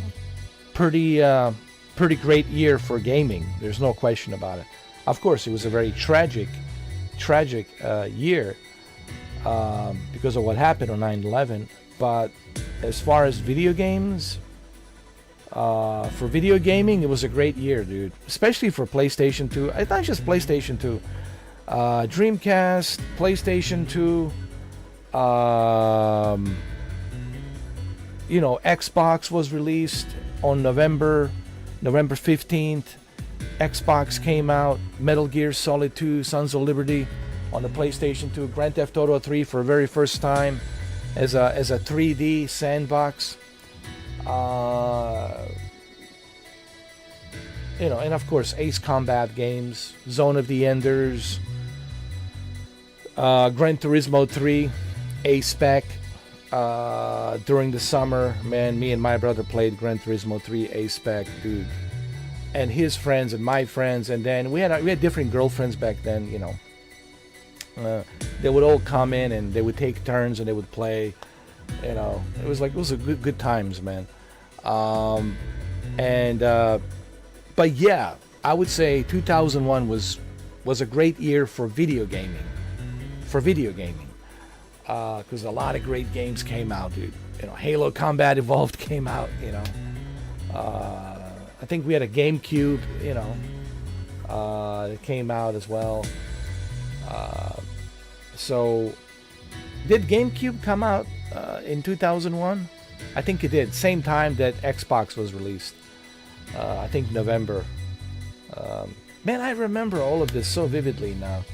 pretty great year for gaming. There's no question about it. Of course, it was a very tragic year because of what happened on 9/11. But as far as video games, for video gaming, it was a great year, dude. Especially for PlayStation 2. It's not just PlayStation 2. Dreamcast, PlayStation 2, You know, Xbox was released on November 15th. Xbox came out. Metal Gear Solid 2, Sons of Liberty on the PlayStation 2. Grand Theft Auto 3 for the very first time as a 3D sandbox. You know, and of course Ace Combat games, Zone of the Enders, Gran Turismo 3, A-Spec. During the summer, man, me and my brother played Gran Turismo 3 A-Spec, dude, and his friends and my friends, and then we had different girlfriends back then, you know. They would all come in and they would take turns and they would play, you know. It was a good times, man. But yeah, I would say 2001 was a great year for video gaming. Because a lot of great games came out, dude. You know, Halo Combat Evolved came out, you know. I think we had a GameCube, you know, that came out as well. So, did GameCube come out in 2001? I think it did. Same time that Xbox was released. I think November. Man, I remember all of this so vividly now.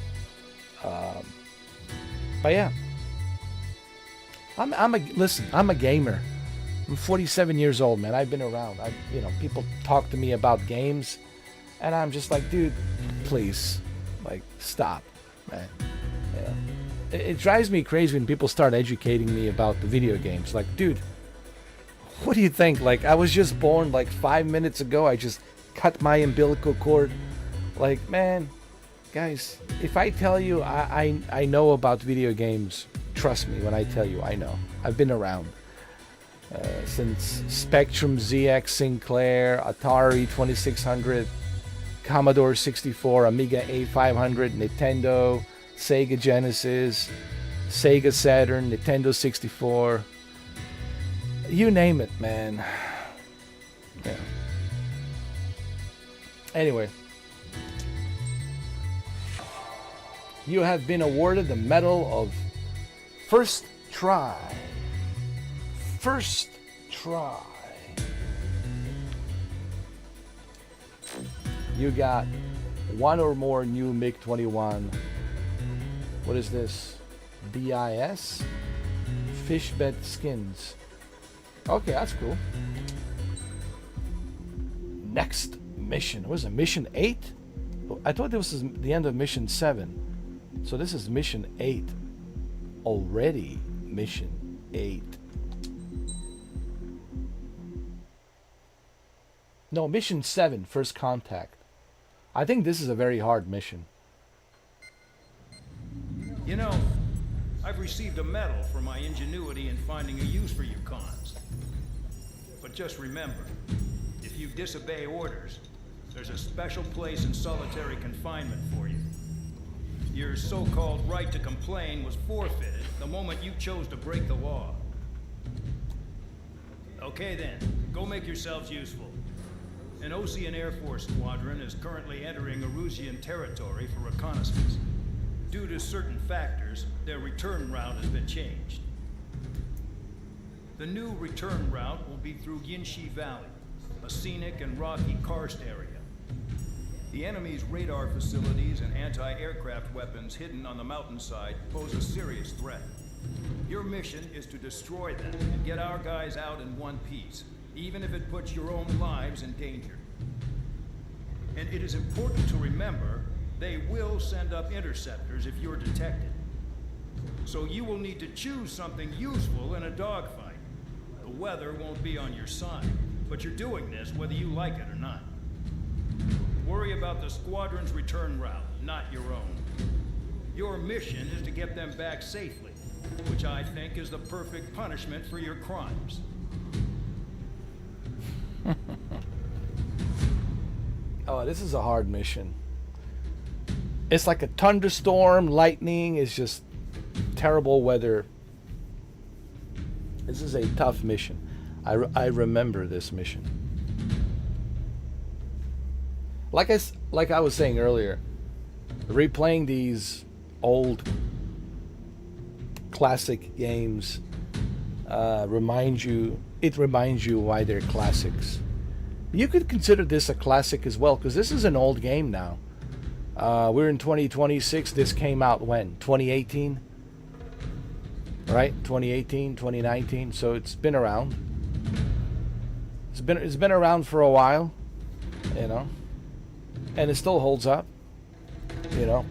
But yeah. I'm a gamer. I'm 47 years old, man. I've been around. You know, people talk to me about games, and I'm just like, dude, please, like, stop, man. You know, it drives me crazy when people start educating me about the video games. Like, dude, what do you think? Like, I was just born like 5 minutes ago. I just cut my umbilical cord. Like, man, guys, if I tell you I know about video games, trust me when I tell you I know. I've been around since Spectrum ZX Sinclair, Atari 2600, Commodore 64, Amiga A500, Nintendo, Sega Genesis, Sega Saturn, Nintendo 64. You name it, man. Yeah. Anyway. You have been awarded the Medal of First Try. First try. You got one or more new MiG-21. What is this? BIS? Fishbed skins. Okay, that's cool. Next mission. What is it? Mission 8? I thought this was the end of mission 7. So this is mission 8. Already mission 8. No, mission 7, first contact. I think this is a very hard mission. You know, I've received a medal for my ingenuity in finding a use for you cons. But just remember, if you disobey orders, there's a special place in solitary confinement for you. Your so-called right to complain was forfeited the moment you chose to break the law. Okay then, go make yourselves useful. An Osean Air Force squadron is currently entering Erusian territory for reconnaissance. Due to certain factors, their return route has been changed. The new return route will be through Yinshi Valley, a scenic and rocky karst area. The enemy's radar facilities and anti-aircraft weapons hidden on the mountainside pose a serious threat. Your mission is to destroy them and get our guys out in one piece, even if it puts your own lives in danger. And it is important to remember, they will send up interceptors if you're detected. So you will need to choose something useful in a dogfight. The weather won't be on your side, but you're doing this whether you like it or not. Worry about the squadron's return route, not your own. Your mission is to get them back safely, which I think is the perfect punishment for your crimes. Oh, this is a hard mission. It's like a thunderstorm, lightning, it's just terrible weather. This is a tough mission. I remember this mission. Like I was saying earlier, replaying these old classic games reminds you why they're classics. You could consider this a classic as well, because this is an old game now. We're in 2026. This came out when? 2018? Right? 2018, 2019. So it's been around. It's been around for a while, you know. And it still holds up, you know.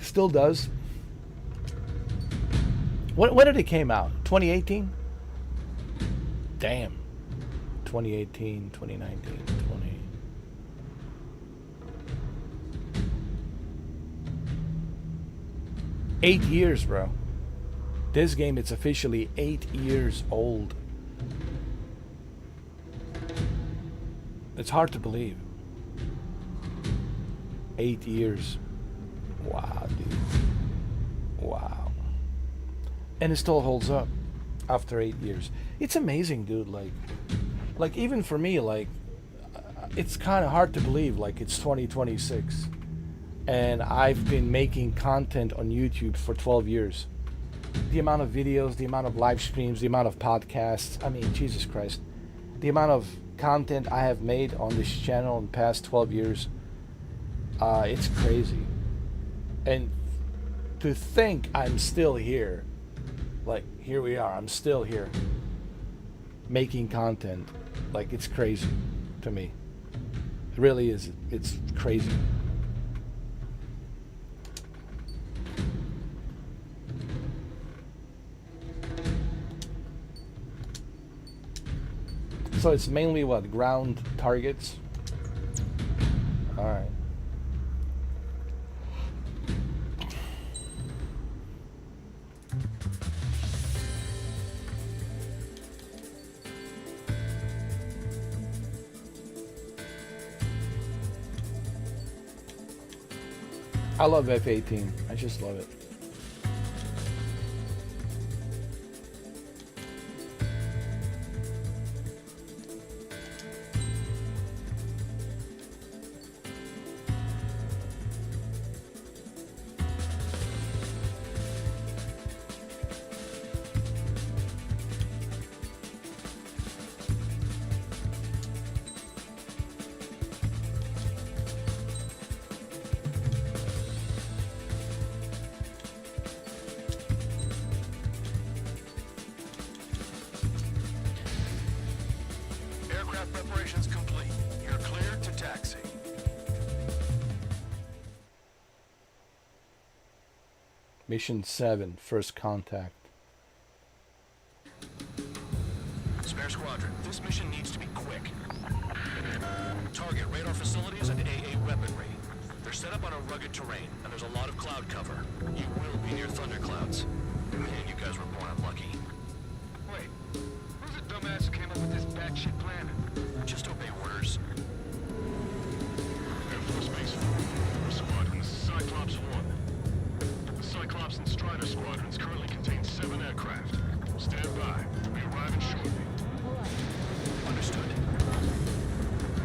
Still does. When did it came out? 2018? Damn. 2018, 2019, 20. Eight years, bro. This game, it's officially 8 years old. It's hard to believe. 8 years. Wow, dude. Wow. And it still holds up after 8 years. It's amazing, dude. Like even for me, like, it's kind of hard to believe, like, it's 2026. And I've been making content on YouTube for 12 years. The amount of videos, the amount of live streams, the amount of podcasts. I mean, Jesus Christ. The amount of content I have made on this channel in the past 12 years. It's crazy. And to think I'm still here. Like, here we are. I'm still here. Making content. Like, it's crazy to me. It really is. It's crazy. So it's mainly what? Ground targets? Alright. I love F-18. I just love it. Preparations complete. You're cleared to taxi. Mission 7, first contact. Spare squadron, this mission needs to be quick. Target radar facilities and AA weaponry. They're set up on a rugged terrain, and there's a lot of cloud cover. You will be near thunderclouds. Man, you guys were born unlucky. Wait, who's the dumbass who came up with this batshit plan? Just obey orders. Air Force Base, Squadron, this is Cyclops 1. The Cyclops and Strider squadrons currently contain 7 aircraft. Stand by. We'll be arriving shortly. Understood.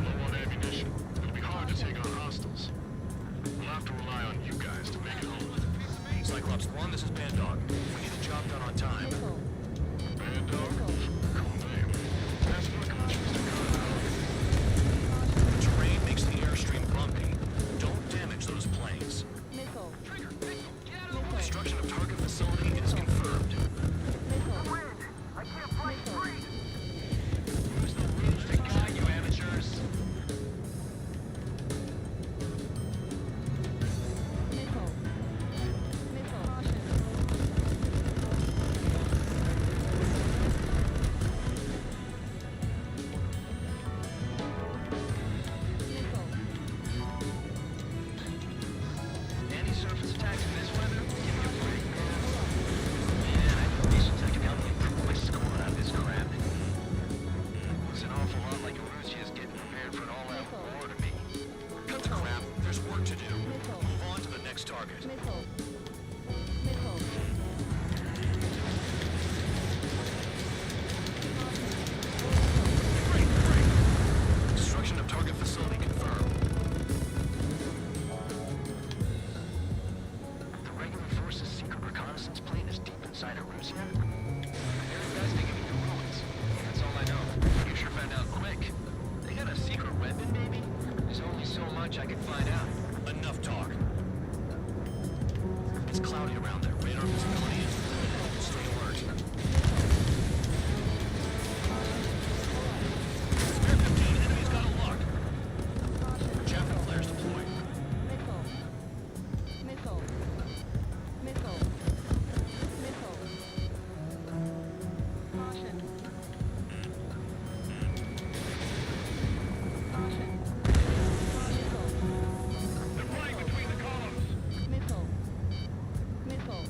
Low on ammunition. It'll be hard to take on hostiles. We'll have to rely on you guys to make it home. Cyclops 1, this is Bandog. We need the job done on time. Bandog? Cool name. That's what conscience to cut out. The terrain makes the airstream bumpy. Don't damage those planes. Destruction of target facility is confirmed. I can't fly free! Who's the lunatic guy, you amateurs? Anti-surface attacks in this weather? Give me a break, man. Man, I think nations that can help improve what's going on this crap. Looks an awful lot like Russia's getting prepared for an all-out war to me. Cut the crap. There's work to do. Move on to the next target. Destruction of target facility confirmed. much I can find out. Enough talk. It's cloudy around there. Radar visibility is limited. Stay alert. Spare 15, enemy's got a lock. Chaplain flares deployed. Missile. Missile. Missile. Missile. Caution. Caution. Missile. They're flying between the columns. Missile. Missile.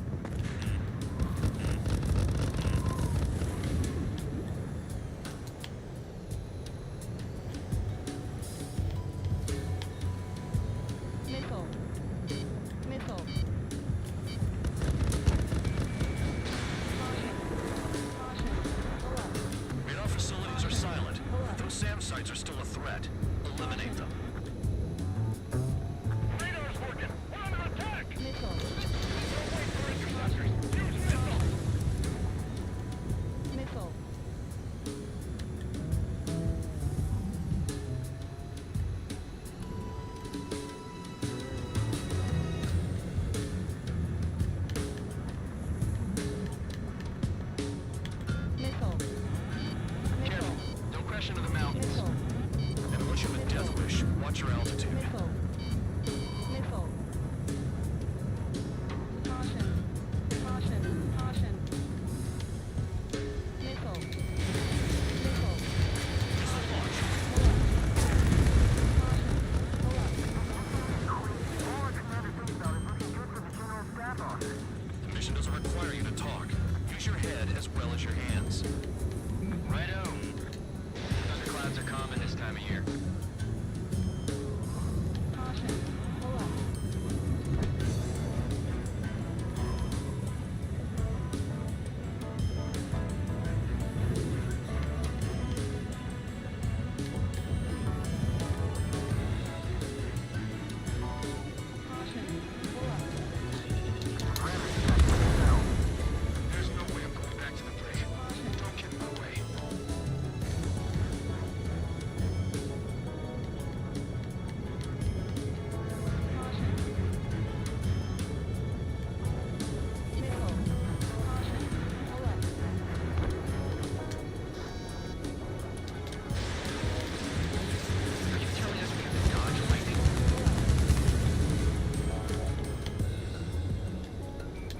Missile. Missile. Caution. Caution. Pull up. Radar facilities are silent. Those SAM sites are still a threat. Eliminate them. Radar's working. We're under attack. Missile. Don't wait for interceptors. Use missiles. Missile. Missile. Missile. Don't crash into the mountains. Missile. And unless you have a death wish, watch your altitude. Missile. Missile. Caution. Caution. Caution. Missile. Missile. Missile launch. Pull up. All Commander thinks about is looking good for the general staff office. The mission doesn't require you to talk. Use your head as well as your hands. Righto. Thunderclouds are common this time of year. Caution. Pull up. Caution. Pull up. There's no way I'm going back to the bridge. Don't get in my way. Caution. Missile. Caution. Pull up. Are you telling us we have to dodge lightning?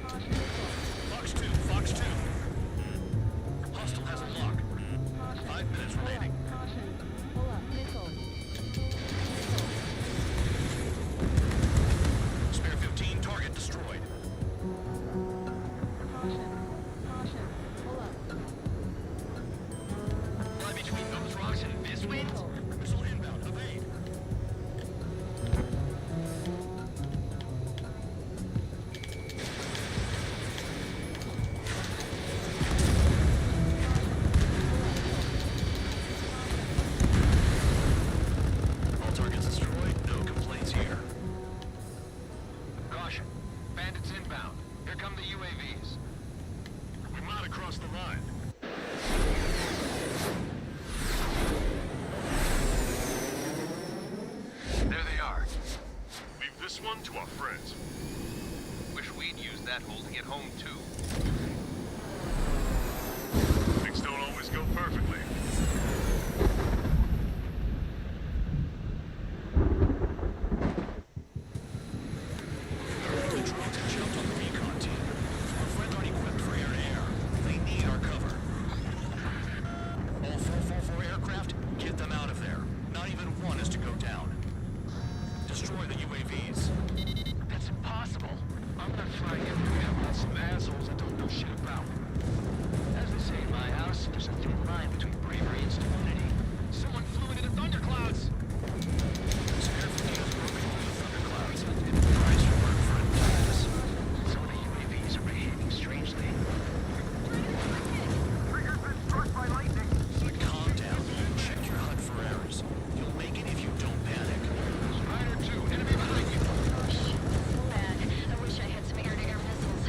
Caution. Missile. Fox 2, Fox 2. Hostile has a lock. Caution. 5 minutes Pull up. remaining. Caution. Pull up. Missile. Missile. Spare 15, target destroyed. Caution. Caution. Pull up. Fly between those rocks and this wind. Missile. Missile inbound, evade. All targets destroyed, no complaints here. Caution. Bandits inbound. Here come the UAVs. We're not across the line. There they are. Leave this one to our friends. Wish we'd use that hole to get home, too. Things don't always go perfectly. The drones have jumped on the recon team. Our friends aren't equipped for air-to-air. They need our cover. All 444 aircraft, get them out of there. Not even one is to go down. Destroy the UAVs. That's impossible. I'm gonna fly in with some assholes that don't know shit about. As they say in my house, there's a thin line between bravery and stupidity. Someone flew into the thunderclouds! Spare 15 is broken through the thunderclouds. Price your work for it. Some of the UAVs are behaving strangely. Trigger's been struck by lightning. Calm down. Check your HUD for errors. You'll make it if you don't panic. Rider 2, enemy behind you! Bad. I wish I had some air-to-air missiles.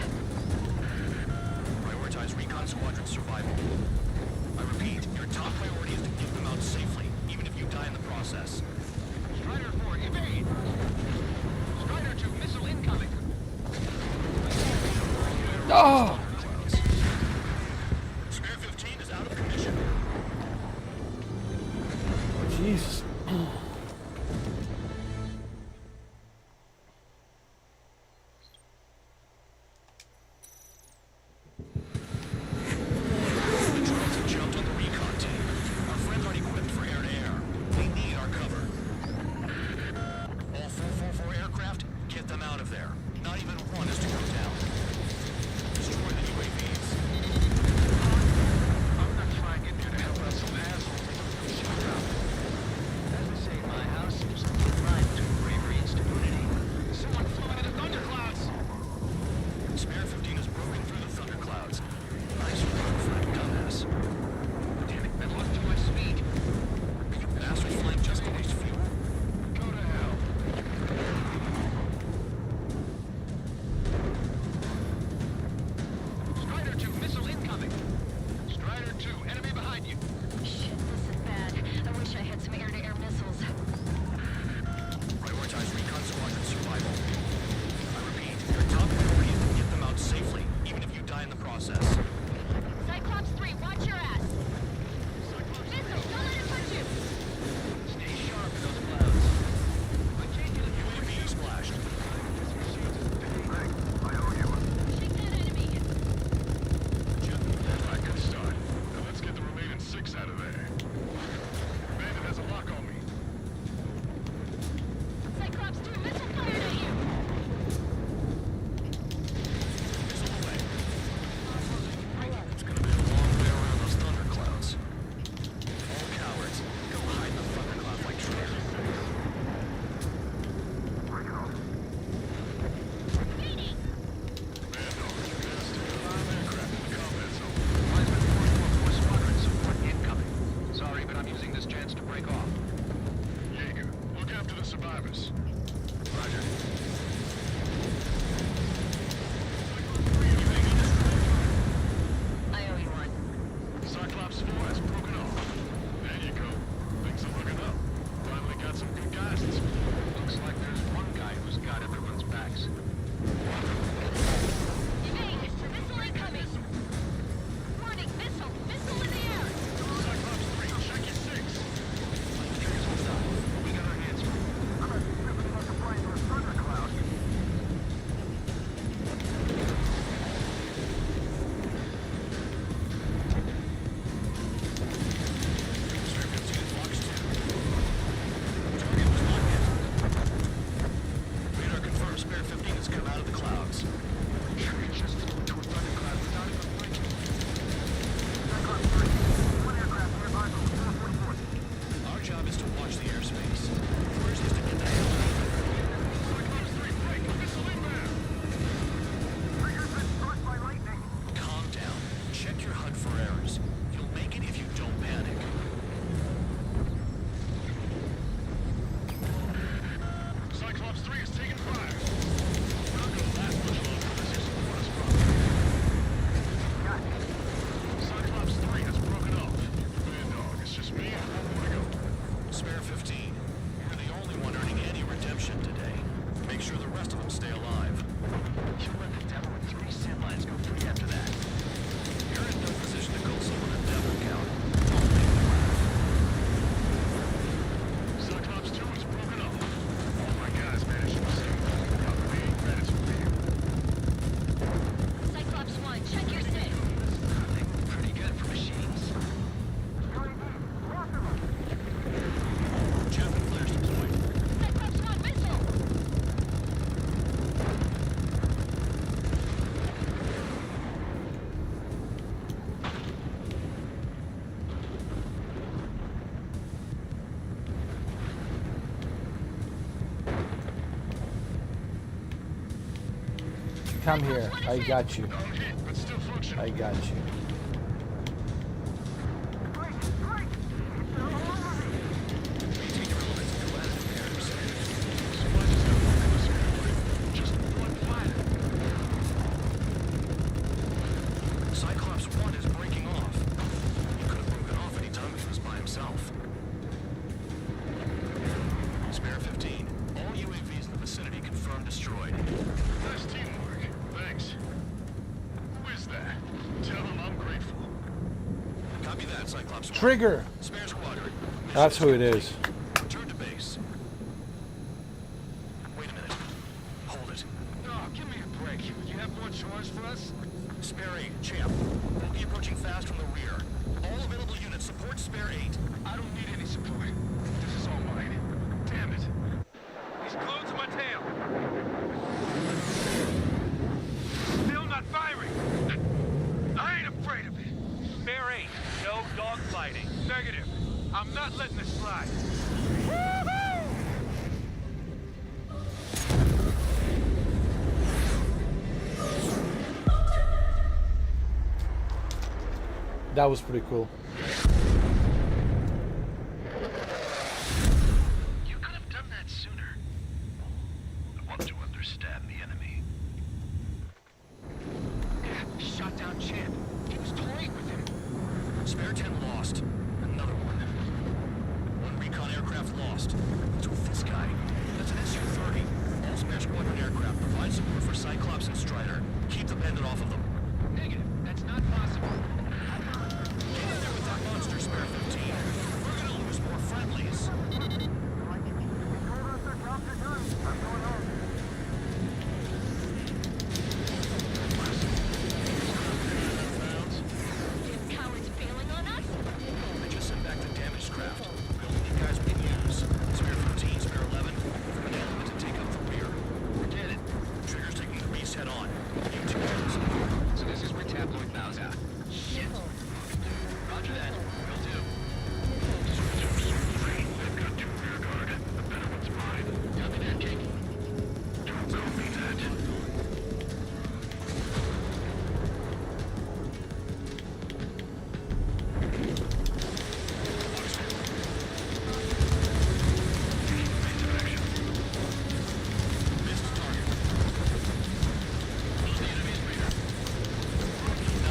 Oh! Spare 15 is out of commission. Jesus. Jumped on the recon team. Our friends aren't equipped for air-to-air. They need our cover. All 444 aircraft, get them out of there. Not even one is to go down. Destroy the UAVs. I'm not trying in here to help out some assholes. Shut up. As they say in my house, there's a thin line between bravery and stupidity. Someone flew into the thunderclouds! Spare 15 is broken through the thunderclouds. Nice run for a dumbass. Damn it, I lost too much speed. You bastards flying just to waste fuel? Go to hell. Strider 2, missile incoming. Strider 2, enemy behind you. Shit, this is bad. I wish I had some air-to-air missiles. Prioritize recon squadron survival. I repeat, your top priority is to get them out safely, even if you die in the process. Cyclops 3, watch your ass. Missile, don't let it touch you. Stay sharp in those clouds. I can't get a UAV splashed. I owe you one. Shake that enemy. I can start. Now let's get the remaining 6 out of there. Bandit has a lock on me. Cyclops 2, missile fired at you. Missile away. It's gonna be a long way around those thunderclouds. All cowards, go hide in the thundercloud like traitors. Sorry, but I'm using this chance to break off. Jaeger, look after the survivors. Roger. I owe you one. Cyclops 4 has broken off. There you go. Things are looking up. Finally got some good guys this morning. Looks like there's one guy who's got everyone's backs. Evade, missile incoming. Warning, missile in the air. Cyclops 3, check your 6. Here's what's up. We got our hands full. I'm not simply about to fly into a thundercloud. Spare 15 is Fox 2. Target was not hit. Radar confirms Spare 15 has come out of the clouds. It just flew into a thundercloud without even breaking. Cyclops 3, one aircraft nearby from 444. Our job is to watch the airspace. Yours is to get the hell out of there. Cyclops 3, break! Missile inbound! Trigger's been struck by lightning. Calm down. Check your HUD for errors. You'll make it if you don't panic. Cyclops 3 is taking fire. We're not gonna last much longer. This is what us from. Cyclops 3 has broken off. Man, dog, it's just me and one more to go. Spare 15. You're the only one earning any redemption today. Make sure the rest of them stay alive. You let the devil with 3 sin lines go free after that. You're in no position to call someone a devil, Count. Don't make them laugh. Cyclops 2 is broken off. All my guys managed to escape. Cover me, credits for you. Cyclops 1, check your 6. They move pretty good for machines. Chaplain flares deployed. Cyclops 1, missile. Come here. I got you. I'm hit, but still functional. I got you. Maintain your elements and go at it in pairs. So why does that look in the sky? Just one planet. Cyclops 1 is breaking off. He could have broken off any time if he was by himself. Spare 15. All UAVs in the vicinity confirmed destroyed. Nice teamwork. Thanks. Trigger. Spare squadron. That's who it is. Return to base. Wait a minute. Hold it. Oh, give me a break. You have more chores for us? Spare 8, champ. We'll be approaching fast from the rear. All available units support Spare 8. I don't need any support. This is all mine. Damn it. He's glued to my tail. Still not firing. I ain't afraid of it. Spare 8, no dogfighting. Negative. I'm not letting this slide. That was pretty cool. You could have done that sooner. I want to understand the enemy. Shot down Champ. He was toying with him. Spare 10 lost. Another one. One recon aircraft lost. What's with this guy? That's an SU-30. All Spare Squadron aircraft provide support for Cyclops and Strider. Keep the bandit off of them. Negative. That's not possible. Get in there with that monster, Spare 15. We're gonna lose more friendlies. Cowards bailing on us? I just sent back the damaged craft. We only need guys we can use. Spare 15, Spare 11, from an element to take up the rear. Forget it. Trigger's taking the beast head on. You two guys. So this is where tabloid bows out. Shit. Roger that. Will do. I've got 2 rear guard. The better one's mine. Copy that, King. Don't call me that.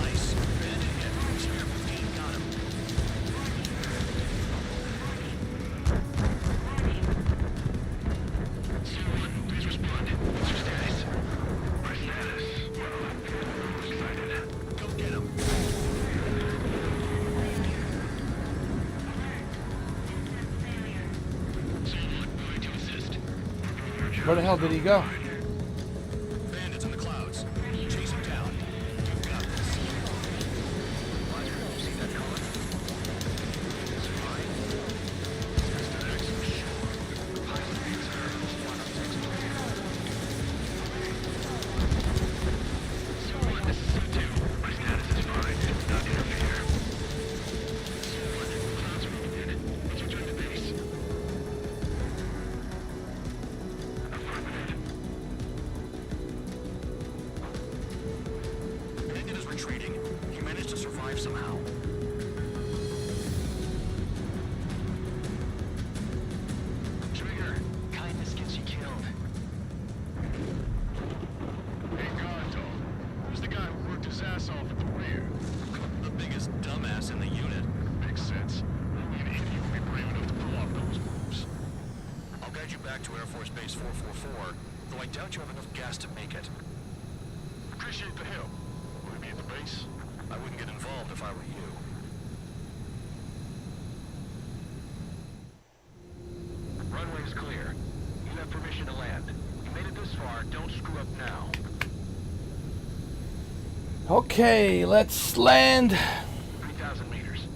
Nice. Bandit hit. Spare 15 got him. Please respond. What's your status? My status? Well, I'm excited. Go get him. Going to assist. Where the hell did he go? Bandits in the clouds. Chase him down. You've got this. Roger. You see that color? It's fine. That's the next mission. Pilot needs her. One of 6 Someone, this is Su-2. My status is fine. Not interfere. Someone, clouds are moving in. Let's return to base. Affirmative. Bandit is retreating. He managed to survive somehow. Trigger, kindness gets you killed. Hey, Gonto. Who's the guy who worked his ass off at the rear? The biggest dumbass in the unit. Makes sense. Only an idiot would be brave enough to pull off those moves. I'll guide you back to Air Force Base 444, though I doubt you have enough gas to make it. Appreciate the help. Will we be at the base? I wouldn't get involved if I were you. Runway is clear. You have permission to land. You made it this far, don't screw up now. Okay, let's land. 3,000 meters.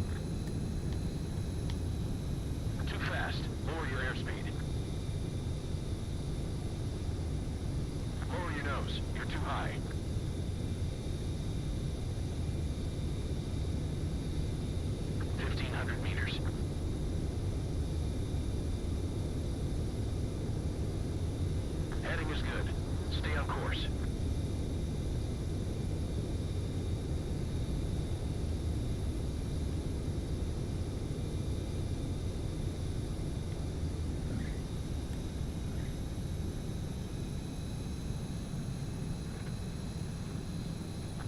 Too fast. Lower your airspeed. Lower your nose. You're too high. Meters. Heading is good. Stay on course.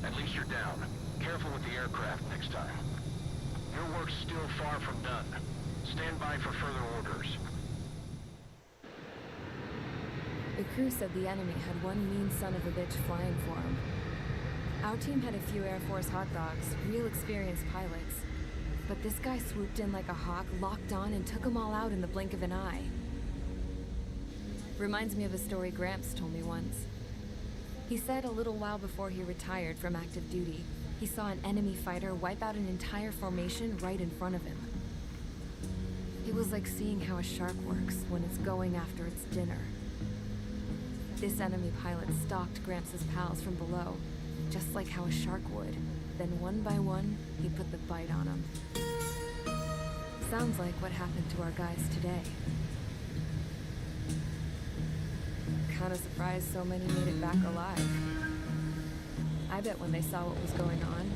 At least you're down. Careful with the aircraft next time. Your work's still far from done. Stand by for further orders. The crew said the enemy had one mean son of a bitch flying for him. Our team had a few Air Force hot dogs, real experienced pilots. But this guy swooped in like a hawk, locked on, and took them all out in the blink of an eye. Reminds me of a story Gramps told me once. He said a little while before he retired from active duty, he saw an enemy fighter wipe out an entire formation right in front of him. It was like seeing how a shark works when it's going after its dinner. This enemy pilot stalked Gramps' pals from below, just like how a shark would. Then one by one, he put the bite on them. Sounds like what happened to our guys today. Kinda surprised so many made it back alive. I bet when they saw what was going on,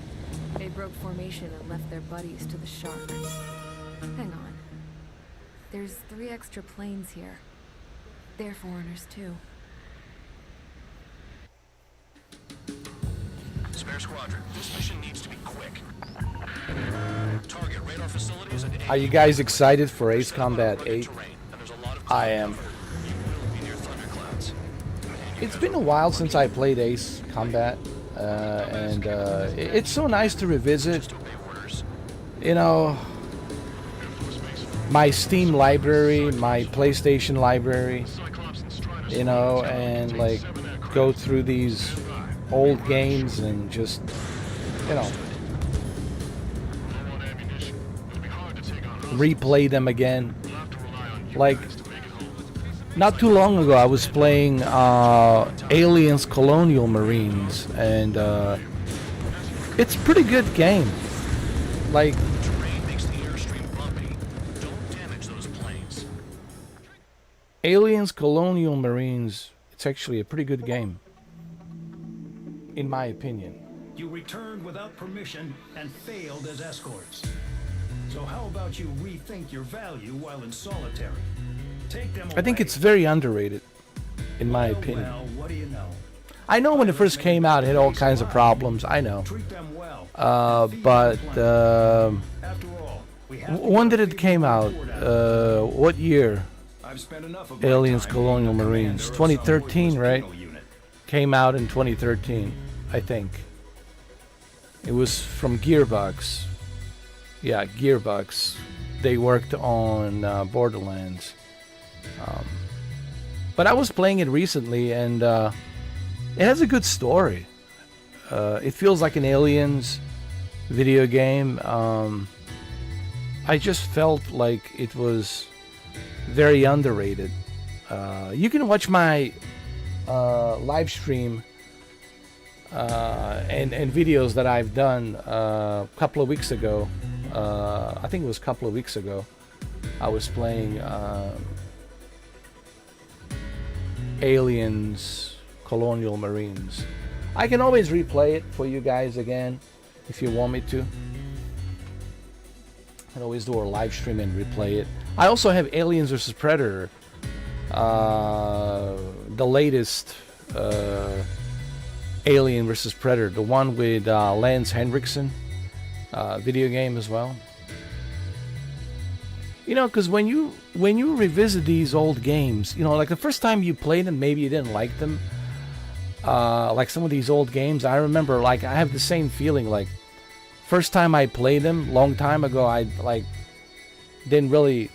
they broke formation and left their buddies to the shark. Hang on. There's 3 extra planes here. They're foreigners too. Spare squadron, this mission needs to be quick. Target radar facilities and Are you guys excited for Ace Combat 8? I am. It's been a while since I played Ace Combat, and it's so nice to revisit, you know, my Steam library, my PlayStation library, you know, and like go through these old games and just, you know, replay them again. Like, not too long ago I was playing Aliens Colonial Marines, and it's a pretty good game. Like, Aliens Colonial Marines, it's actually a pretty good game, in my opinion. You returned without permission and failed as escorts. So how about you rethink your value while in solitary? Take them away. I think it's very underrated, in my opinion. Well, what do you know? I know when it first came out, it had all kinds of problems. I know. But when did it came out? What year? Aliens Colonial Marines. 2013, right? Came out in 2013, I think. It was from Gearbox. Yeah, Gearbox. They worked on Borderlands. But I was playing it recently, and it has a good story. It feels like an Aliens video game. I just felt like it was very underrated. You can watch my live stream and videos that I've done a couple of weeks ago. I think it was a couple of weeks ago. I was playing Aliens Colonial Marines. I can always replay it for you guys again if you want me to. I can always do a live stream and replay it. I also have Aliens vs Predator, the latest Alien vs Predator, the one with Lance Henriksen, video game as well. You know, because when you revisit these old games, you know, like the first time you played them, maybe you didn't like them. Like some of these old games, I remember, like, I have the same feeling. Like, first time I played them, long time ago, I like didn't really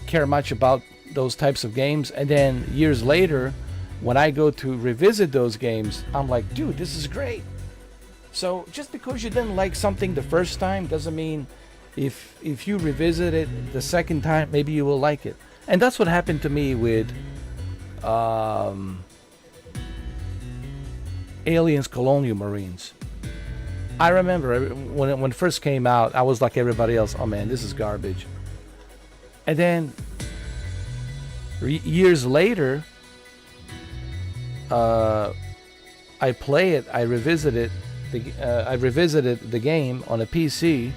care much about those types of games, and then years later, when I go to revisit those games, I'm like, dude, this is great. So just because you didn't like something the first time doesn't mean if you revisit it the second time, maybe you will like it. And that's what happened to me with Aliens Colonial Marines. I remember when it first came out, I was like everybody else, oh man, this is garbage. And then years later, I play it, I revisited the game on a PC.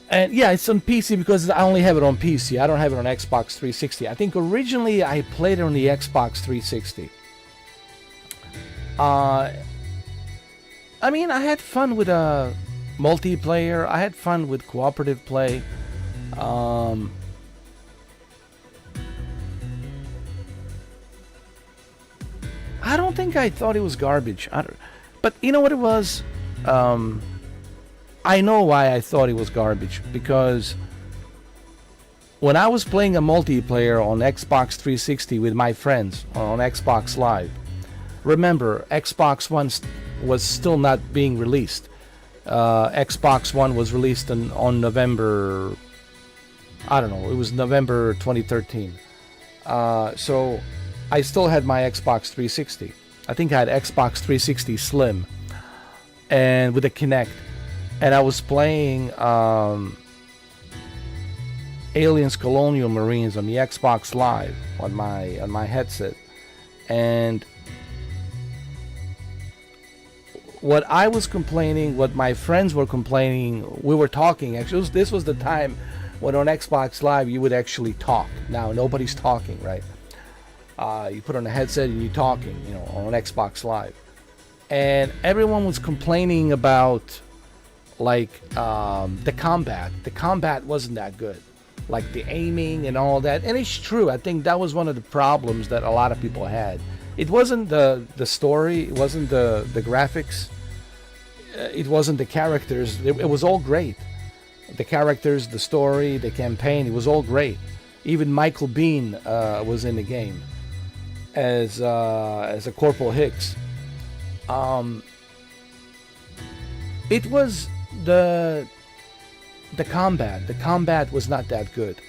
And yeah, it's on PC because I only have it on PC. I don't have it on Xbox 360. I think originally I played it on the Xbox 360. I mean, I had fun with multiplayer. I had fun with cooperative play. I don't think I thought it was garbage. But you know what it was? I know why I thought it was garbage, because when I was playing a multiplayer on Xbox 360 with my friends on Xbox Live, remember, Xbox One was still not being released. Xbox One was released on November, I don't know, it was November 2013. So I still had my Xbox 360. I think I had Xbox 360 Slim and with a Kinect. And I was playing Aliens Colonial Marines on the Xbox Live on my headset. And what I was complaining, what my friends were complaining, we were talking. Actually, this was the time when on Xbox Live you would actually talk. Now nobody's talking, right? You put on a headset and you're talking, on Xbox Live. And everyone was complaining about the combat. The combat wasn't that good. Like the aiming and all that. And it's true. I think that was one of the problems that a lot of people had. It wasn't the story. It wasn't the graphics. It wasn't the characters. It was all great. The characters, the story, the campaign, it was all great. Even Michael Biehn was in the game as a Corporal Hicks. It was the combat. The combat was not that good,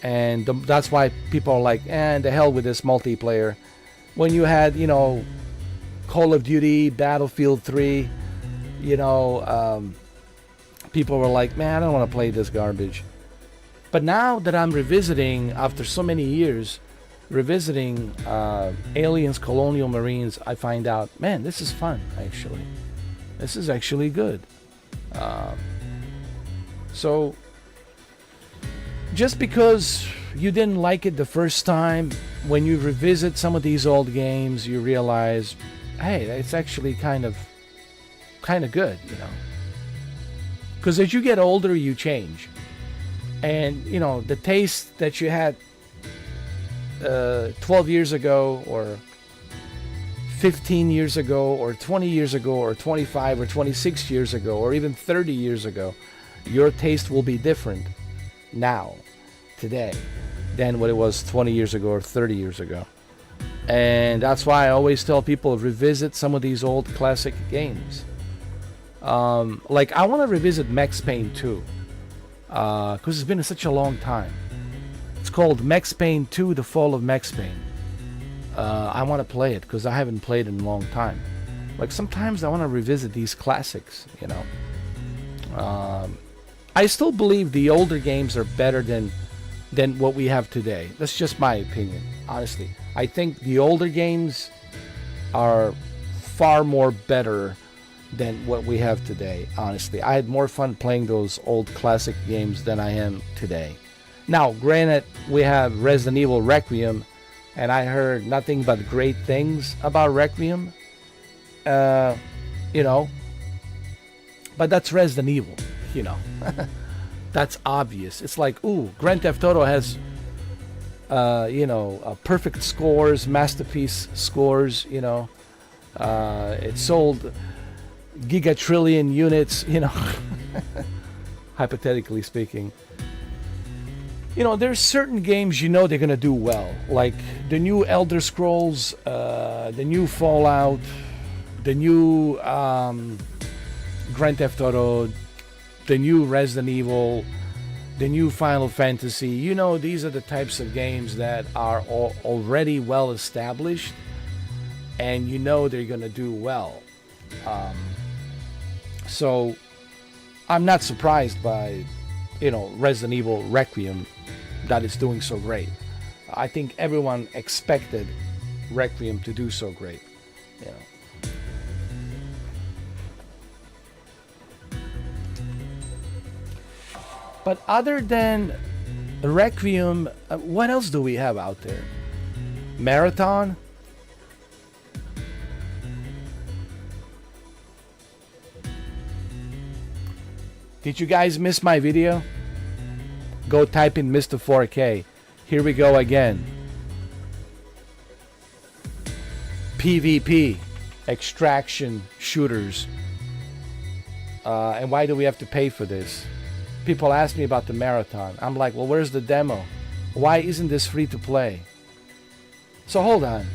and that's why people are like, the hell with this multiplayer. When you had, Call of Duty, Battlefield 3, people were like, man, I don't want to play this garbage. But now that I'm revisiting, after so many years, revisiting Aliens Colonial Marines, I find out, man, this is fun, actually. This is actually good. So, just because you didn't like it the first time, when you revisit some of these old games, you realize, hey, it's actually kind of good, Because as you get older, you change. And, the taste that you had 12 years ago, or 15 years ago, or 20 years ago, or 25 or 26 years ago, or even 30 years ago, your taste will be different now, today, than what it was 20 years ago or 30 years ago. And that's why I always tell people, revisit some of these old classic games. Like, I want to revisit Max Payne 2, because it's been such a long time. It's called Max Payne 2, The Fall of Max Payne. I want to play it, because I haven't played it in a long time. Like, sometimes I want to revisit these classics, I still believe the older games are better than what we have today. That's just my opinion, honestly. I think the older games are far more better than what we have today, honestly. I had more fun playing those old classic games than I am today. Now, granted, we have Resident Evil Requiem, and I heard nothing but great things about Requiem. But that's Resident Evil, That's obvious. It's like, ooh, Grand Theft Auto has, perfect scores, masterpiece scores, it sold gigatrillion units, hypothetically speaking. There's certain games they're going to do well, like the new Elder Scrolls, the new Fallout, the new Grand Theft Auto, the new Resident Evil, the new Final Fantasy. These are the types of games that are already well established, and they're going to do well. So I'm not surprised by, Resident Evil Requiem, that it's doing so great. I think everyone expected Requiem to do so great. But other than Requiem, what else do we have out there? Marathon? Did you guys miss my video? Go type in Mr. 4K. Here we go again. PvP, extraction shooters. And why do we have to pay for this? People ask me about the marathon. I'm like, well, where's the demo? Why isn't this free to play? So hold on.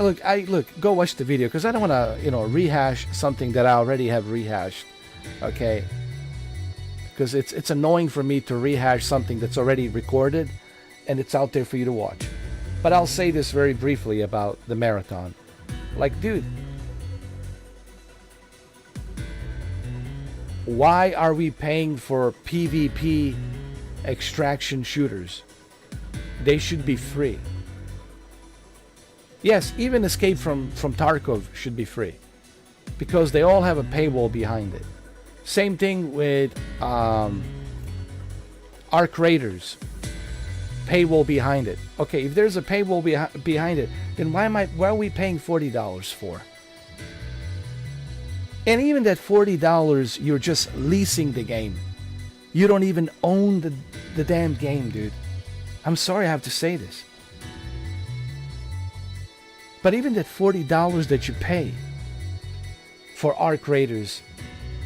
Look, go watch the video, because I don't want to, rehash something that I already have rehashed. Okay? Because it's annoying for me to rehash something that's already recorded and it's out there for you to watch. But I'll say this very briefly about the marathon. Like, dude, why are we paying for PvP extraction shooters? They should be free. Yes, even Escape from Tarkov should be free, because they all have a paywall behind it. Same thing with Arc Raiders. Paywall behind it. Okay, if there's a paywall behind it, then why are we paying $40 for? And even that $40, you're just leasing the game. You don't even own the damn game, dude. I'm sorry I have to say this. But even that $40 that you pay for Arc Raiders,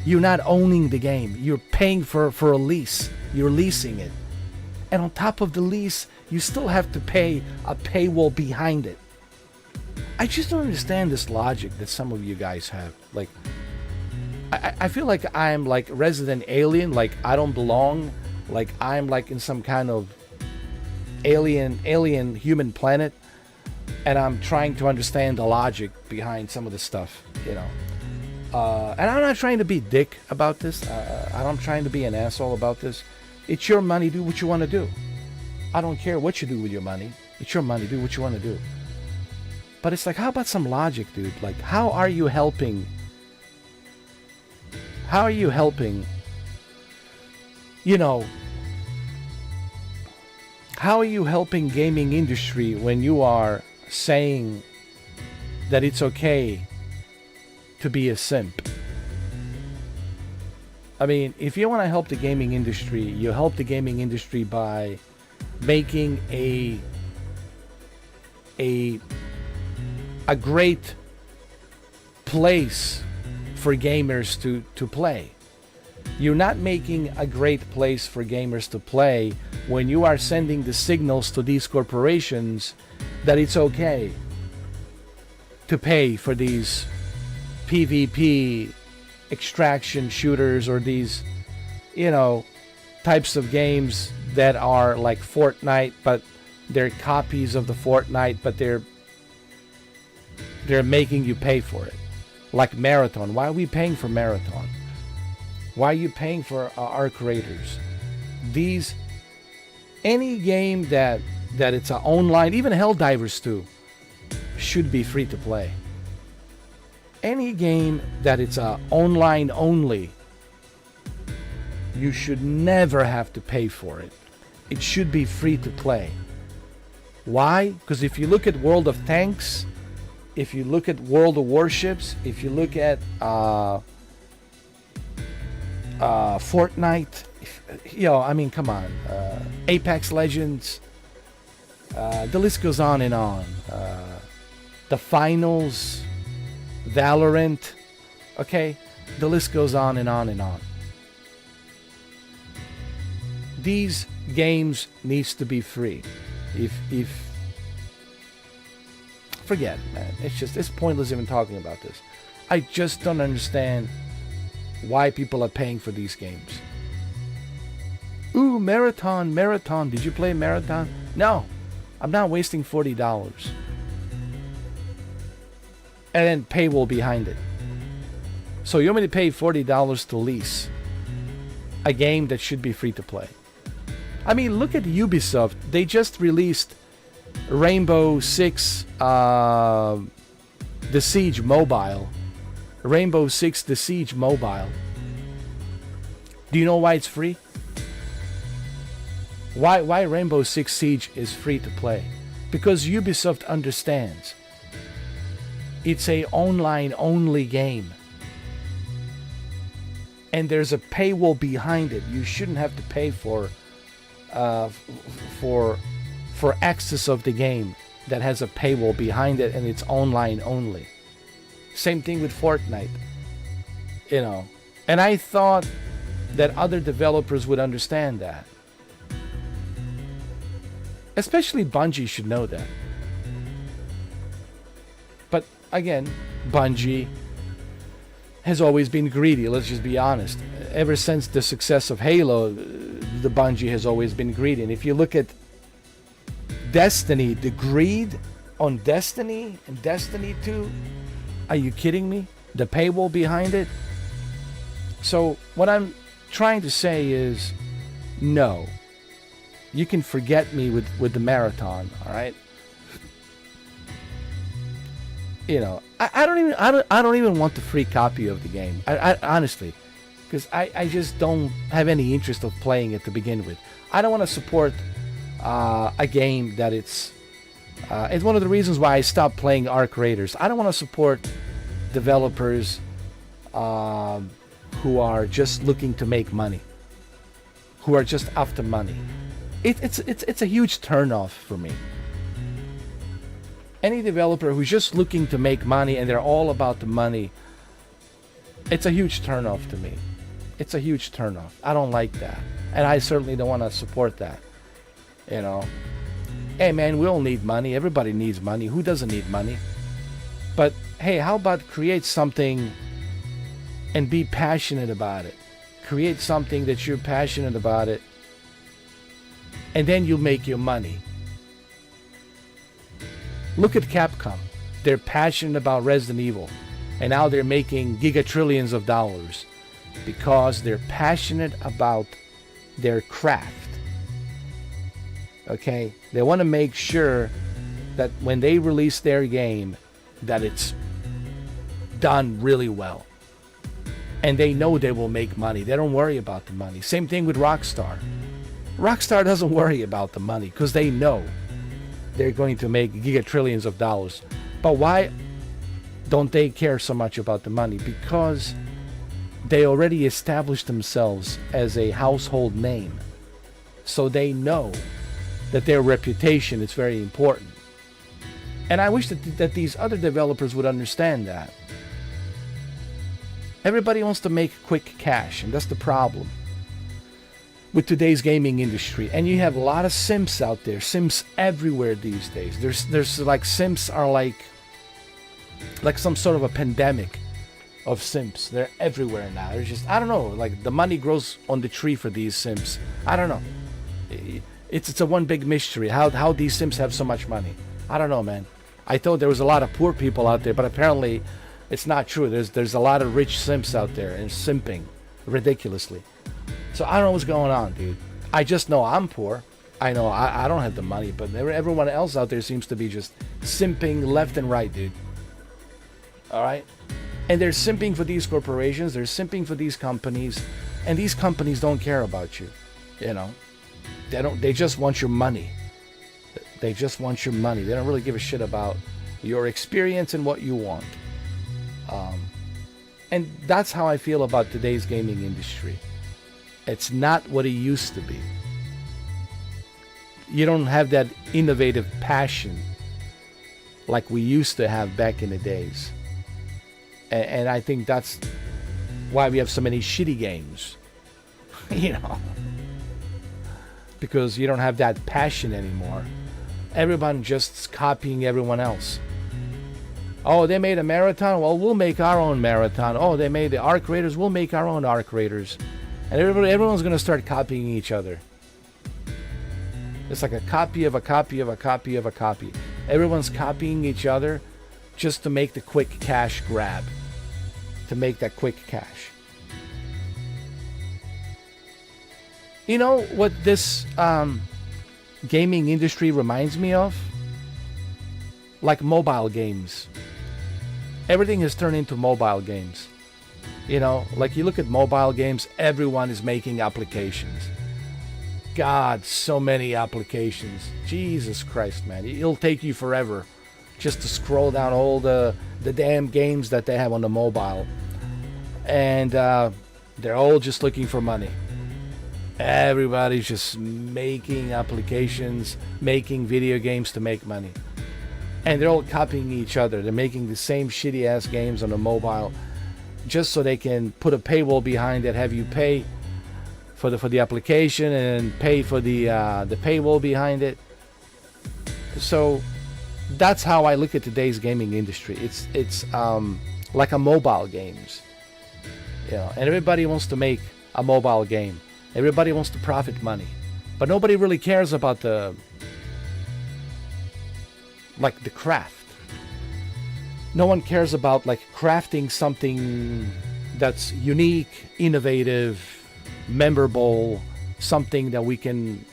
you're not owning the game. You're paying for a lease. You're leasing it. And on top of the lease, you still have to pay a paywall behind it. I just don't understand this logic that some of you guys have. Like, I feel like I'm like resident alien, like I don't belong, like I'm like in some kind of alien human planet, and I'm trying to understand the logic behind some of the stuff, And I'm not trying to be dick about this. I'm trying to be an asshole about this. It's your money, do what you want to do. I don't care what you do with your money. It's your money, do what you want to do. But it's like, how about some logic, dude? Like, how are you helping? How are you helping? How are you helping gaming industry when you are saying that it's okay to be a simp? I mean, if you want to help the gaming industry, you help the gaming industry by making a great place for gamers to play. You're not making a great place for gamers to play when you are sending the signals to these corporations that it's okay to pay for these PvP extraction shooters, or these, types of games that are like Fortnite, but they're copies of the Fortnite, but they're making you pay for it. Like Marathon. Why are we paying for Marathon? Why are you paying for Arc Raiders? Any game that it's an online, even Helldivers 2, should be free to play. Any game that it's a online only, you should never have to pay for it. It should be free to play. Why? Because if you look at World of Tanks, if you look at World of Warships, if you look at Fortnite, come on, Apex Legends, the list goes on and on. The Finals, Valorant, okay, the list goes on and on and on. These games needs to be free. If forget it, man. It's pointless even talking about this. I just don't understand why people are paying for these games. Ooh, Marathon. Did you play Marathon? No. I'm not wasting $40. And then paywall behind it. So you want me to pay $40 to lease a game that should be free to play? I mean, look at Ubisoft. They just released Rainbow Six The Siege Mobile. Rainbow Six The Siege Mobile. Do you know why it's free? Why Rainbow Six Siege is free to play? Because Ubisoft understands it's a online only game. And there's a paywall behind it. You shouldn't have to pay for access of the game that has a paywall behind it and it's online only. Same thing with Fortnite. And I thought that other developers would understand that. Especially Bungie should know that. But again, Bungie has always been greedy, let's just be honest. Ever since the success of Halo, the Bungie has always been greedy. And if you look at Destiny, the greed on Destiny and Destiny 2, are you kidding me? The paywall behind it? So what I'm trying to say is, no. You can forget me with the marathon, all right? You know, I don't even want the free copy of the game. I honestly, because I just don't have any interest of playing it to begin with. I don't want to support a game that it's one of the reasons why I stopped playing Arc Raiders. I don't want to support developers who are just looking to make money, who are just after money. It's a huge turnoff for me. Any developer who's just looking to make money and they're all about the money, it's a huge turnoff to me. It's a huge turnoff. I don't like that. And I certainly don't want to support that. You know, hey man, we all need money. Everybody needs money. Who doesn't need money? But hey, how about create something and be passionate about it? Create something that you're passionate about it, and then you'll make your money. Look at Capcom. They're passionate about Resident Evil, and now they're making gigatrillions of dollars because they're passionate about their craft. Okay? They want to make sure that when they release their game, that it's done really well. And they know they will make money. They don't worry about the money. Same thing with Rockstar. Rockstar doesn't worry about the money because they know they're going to make gigatrillions of dollars. But why don't they care so much about the money? Because they already established themselves as a household name. So they know that their reputation is very important. And I wish that these other developers would understand that. Everybody wants to make quick cash, and that's the problem with today's gaming industry. And you have a lot of simps out there, simps everywhere these days. There's like simps are like some sort of a pandemic of simps. They're everywhere now. There's just, I don't know, like the money grows on the tree for these simps. I don't know. It's a one big mystery how these simps have so much money. I don't know, man. I thought there was a lot of poor people out there, but apparently it's not true. There's a lot of rich simps out there and simping ridiculously. So I don't know what's going on, dude. I just know I'm poor. I know I don't have the money, but everyone else out there seems to be just simping left and right, dude. All right? And they're simping for these corporations. They're simping for these companies. And these companies don't care about you. You know? They just want your money. They just want your money. They don't really give a shit about your experience and what you want. And that's how I feel about today's gaming industry. It's not what it used to be. You don't have that innovative passion like we used to have back in the days. And I think that's why we have so many shitty games. You know. Because you don't have that passion anymore. Everyone just copying everyone else. Oh, they made a marathon? Well, we'll make our own marathon. Oh, they made the Arc Raiders? We'll make our own Arc Raiders. And everyone's going to start copying each other. It's like a copy of a copy of a copy of a copy. Everyone's copying each other just to make the quick cash grab. To make that quick cash. You know what this gaming industry reminds me of? Like mobile games. Everything has turned into mobile games. You know, like you look at mobile games, everyone is making applications. God, so many applications. Jesus Christ, man. It'll take you forever just to scroll down all the damn games that they have on the mobile. And they're all just looking for money. Everybody's just making applications, making video games to make money. And they're all copying each other. They're making the same shitty ass games on the mobile. just so they can put a paywall behind it, have you pay for the application and pay for the paywall behind it. So that's how I look at today's gaming industry. It's like a mobile games, you know, and everybody wants to make a mobile game. Everybody wants to profit money, but nobody really cares about the craft. No one cares about like crafting something that's unique, innovative, memorable, something that we can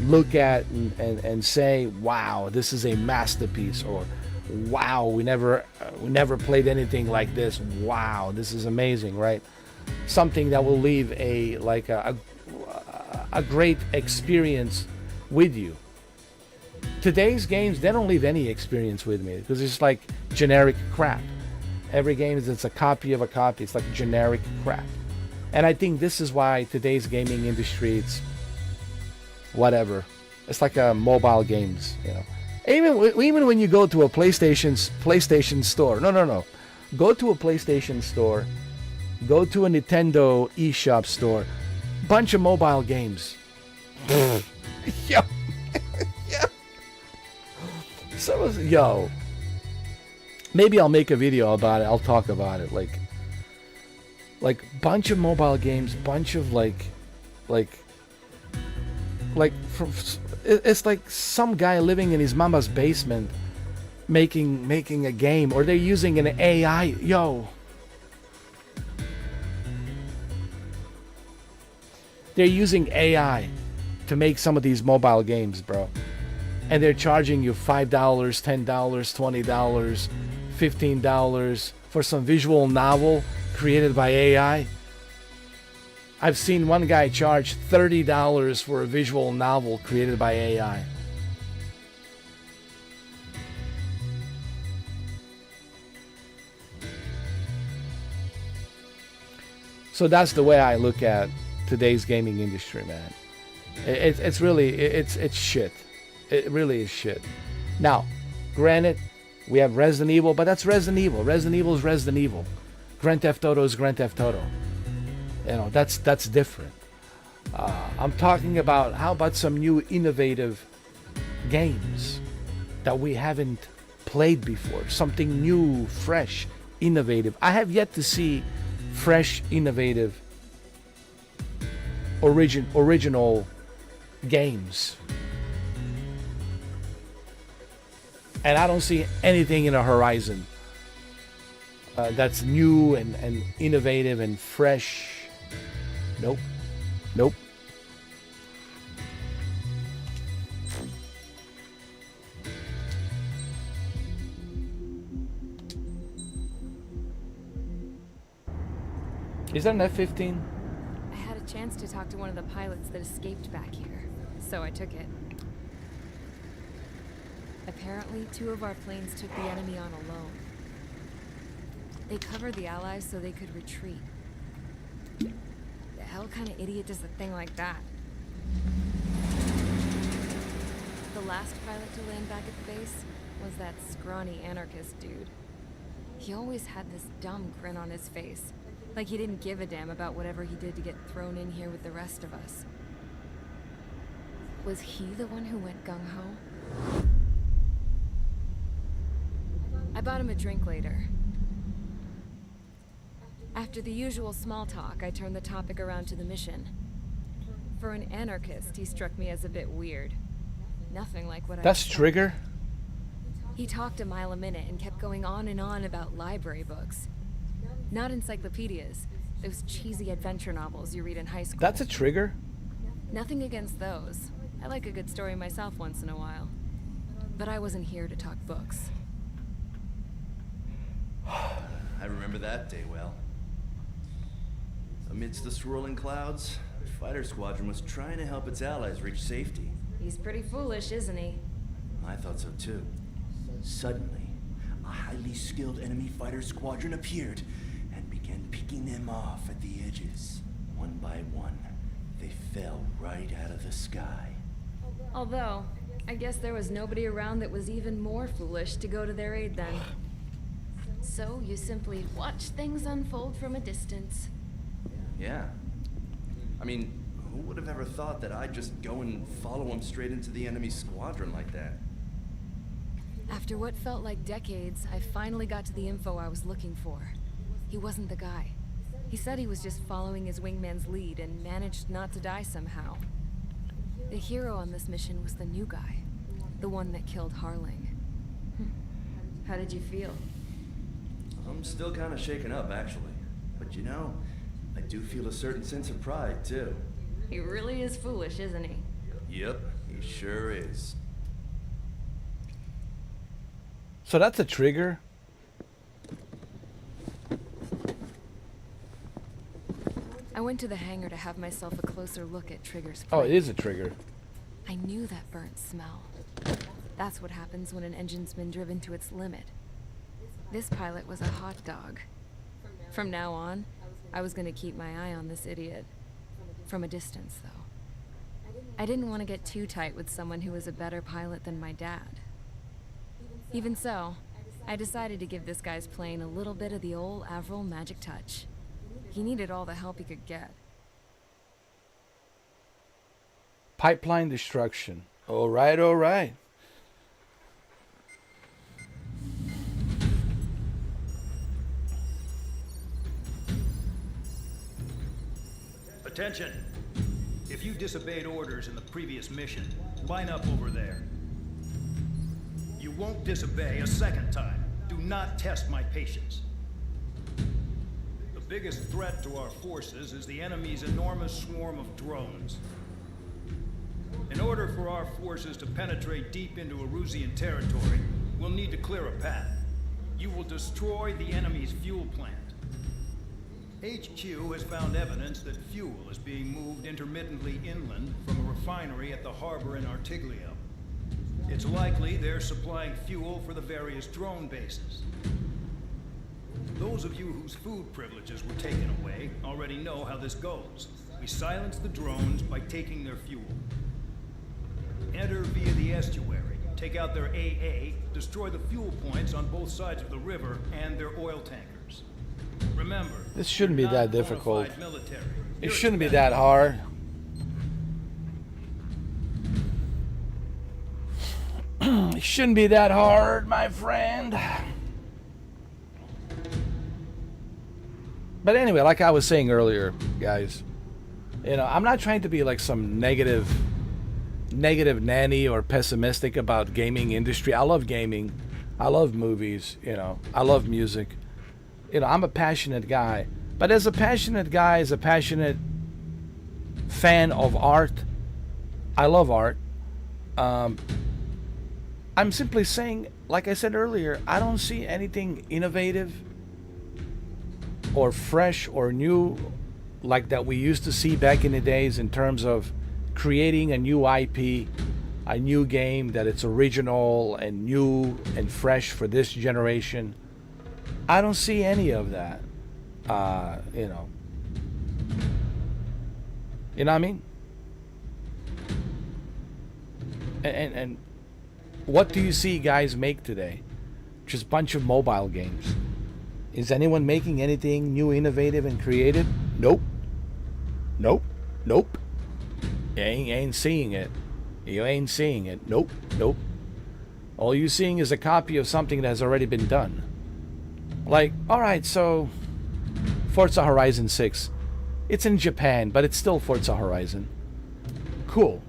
look at and say, wow, this is a masterpiece, or wow, we never played anything like this. Wow, this is amazing, right? Something that will leave a great experience with you. Today's games, they don't leave any experience with me because it's like generic crap. Every game is a copy of a copy. It's like generic crap. And I think this is why today's gaming industry, it's whatever. It's like a mobile games, you know. Even when you go to a PlayStation store. No. Go to a PlayStation store. Go to a Nintendo eShop store. Bunch of mobile games. Yo. So, yo. Maybe I'll make a video about it. I'll talk about it. Like bunch of mobile games, bunch of it's like some guy living in his mama's basement making a game, or they're using an AI. Yo. They're using AI to make some of these mobile games, bro. And they're charging you $5, $10, $20, $15 for some visual novel created by AI. I've seen one guy charge $30 for a visual novel created by AI. So that's the way I look at today's gaming industry, man. It's really shit. It really is shit. Now, granted, we have Resident Evil, but that's Resident Evil. Resident Evil is Resident Evil. Grand Theft Auto is Grand Theft Auto. You know, that's different. I'm talking about, how about some new innovative games that we haven't played before? Something new, fresh, innovative. I have yet to see fresh, innovative, original games. And I don't see anything in the horizon that's new and innovative and fresh. Nope. Is that an F-15? I had a chance to talk to one of the pilots that escaped back here, so I took it. Apparently, 2 of our planes took the enemy on alone. They covered the Allies so they could retreat. The hell kind of idiot does a thing like that? The last pilot to land back at the base was that scrawny anarchist dude. He always had this dumb grin on his face, like he didn't give a damn about whatever he did to get thrown in here with the rest of us. Was he the one who went gung-ho? I bought him a drink later. After the usual small talk, I turned the topic around to the mission. For an anarchist, he struck me as a bit weird. Nothing like what I That's Trigger? He talked a mile a minute and kept going on and on about library books. Not encyclopedias, those cheesy adventure novels you read in high school. That's a Trigger? Nothing against those. I like a good story myself once in a while. But I wasn't here to talk books. I remember that day well. Amidst the swirling clouds, the fighter squadron was trying to help its allies reach safety. He's pretty foolish, isn't he? I thought so too. Suddenly, a highly skilled enemy fighter squadron appeared and began picking them off at the edges. One by one, they fell right out of the sky. Although, I guess there was nobody around that was even more foolish to go to their aid then. So you simply watch things unfold from a distance. Yeah. I mean, who would have ever thought that I'd just go and follow him straight into the enemy squadron like that? After what felt like decades, I finally got to the info I was looking for. He wasn't the guy. He said he was just following his wingman's lead and managed not to die somehow. The hero on this mission was the new guy. The one that killed Harling. How did you feel? I'm still kind of shaken up, actually. But you know, I do feel a certain sense of pride, too. He really is foolish, isn't he? Yep, he sure is. So that's a trigger. I went to the hangar to have myself a closer look at Trigger's Oh, plane. it is a trigger. I knew that burnt smell. That's what happens when an engine's been driven to its limit. This pilot was a hot dog. From now on, I was going to keep my eye on this idiot. From a distance, though. I didn't want to get too tight with someone who was a better pilot than my dad. Even so, I decided to give this guy's plane a little bit of the old Avril magic touch. He needed all the help he could get. Pipeline destruction. All right, all right. Attention! If you disobeyed orders in the previous mission, line up over there. You won't disobey a second time. Do not test my patience. The biggest threat to our forces is the enemy's enormous swarm of drones. In order for our forces to penetrate deep into Erusian territory, we'll need to clear a path. You will destroy the enemy's fuel plant. HQ has found evidence that fuel is being moved intermittently inland from a refinery at the harbor in Artiglio. It's likely they're supplying fuel for the various drone bases. Those of you whose food privileges were taken away already know how this goes. We silence the drones by taking their fuel. Enter via the estuary, take out their AA, destroy the fuel points on both sides of the river and their oil tankers. Remember, This shouldn't be that difficult. military. It shouldn't be that hard. It shouldn't be that hard, my friend. But anyway, like I was saying earlier, guys, you know, I'm not trying to be like some negative nanny or pessimistic about gaming industry. I love gaming. I love movies, you know. I love music. You know, I'm a passionate guy. But as a passionate guy, as a passionate fan of art, I love art. I'm simply saying, like I said earlier, I don't see anything innovative or fresh or new like that we used to see back in the days in terms of creating a new IP, a new game that it's original and new and fresh for this generation. I don't see any of that. You know what I mean? And what do you see guys make today? Just a bunch of mobile games. Is anyone making anything new, innovative, and creative? Nope. Nope. Nope. You ain't seeing it. You ain't seeing it. Nope. Nope. All you're seeing is a copy of something that has already been done. Like, alright, so Forza Horizon 6. It's in Japan, but it's still Forza Horizon. Cool.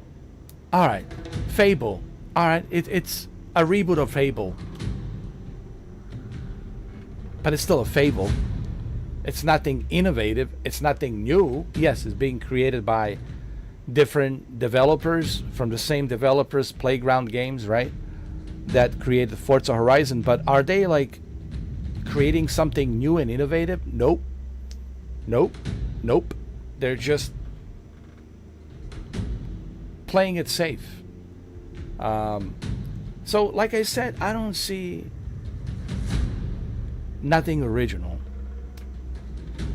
Alright. Fable. Alright, it's a reboot of Fable. But it's still a Fable. It's nothing innovative. It's nothing new. Yes, it's being created by different developers from the same developers, Playground Games, right? That created Forza Horizon. But are they like creating something new and innovative? Nope. Nope. Nope. They're just playing it safe. So, like I said, I don't see nothing original.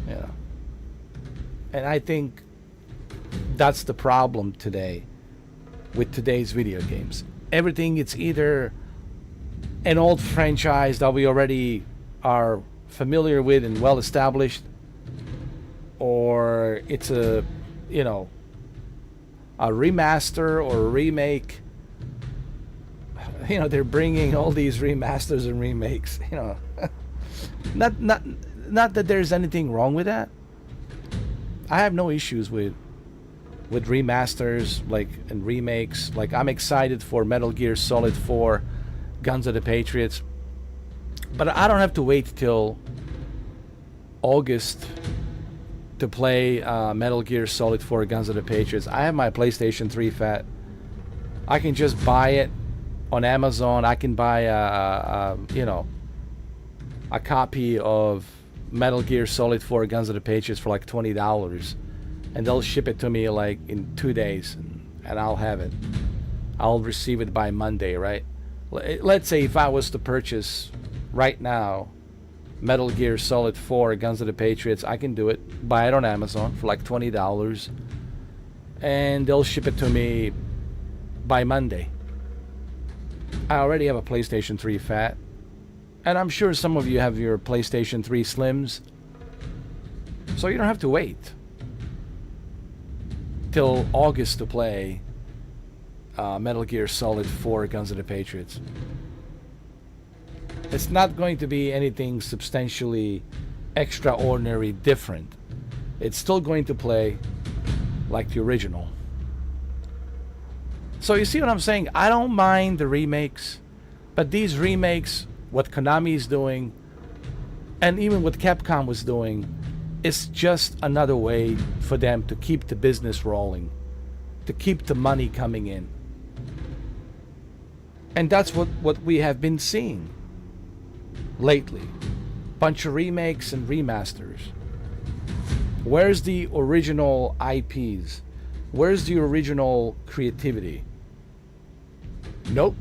Yeah. And I think that's the problem today with today's video games. Everything, it's either an old franchise that we already are familiar with and well established, or it's a, you know, a remaster or a remake. You know, they're bringing all these remasters and remakes, you know. not that there's anything wrong with that. I have no issues with remasters like and remakes. Like, I'm excited for Metal Gear Solid 4 Guns of the Patriots, but I don't have to wait till August to play Metal Gear Solid 4 Guns of the Patriots. I have my PlayStation 3 fat. I can just buy it on Amazon. I can buy you know, a copy of Metal Gear Solid 4 Guns of the Patriots for like $20, and they'll ship it to me like in 2 days, and I'll have it. I'll receive it by Monday, right? Let's say if I was to purchase right now Metal Gear Solid 4 Guns of the Patriots, I can do it. Buy it on Amazon for like $20, and they'll ship it to me by Monday. I already have a PlayStation 3 fat, and I'm sure some of you have your PlayStation 3 Slims, so you don't have to wait till August to play Metal Gear Solid 4 Guns of the Patriots. It's not going to be anything substantially extraordinary different. It's still going to play like the original. So you see what I'm saying? I don't mind the remakes, but these remakes, what Konami is doing, and even what Capcom was doing, is just another way for them to keep the business rolling, to keep the money coming in. And that's what we have been seeing lately. Bunch of remakes and remasters. Where's the original IPs? Where's the original creativity? Nope.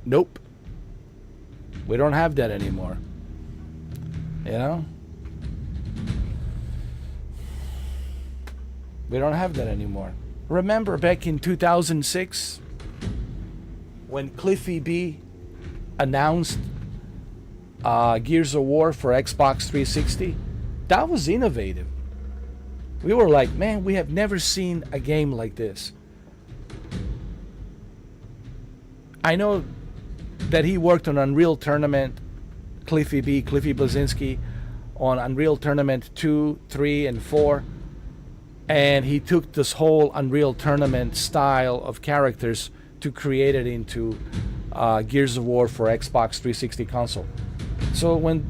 Nope. We don't have that anymore. You know? We don't have that anymore. Remember back in 2006 when Cliffy B announced Gears of War for Xbox 360? That was innovative. We were like, man, we have never seen a game like this. I know that he worked on Unreal Tournament, Cliffy Blazinski, on Unreal Tournament 2, 3, and 4. And he took this whole Unreal Tournament style of characters to create it into Gears of War for Xbox 360 console. So when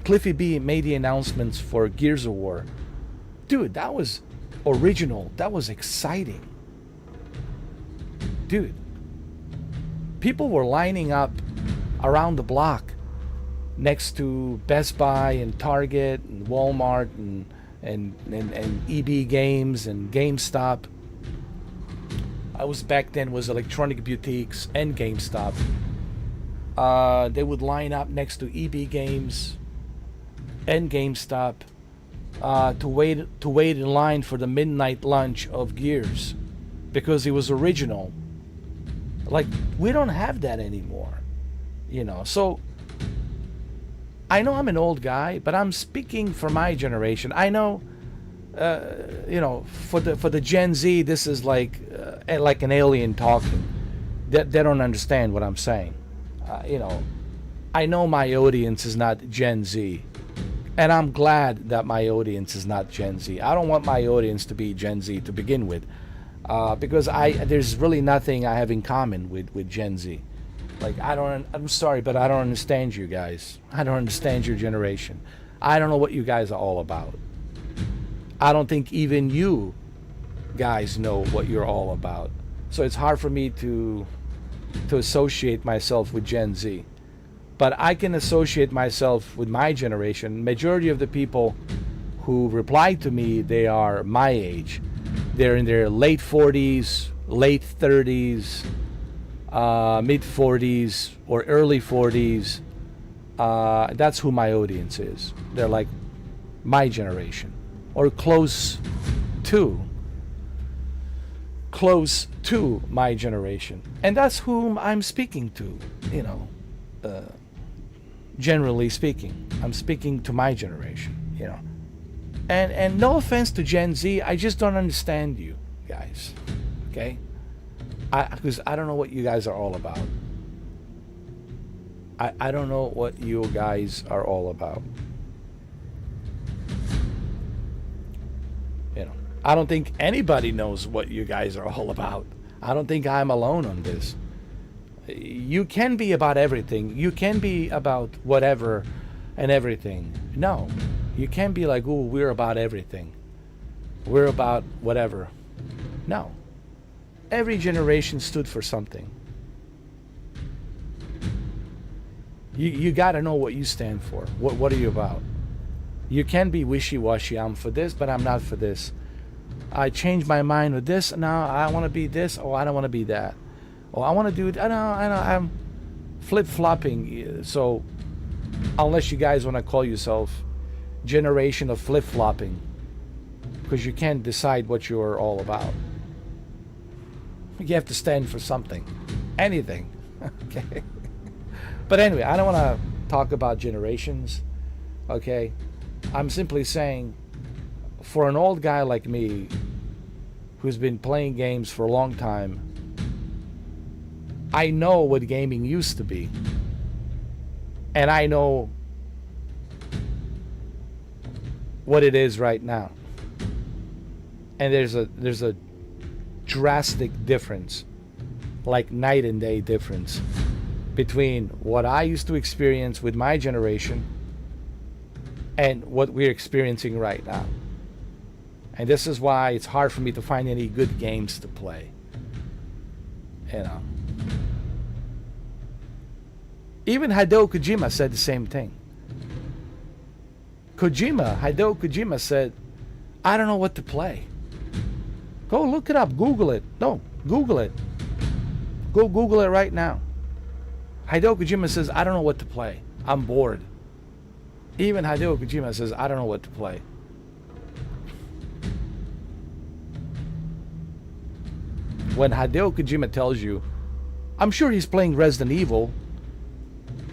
Cliffy B made the announcements for Gears of War, dude, that was original. That was exciting. Dude, people were lining up around the block next to Best Buy and Target and Walmart and EB Games and GameStop. I was back then was Electronic Boutiques and GameStop. They would line up next to EB Games and GameStop to wait in line for the midnight lunch of Gears because it was original. Like, we don't have that anymore, you know. So I know I'm an old guy, but I'm speaking for my generation. I know, you know, for the Gen Z, this is like an alien talking. They don't understand what I'm saying. You know, I know my audience is not Gen Z, and I'm glad that my audience is not Gen Z. I don't want my audience to be Gen Z to begin with, because there's really nothing I have in common with Gen Z. Like, I'm sorry, but I don't understand you guys. I don't understand your generation. I don't know what you guys are all about. I don't think even you guys know what you're all about. So it's hard for me to associate myself with Gen Z. But I can associate myself with my generation. Majority of the people who reply to me, they are my age. They're in their late 40s, late 30s, mid 40s, or early 40s. That's who my audience is. They're like my generation, or close to my generation, and that's whom I'm speaking to. You know, generally speaking. I'm speaking to my generation, you know. And no offense to Gen Z, I just don't understand you guys, okay? Because I don't know what you guys are all about. I don't know what you guys are all about. You know, I don't think anybody knows what you guys are all about. I don't think I'm alone on this. You can be about everything. You can be about whatever and everything. No, you can't be like, ooh, we're about everything. We're about whatever. No. Every generation stood for something. You got to know what you stand for. What are you about? You can be wishy-washy. I'm for this, but I'm not for this. I changed my mind with this. No, I want to be this. Oh, I don't want to be that. Oh, I want to do it. I know. I'm flip-flopping. So, unless you guys want to call yourself generation of flip-flopping, because you can't decide what you're all about. You have to stand for something. Anything. Okay. But anyway, I don't want to talk about generations. Okay. I'm simply saying, for an old guy like me, who's been playing games for a long time, I know what gaming used to be. And I know what it is right now. And there's a drastic difference, like night and day difference, between what I used to experience with my generation and what we're experiencing right now. And this is why it's hard for me to find any good games to play. You know. Even Hideo Kojima said the same thing. Hideo Kojima said, I don't know what to play. Go look it up. Google it. No, Google it. Go Google it right now. Hideo Kojima says, I don't know what to play. I'm bored. Even Hideo Kojima says, I don't know what to play. When Hideo Kojima tells you, I'm sure he's playing Resident Evil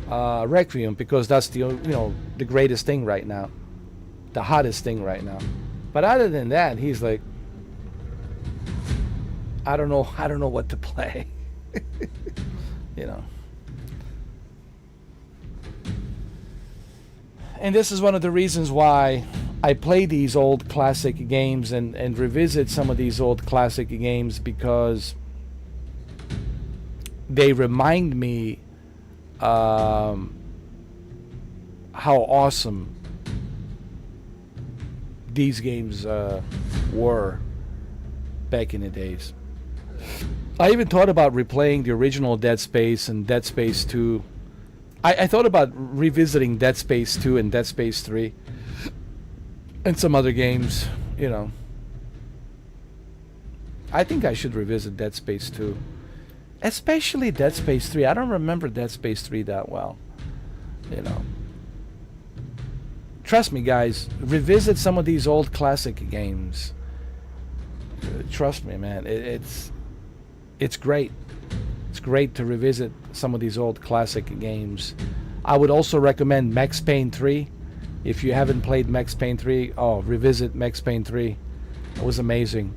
Requiem because that's the greatest thing right now, the hottest thing right now. But other than that, he's like, I don't know what to play. You know. And this is one of the reasons why I play these old classic games and revisit some of these old classic games, because they remind me how awesome these games were back in the days. I even thought about replaying the original Dead Space and Dead Space 2. I thought about revisiting Dead Space 2 and Dead Space 3 and some other games, you know. I think I should revisit Dead Space 2. Especially Dead Space 3. I don't remember Dead Space 3 that well, you know. Trust me, guys. Revisit some of these old classic games. Trust me, man. It's great. It's great to revisit some of these old classic games. I would also recommend Max Payne 3. If you haven't played Max Payne 3, revisit Max Payne 3. It was amazing.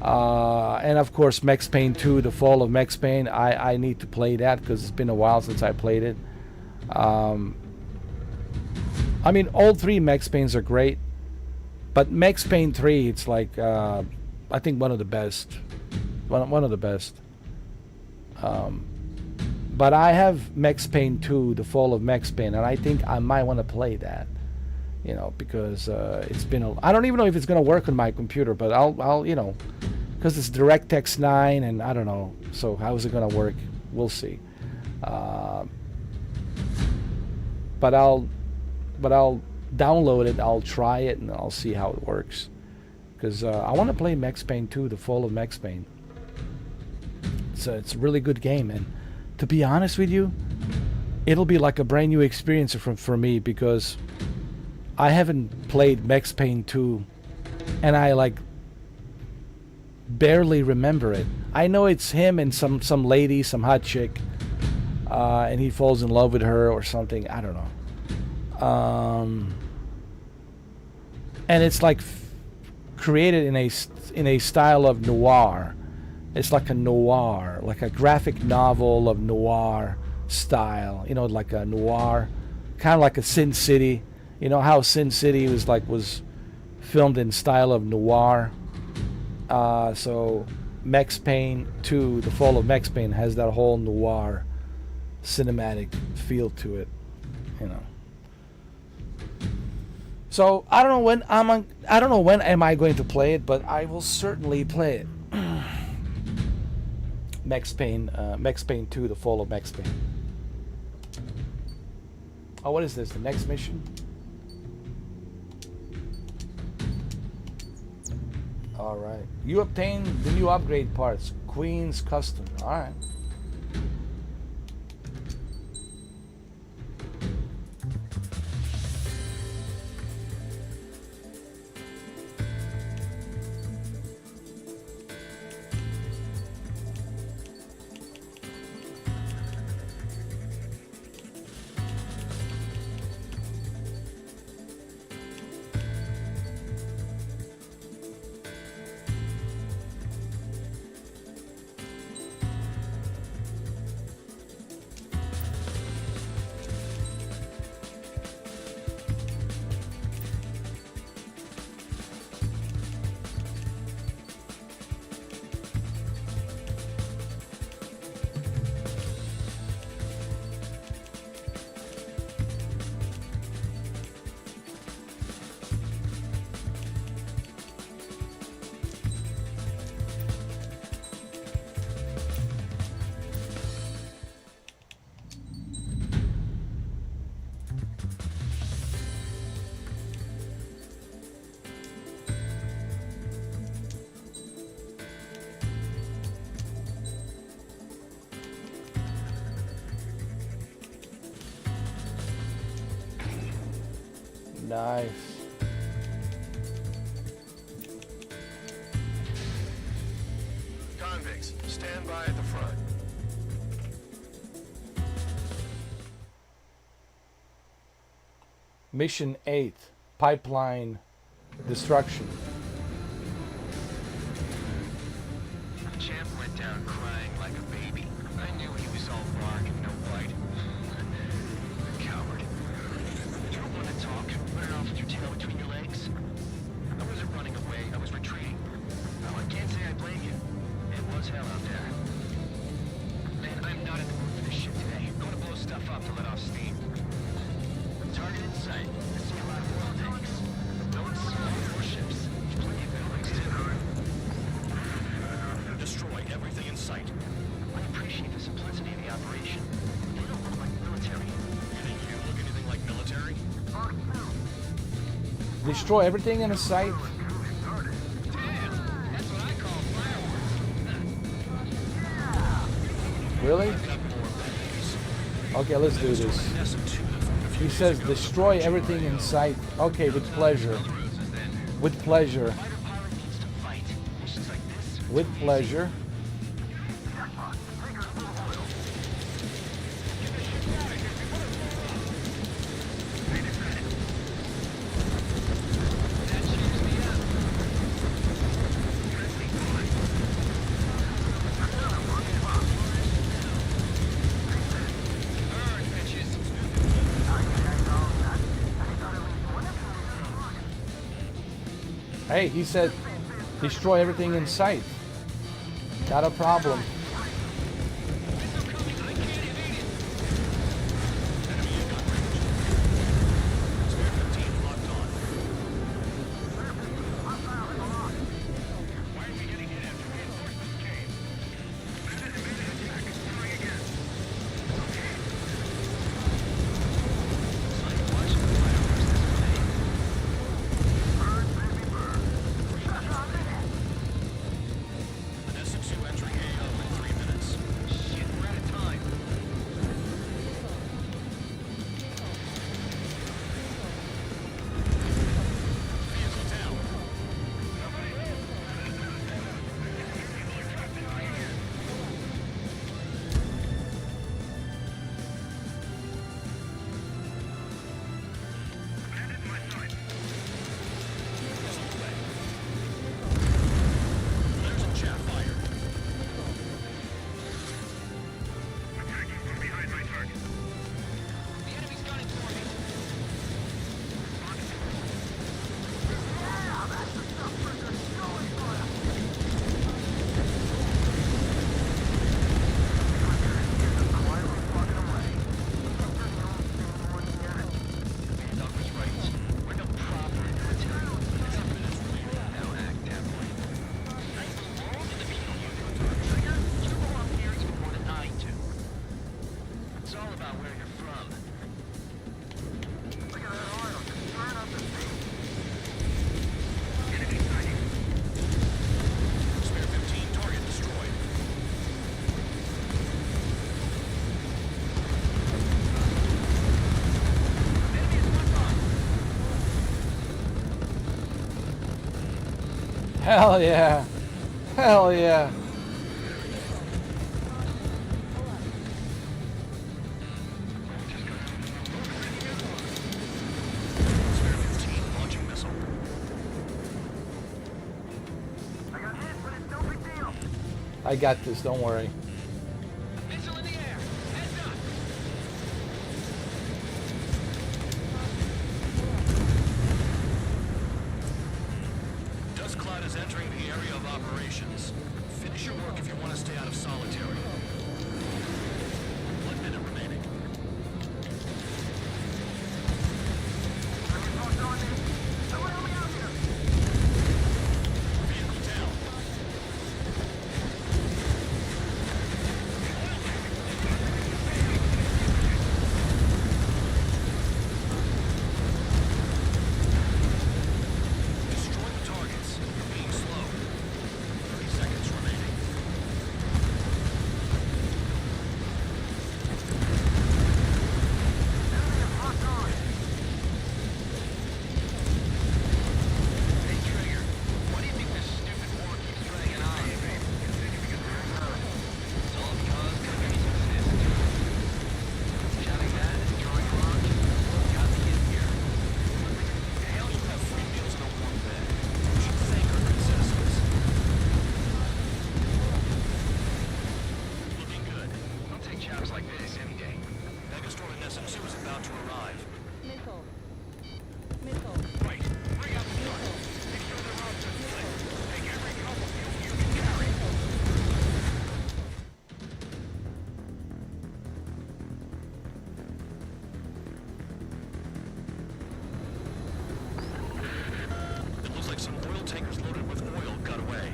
And of course, Max Payne 2, The Fall of Max Payne. I need to play that because it's been a while since I played it. I mean, all three Max Paynes are great, but Max Payne 3, it's like, I think one of the best. One of the best. But I have Max Payne 2, The Fall of Max Payne, and I think I might want to play that, you know, because it's been I don't even know if it's going to work on my computer, but I'll you know, because it's DirectX 9, and I don't know, so how is it going to work? We'll see. But I'll download it, I'll try it, and I'll see how it works, because I want to play Max Payne 2, The Fall of Max Payne. It's a really good game, and to be honest with you, it'll be like a brand new experience for me, because I haven't played Max Payne 2 and I like barely remember it. I know it's him and some lady, some hot chick, and he falls in love with her or something. I don't know. And it's like created in a style of noir. It's like a noir, like a graphic novel of noir style. You know, like a noir, kind of like a Sin City. You know how Sin City was filmed in style of noir. So Max Payne 2, The Fall of Max Payne, has that whole noir cinematic feel to it, you know. So I don't know when am I going to play it, but I will certainly play it. Max Payne 2, The Fall of Max Payne. Oh, what is this? The next mission? All right. You obtain the new upgrade parts. Queen's Custom. All right. Nice. Convicts, stand by at the front. Mission 8, Pipeline Destruction. Champ went down crying like a baby. I knew he was all bark and no bite. A coward. You don't want to talk? Run off with your tail between your legs? I wasn't running away, I was retreating. Now, I can't say I blame you. It was hell out there. Man, I'm not in the mood for this shit today. I want to blow stuff up to let off steam. Target in sight. I see a lot of oil tanks. Boats, warships. Plenty of buildings, too. Destroy everything in sight. I appreciate the simplicity of the operation. They don't look like military. You think you look anything like military? Destroy everything in sight. Really? Okay, let's do this. He says destroy everything in sight. Okay, with pleasure. With pleasure. With pleasure. Hey, he said destroy everything in sight. Not a problem. all about where you're from. Look at that oil, just burn up the sea. Spare 15, target destroyed. Hell yeah. Hell yeah. Spare 15, launching missile. I got hit, but it's no big deal. I got this, don't worry. Missile in the air. Heads up. Dust cloud is entering the area of operations. Finish your work if you want to stay out of solitary. 1 minute remaining. Someone help me out here. Vehicle down. Destroy the targets. You're being slow. 30 seconds remaining. Hey, Trigger. Why do you think this stupid war keeps dragging on? It's all because countries exist. Shouting that and throwing a rock got me in here. Hell, you have free meals and a warm bed. You should thank our good citizens. Looking good. I'll take jobs like this any day. Megastore in SM2 is about to arrive. Missile. Missile. Right. Bring out the truck. Make sure they're on to take every cup of fuel you can carry. It looks like some oil tankers loaded with oil got away.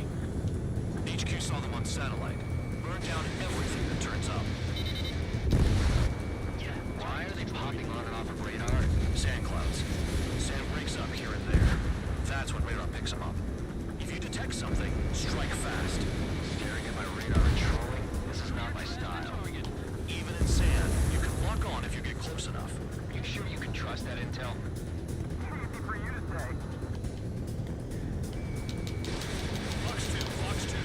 HQ saw them on satellite. Burned down everything that turns up. Yeah, why are they popping on and off of radar? Sand clouds. Sand breaks up here and there. That's when radar picks them up. If you detect something, strike fast. Staring at my radar and trolling? This is not my style. Even in sand, you can lock on if you get close enough. You sure you can trust that intel? Easy for you to say. Fox 2, Fox 2.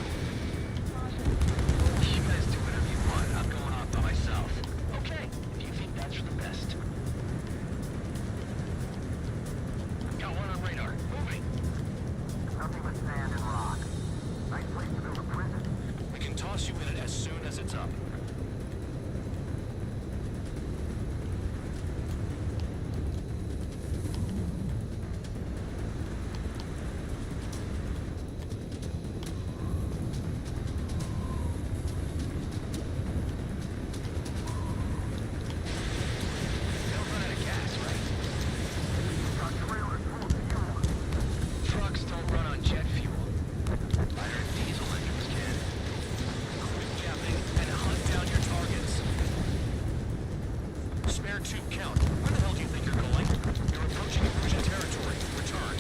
You guys do whatever you want. I'm going off by myself. Okay, if you think that's for the best. Got one on radar. Moving. Nothing but sand and rock. Nice place to build a prison. We can toss you in it as soon as it's up. They don't run out of gas, right? Got trailers full of fuel. Trucks don't run on jet fuel. I heard diesel engines can. Quit yapping and hunt down your targets. Spare 2 count. Where the hell do you think you're going? You're approaching Erusian territory. Return.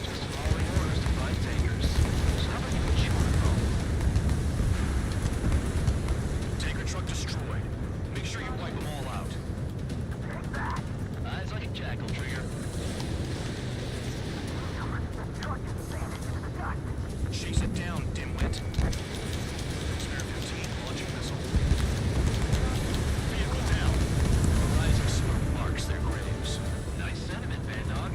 Just following orders to find tankers. So how about you put you on the phone? Tanker truck destroyed. Make sure you wipe them all out. Eyes like a jackal, Trigger. Truck is sanded into the dust. Chase it down, dimwit. Spare 15, launching missile. Vehicle down. A rising smoke marks their graves. Nice sentiment, Bandog.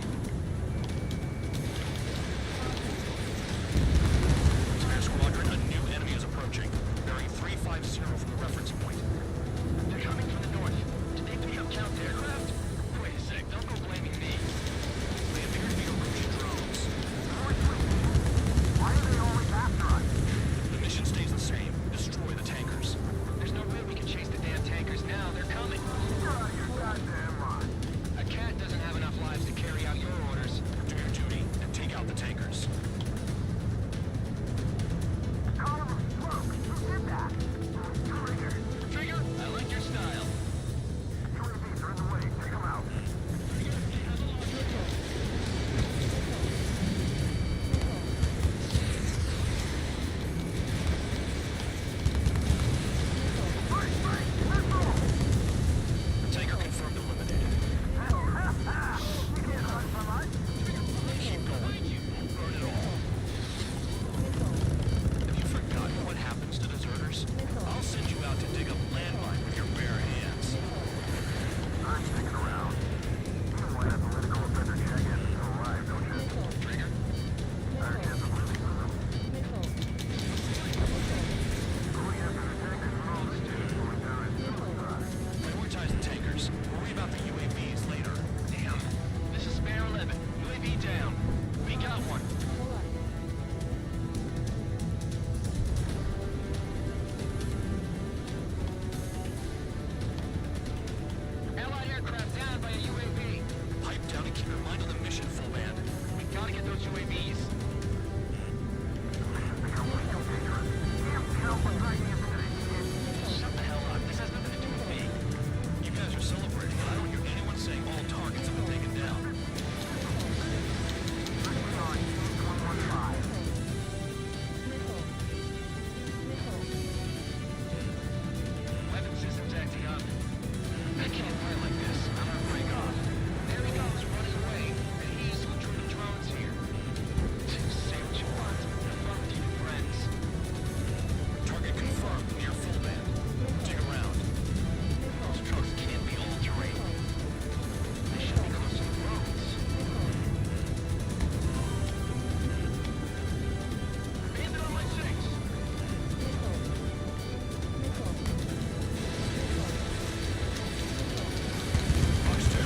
Spare squadron, a new enemy is approaching. Bearing 350 from the reference point. They're coming from the north. Did they pick up count aircraft? Wait a sec, don't go blaming me. They appear to be Erusian drones. Why are they always after us? The mission stays the same. Destroy the tankers. There's no way we can chase the damn tankers now. They're coming. You're out of your goddamn mind. A cat doesn't have enough lives to carry out your orders. Do your duty and take out the tankers. Column of smoke. Who did that? Trigger. Trigger, I like your style. Gotta get those UAVs. Shut the hell up. This has nothing to do with me. You guys are celebrating, but I don't hear anyone saying all targets have been taken down. Weapon systems acting up. I can't play like this. I'm gonna break off. There he goes, running away. And he's switching the drones here. Say what you want. Have fun with your friends. Target confirmed near full band. Dig around. Those trucks can't be all terrain. They should be close to the roads. Bandit on my six. Fox 2.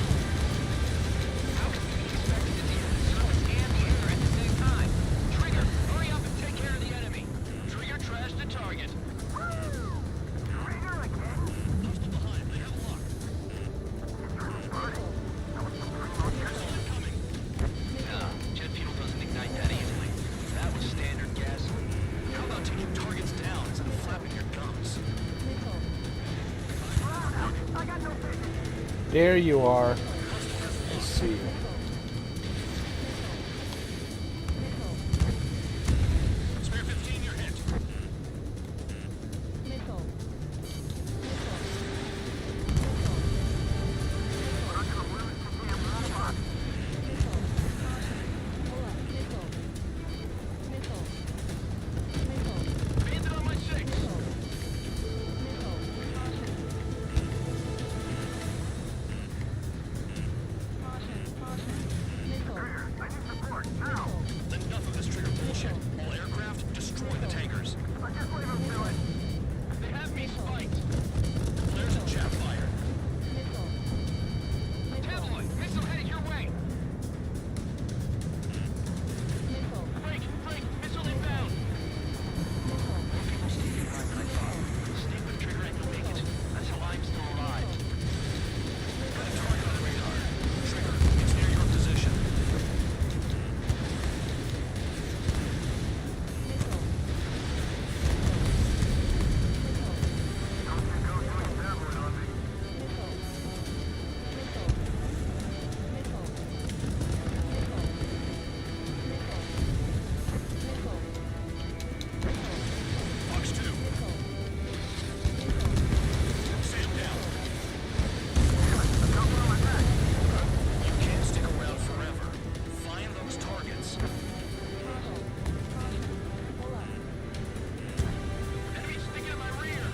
How can we be expected to deal with the surface and the air at the same time? Trigger, hurry up and take care of the enemy. Trigger, trash the target. Posted behind. They have a lock. Jet fuel doesn't ignite that easily. That was standard gasoline. How about taking targets down instead of flapping your gums? There you are. Let's see. Spare 15, you're hit. Bandit on my six. Enough of this trigger bullshit. All aircraft, destroy the tankers. They have me spiked. Flares and chaff fire. Tabloid, missile headed your way. Break, missile inbound. Stick with trigger and you'll make it. That's how I'm still alive. Got a target on the radar. Trigger, it's near your position. Fox 2. Sam down. You can't stick around forever. Find those targets. Enemy sticking in my rear.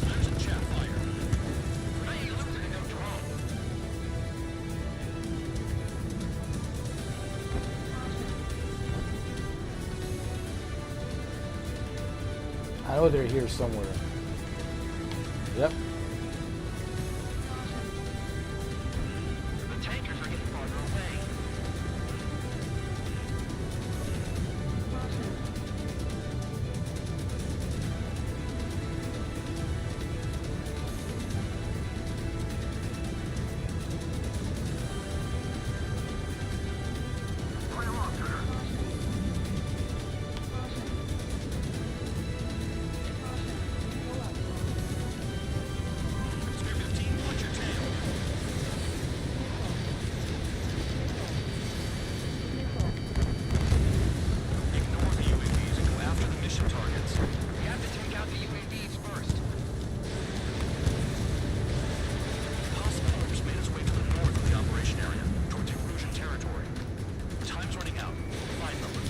Flares and chaff fire. Hey, looks like a no drone. I know they're here somewhere. Yep. The tankers are getting farther away. Spare 15, watch your tail. Ignore the UAVs and go after the mission targets. We have to take out the UAVs first. Hostile fighters made its way to the north of the operation area, towards Erusian territory. Time's running out. Find them. 2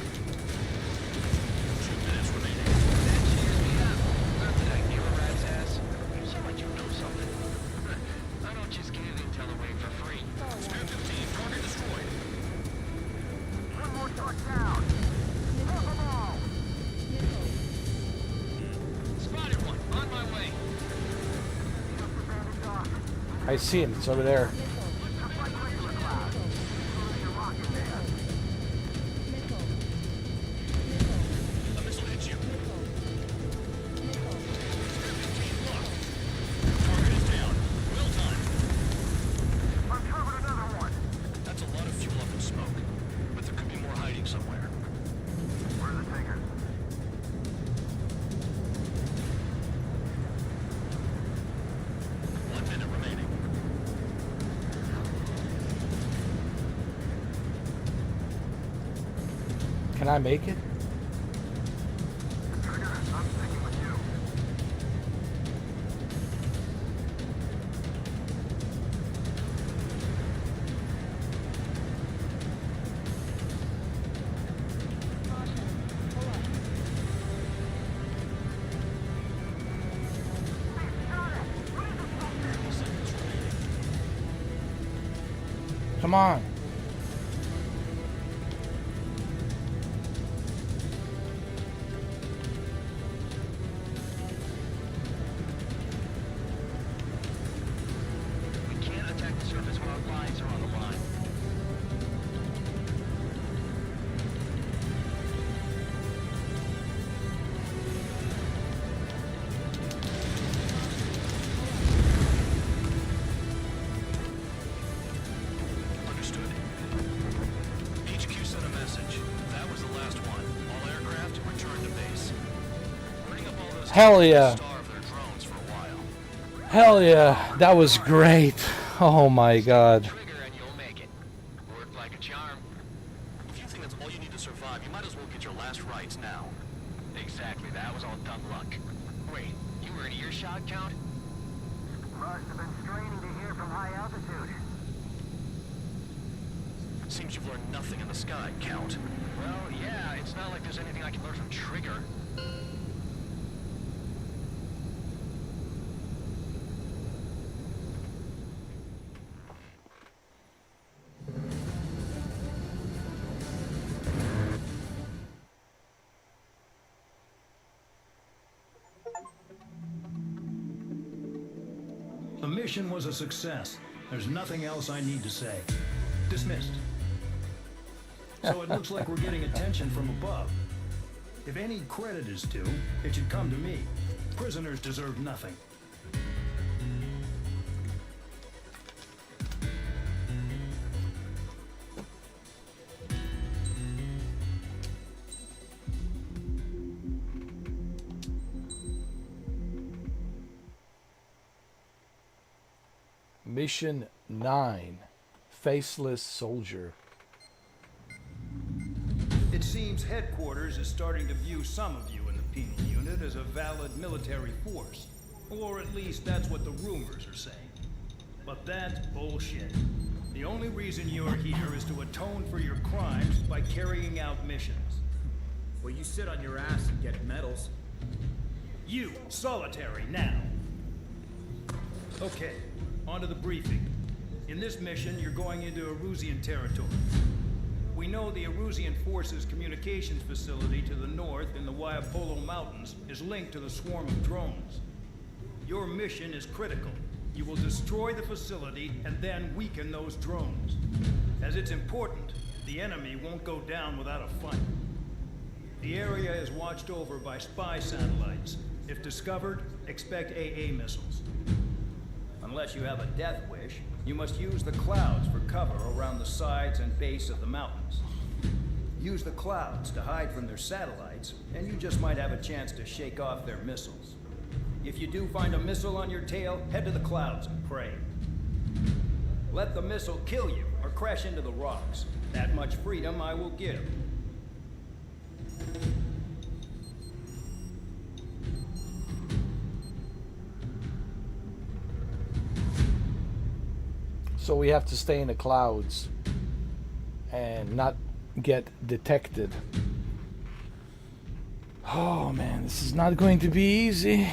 minutes remaining. That cheers me up. Not that I give a rat's ass. You sound like you know something. I don't just give intel away for free. Spare 15, target destroyed. Spotted one. On my way. I see him. It's over there. A missile hits you. Spare 15 locked. Target is down. Well done. Can I make it? Come on. We can't attack the surface when our lives are on the line. Understood. HQ sent a message. That was the last one. All aircraft return to base. Burning up all those Hell yeah. starve their drones for a while. Hell yeah. That was great. Oh my god. Trigger and you'll make it. Worked like a charm. If you think that's all you need to survive, you might as well get your last rites now. Exactly, that was all dumb luck. Wait, you were in earshot, Count? Must have been straining to hear from high altitude. Seems you've learned nothing in the sky, Count. Well, yeah, it's not like there's anything I can learn from Trigger. The mission was a success. There's nothing else I need to say. Dismissed. So it looks like we're getting attention from above. If any credit is due, it should come to me. Prisoners deserve nothing. Mission 9. Faceless Soldier. It seems headquarters is starting to view some of you in the penal unit as a valid military force. Or at least that's what the rumors are saying. But that's bullshit. The only reason you're here is to atone for your crimes by carrying out missions. Well, you sit on your ass and get medals. You, solitary, now. Okay, on to the briefing. In this mission, you're going into Erusian territory. We know the Erusian Forces communications facility to the north in the Waiapolo Mountains is linked to the swarm of drones. Your mission is critical. You will destroy the facility and then weaken those drones. As it's important, the enemy won't go down without a fight. The area is watched over by spy satellites. If discovered, expect AA missiles. Unless you have a death wish, you must use the clouds for cover around the sides and base of the mountains. Use the clouds to hide from their satellites, and you just might have a chance to shake off their missiles. If you do find a missile on your tail, head to the clouds and pray. Let the missile kill you or crash into the rocks. That much freedom I will give. So we have to stay in the clouds and not get detected. Oh man, this is not going to be easy.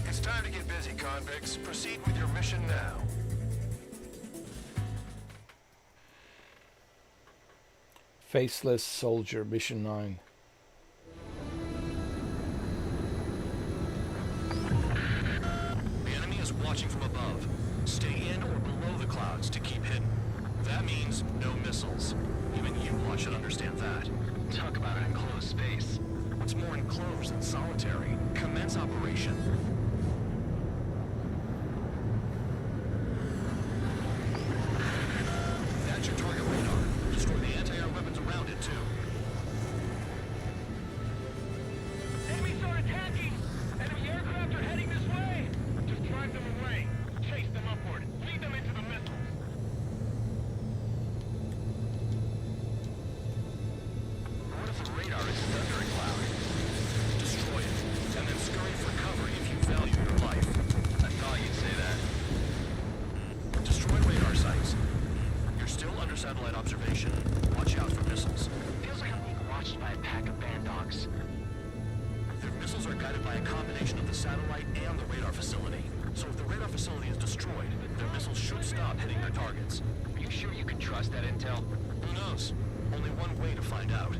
It's time to get busy, convicts. Proceed with your mission now. Faceless Soldier, Mission 9. The enemy is watching from above. Stay in or below the clouds to keep hidden. That means no missiles. Even you lot should understand that. Talk about an enclosed space. What's more enclosed than solitary? Commence operation. satellite observation. Watch out for missiles. Feels like I'm being watched by a pack of band dogs. Their missiles are guided by a combination of the satellite and the radar facility. So if the radar facility is destroyed, their missiles should stop hitting their targets. Are you sure you can trust that intel? Who knows? Only one way to find out.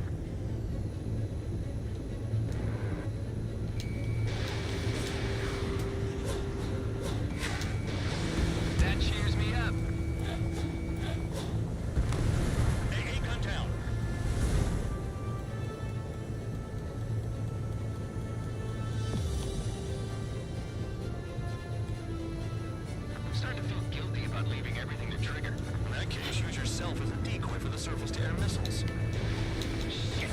That cheers me up. AA gun down. I'm starting to feel guilty about leaving everything to Trigger. In that case, use yourself as a decoy for the surface-to-air missiles. Shit.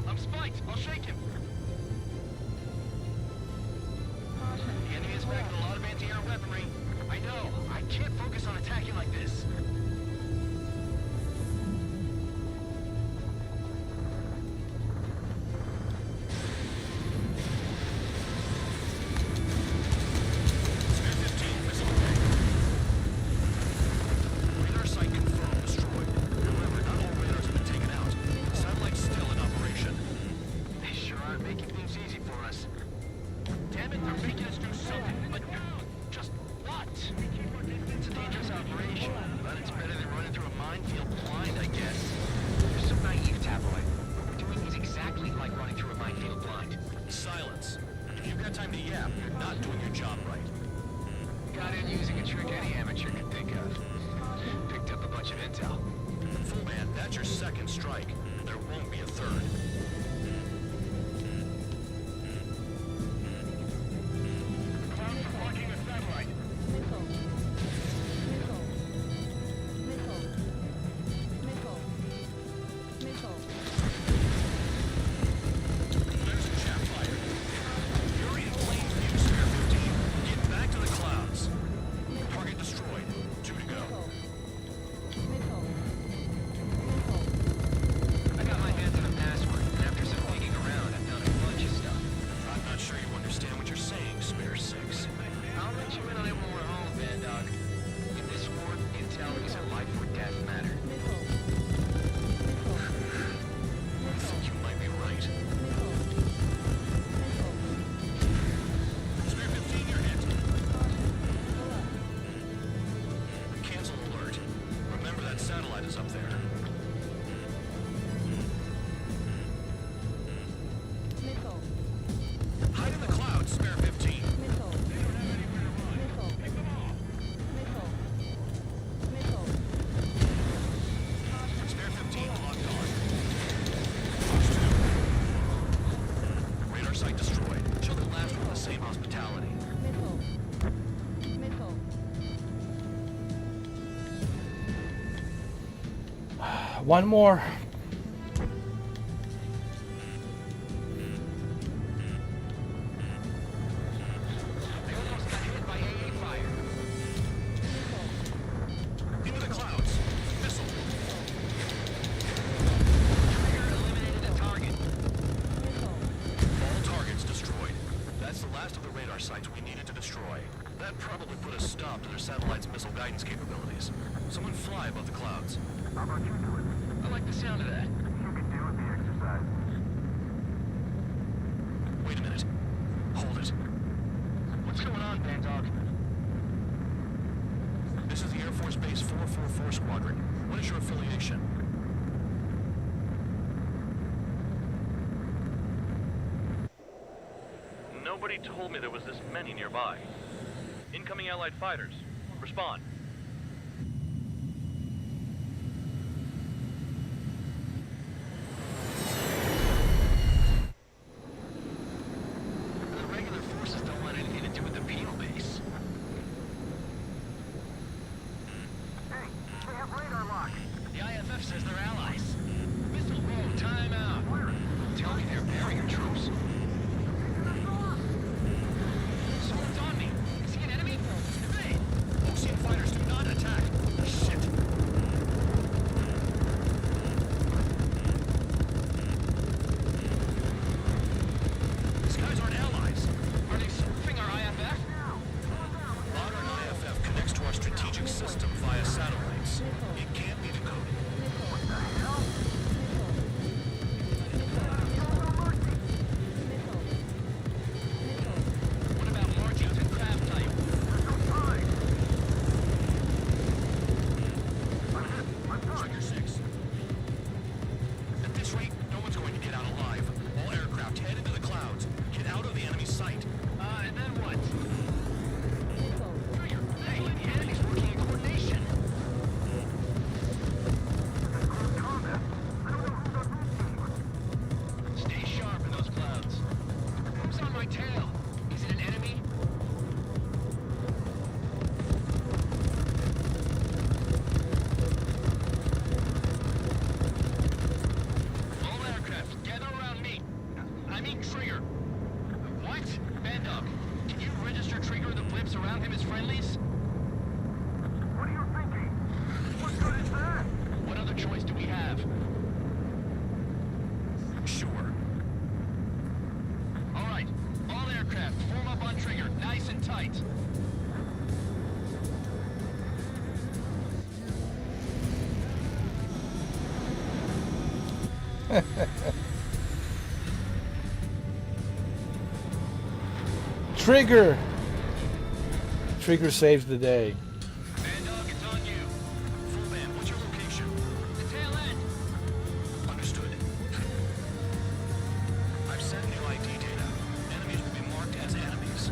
I'm spiked. I'll shake him. The enemy is back with a lot of anti-air weaponry. I know. I can't focus on attacking like this. Radar site confirmed destroyed. However, not all radars have been taken out. The satellite's still in operation. They sure are making things easy for us. Damn it, they're making us do something. But just what? It's a dangerous operation, but it's better than running through a minefield blind, I guess. You're so naive, Tabloid. What we're doing is exactly like running through a minefield blind. Silence. If you've got time to yap, you're not doing your job right. Got in using a trick any amateur could think of. Picked up a bunch of intel. Full man, that's your second strike. There won't be a third. Clouds are blocking the satellite. There's a chaff fire. You're in plain view, Spare 15. Get back to the clouds. Target destroyed. 2 to go. I got my hands on a password, and after some digging around, I found a bunch of stuff. I'm not sure you understand what you're saying, Spare 6. I'll let you in on it when we're home, Band Dog. In this war, intel is a life or death matter. I think you might be right. Spare 15, you're hit. Cancel alert. Remember that satellite is up there. Hide in the clouds, Spare 15. Spare 15 locked on. Radar site destroyed. Show the last one the same hospitality. One more. They almost got hit by AA fire. Into the clouds. Missile. Trigger eliminated a target. All targets destroyed. That's the last of the radar sites we needed to destroy. That probably put a stop to their satellite's missile guidance capabilities. Someone fly above the clouds. How about you do it? I like the sound of that. You can do with the exercise. Wait a minute. Hold it. What's going on, Band Dog? This is the Air Force Base 444 Squadron. What is your affiliation? Nobody told me there was this many nearby. Incoming Allied fighters. Respond. The regular forces don't want anything to do with the Peel base. Hey, they have radar lock. The IFF says they're allies. Missile row, time out. Tell me they're barrier troops. Someone's on me. Is he an enemy? Evade! Ocean fighters do not attack. Trigger! Trigger saves the day. Bandog, it's on you. Full band, what's your location? The tail end. Understood. I've sent new ID data. Enemies will be marked as enemies.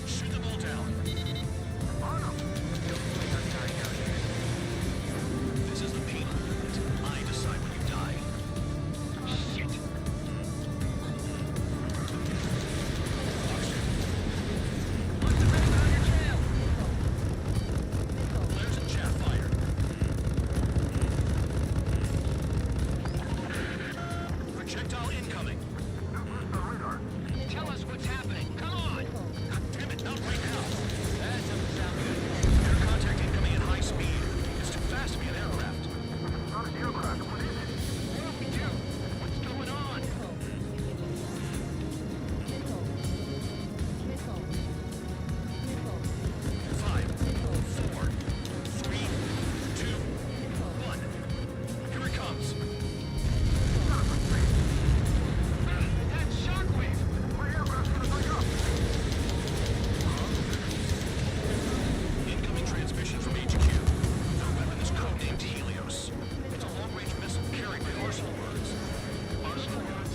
Shoot them all down. This is the penal unit. I decide when you die. Shit. Flares and chaff fire. Projectile incoming. Tell us what's happening. Come on. God damn it, not right now. That doesn't sound good. Air contact incoming at high speed. It's too fast to be an aircraft. Not an aircraft. What is it? What do we do? What's going on? Five, four, three, two, one. Here it comes. That shockwave! My aircraft's gonna bring up. Incoming transmission from HQ. Their weapon is codenamed Helios. It's a long-range missile carried by Arsenal birds. Arsenal birds?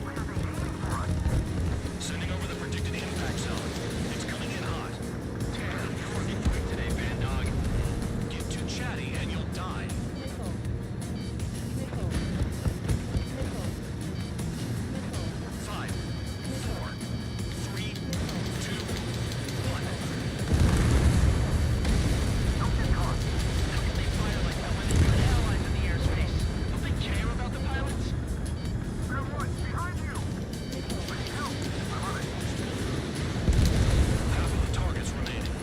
Why are they aiming for us? Sending over the predicted impact zone. It's coming in hot. Damn, you're working quick today, Bandog. Get too chatty and you'll die. Five, four, three, two, one. Don't get caught. How can they fire like that when they've got allies in the airspace? Don't they care about the pilots? There one behind you. I need help. I'm on it. Half of the targets remaining.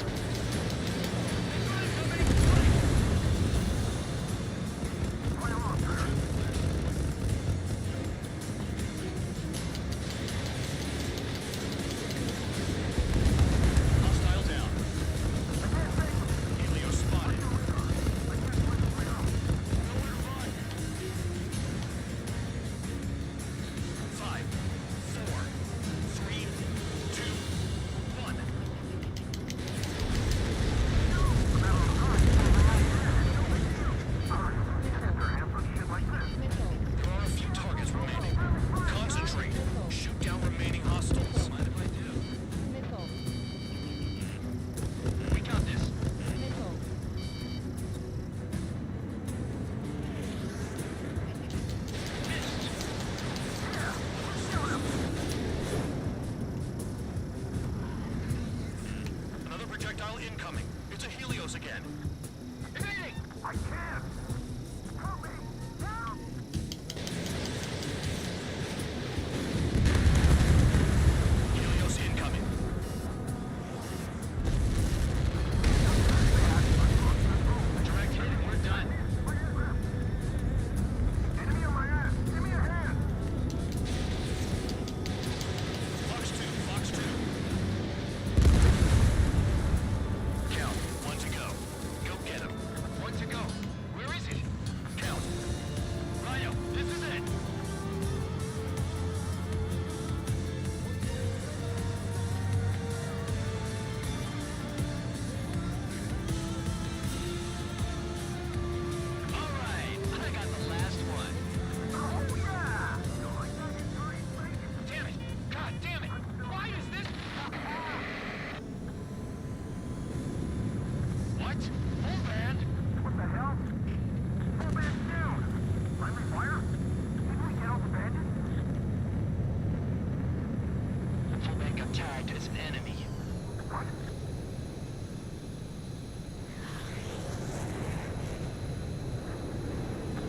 Fire off, Trigger. Hostile down. Helios spotted. Five, four, three, two, one. There are a few targets remaining. Concentrate. Shoot down remaining hostiles. Mind if I do? We got this. Another projectile incoming. It's a Helios again. Evading! I can't. Help me. Help! Helios incoming. Direct hit and we're done. Enemy on my ass. Give me a hand. Fox 2, Fox 2. Count, one to go. Go get him. One to go. Where is it? Count. Rhino, this is it. All right, I got the last one. Oh, yeah. You like that injury? Damn it! God damn it! Why is this? What? Full band? What the hell? Full band's down. Friendly fire? Didn't we get all the bandits? Full band got tagged as an enemy. What?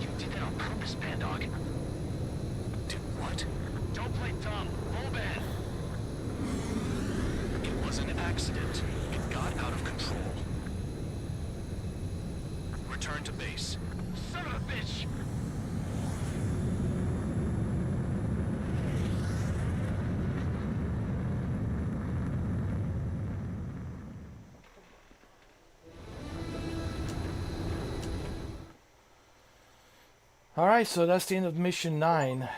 You did that on purpose, Bandog. Did what? Don't play dumb. Full band. It was an accident. It got out of control. Return to base. Son of a bitch! Alright, so that's the end of mission 9.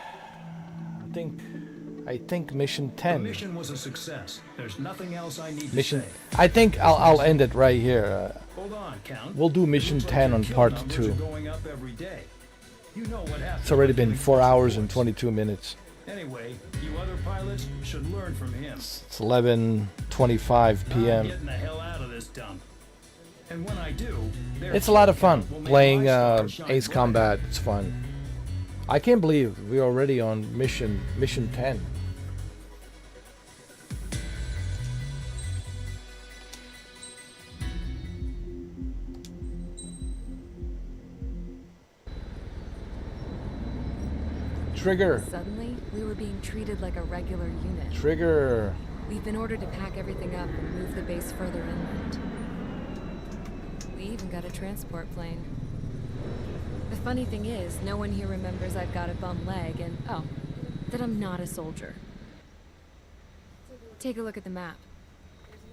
I think mission 10. The mission was a success. There's nothing else I need Mission. to say. I think I'll end it right here. Hold on, Count. We'll do mission 10 on Kill part numbers 2. are going up every day. You know what happens. It's already when been killing 4 hours and force. 22 minutes. Anyway, you other pilots should learn from him. It's 11:25 p.m. I'm getting the hell out of this dump. And when I do, It's a lot of fun will make playing my star shine Ace bright. Combat. It's fun. I can't believe we're already on mission 10. Trigger. Suddenly, we were being treated like a regular unit. Trigger. We've been ordered to pack everything up and move the base further inland. We even got a transport plane. The funny thing is, no one here remembers I've got a bum leg and, oh, that I'm not a soldier. Take a look at the map.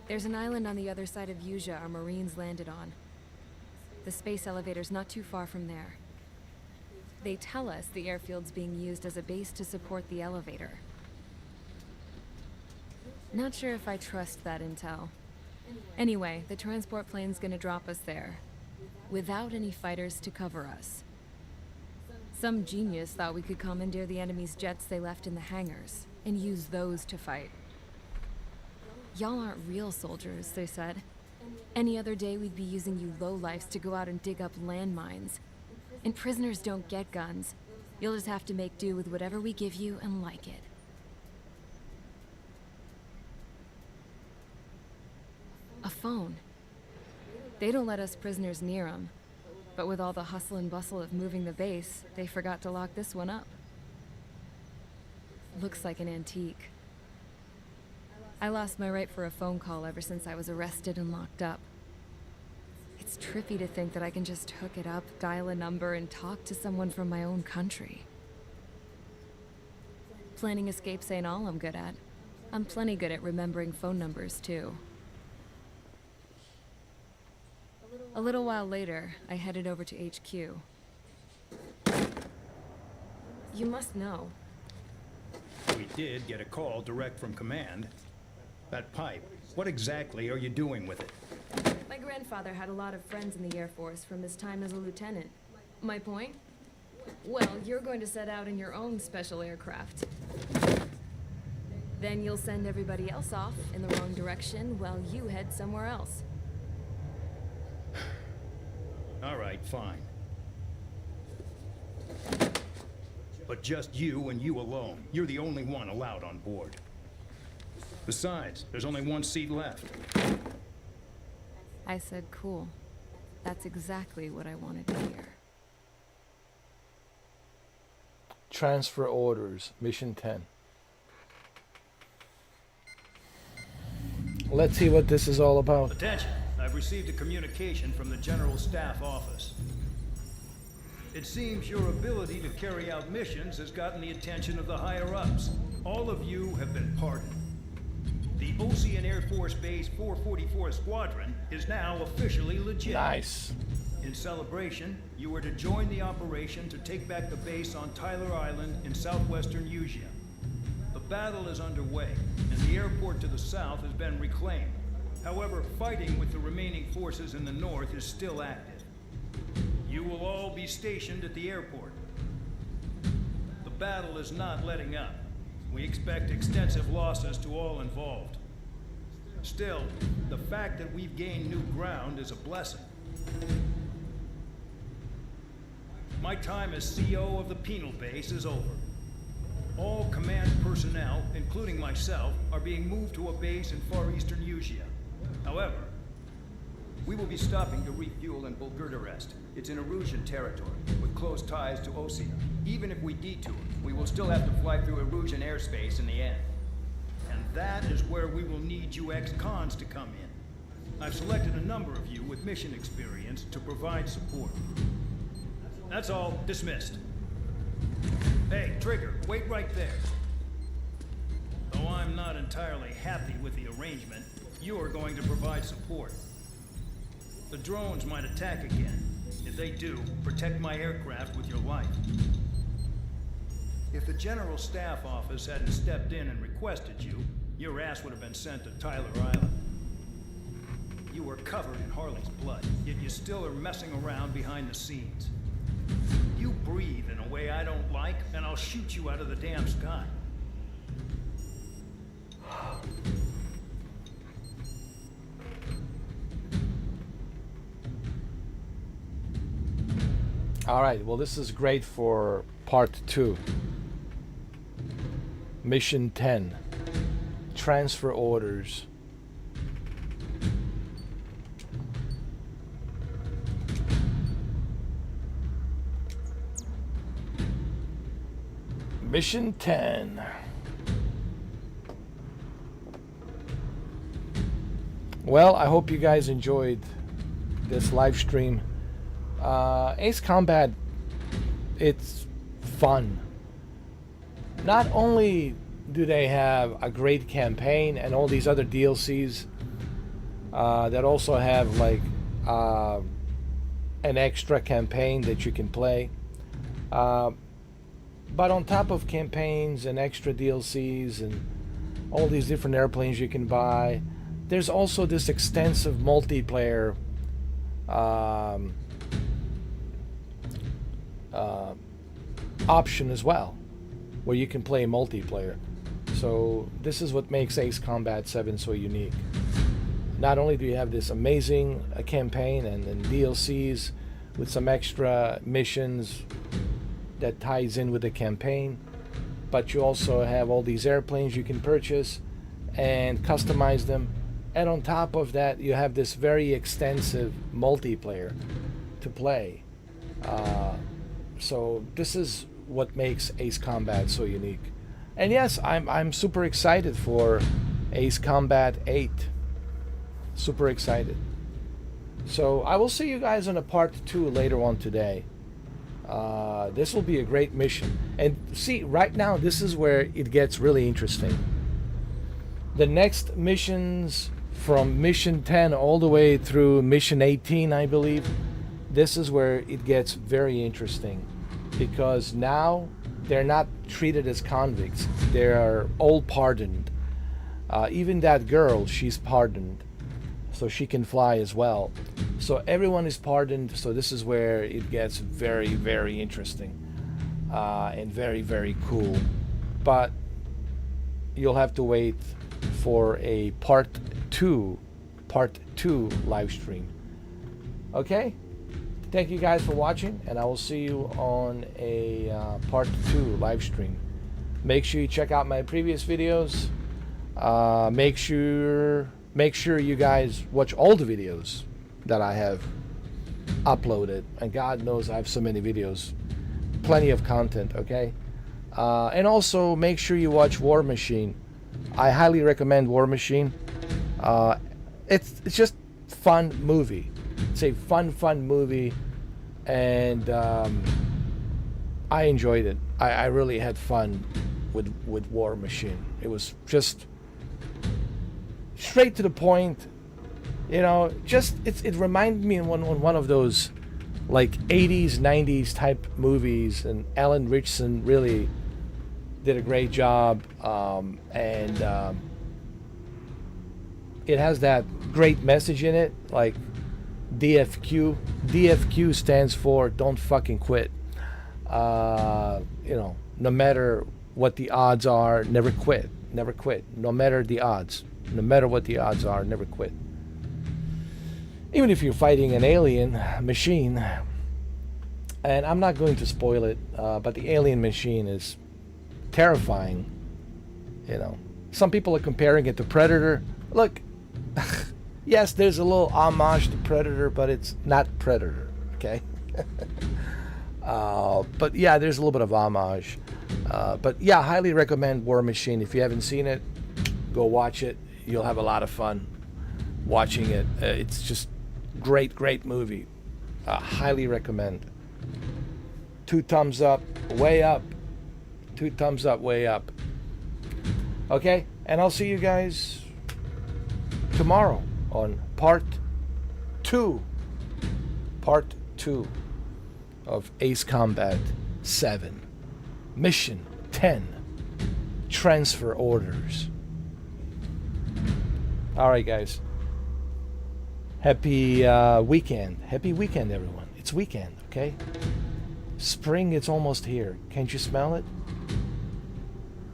There's an island on the other side of Usia our Marines landed on. The space elevator's not too far from there. They tell us the airfield's being used as a base to support the elevator. Not sure if I trust that intel. Anyway, the transport plane's gonna drop us there, without any fighters to cover us. Some genius thought we could commandeer the enemy's jets they left in the hangars, and use those to fight. Y'all aren't real soldiers, they said. Any other day we'd be using you lowlifes to go out and dig up landmines. And prisoners don't get guns. You'll just have to make do with whatever we give you and like it. A phone. They don't let us prisoners near them. But with all the hustle and bustle of moving the base, they forgot to lock this one up. Looks like an antique. I lost my right for a phone call ever since I was arrested and locked up. It's trippy to think that I can just hook it up, dial a number, and talk to someone from my own country. Planning escapes ain't all I'm good at. I'm plenty good at remembering phone numbers, too. A little while later, I headed over to HQ. You must know. We did get a call direct from command. That pipe, what exactly are you doing with it? My grandfather had a lot of friends in the Air Force from his time as a lieutenant. My point? Well, you're going to set out in your own special aircraft. Then you'll send everybody else off in the wrong direction while you head somewhere else. All right, fine. But just you and you alone. You're the only one allowed on board. Besides, there's only one seat left. I said cool. That's exactly what I wanted to hear. Transfer orders. Mission 10. Let's see what this is all about. Attention! I've received a communication from the General Staff Office. It seems your ability to carry out missions has gotten the attention of the higher-ups. All of you have been pardoned. The Ocean Air Force Base 444 Squadron is now officially legit. Nice. In celebration, you were to join the operation to take back the base on Tyler Island in southwestern Usia. The battle is underway, and the airport to the south has been reclaimed. However, fighting with the remaining forces in the north is still active. You will all be stationed at the airport. The battle is not letting up. We expect extensive losses to all involved. Still, the fact that we've gained new ground is a blessing. My time as CO of the penal base is over. All command personnel, including myself, are being moved to a base in far eastern Usia. However, we will be stopping to refuel in Bulgurdarest. It's in Erusian territory, with close ties to Osia. Even if we detour, we will still have to fly through Erusian airspace in the end. And that is where we will need you ex-cons to come in. I've selected a number of you with mission experience to provide support. That's all. Dismissed. Hey, Trigger, wait right there. Though I'm not entirely happy with the arrangement, you're going to provide support. The drones might attack again, If they do, protect my aircraft with your life. If the General Staff Office hadn't stepped in and requested you, your ass would have been sent to Tyler Island. You were covered in Harling's blood, yet you still are messing around behind the scenes. You breathe in a way I don't like, and I'll shoot you out of the damn sky. Alright, well this is great for part 2. Mission 10. Transfer orders. Mission 10. Well, I hope you guys enjoyed this live stream. Ace Combat, it's fun. Not only do they have a great campaign and all these other DLCs that also have like an extra campaign that you can play, but on top of campaigns and extra DLCs and all these different airplanes you can buy, there's also this extensive multiplayer option as well, where you can play multiplayer. So this is what makes Ace Combat 7 so unique. Not only do you have this amazing campaign and DLCs with some extra missions that ties in with the campaign, but you also have all these airplanes you can purchase and customize them, and on top of that you have this very extensive multiplayer to play. So this is what makes Ace Combat so unique. And yes, I'm super excited for Ace Combat 8. Super excited. So I will see you guys on a part 2 later on today. This will be a great mission. And see, right now this is where it gets really interesting. The next missions from mission 10 all the way through mission 18, I believe, this is where it gets very interesting, because now they're not treated as convicts. They are all pardoned. Even that girl, she's pardoned, so she can fly as well. So everyone is pardoned. So this is where it gets very, very interesting and very, very cool. But you'll have to wait for a part 2 live stream. Okay? Thank you guys for watching, and I will see you on a part 2 live stream. Make sure you check out my previous videos. Make sure you guys watch all the videos that I have uploaded, and God knows I have so many videos, plenty of content. Okay, and also make sure you watch War Machine. I highly recommend War Machine. It's just fun movie. It's a fun movie, and I enjoyed it. I really had fun with War Machine. It was just straight to the point, you know. Just it reminded me of one of those like 80s 90s type movies, and Alan Ritchson really did a great job, and it has that great message in it, like DFQ stands for don't fucking quit. You know, no matter what the odds are, never quit. No matter the odds, no matter what the odds are, never quit. Even if you're fighting an alien machine, and I'm not going to spoil it, but the alien machine is terrifying. You know, some people are comparing it to Predator. Look, yes, there's a little homage to Predator, but it's not Predator, okay? But yeah, there's a little bit of homage. But yeah, highly recommend War Machine. If you haven't seen it, go watch it. You'll have a lot of fun watching it. It's just great movie. Highly recommend. 2 thumbs up, way up. 2 thumbs up, way up. Okay, and I'll see you guys tomorrow on part 2. Part 2 of Ace Combat 7. Mission 10. Transfer orders. Alright guys. Happy weekend. Happy weekend everyone. It's weekend, okay? Spring is almost here. Can't you smell it?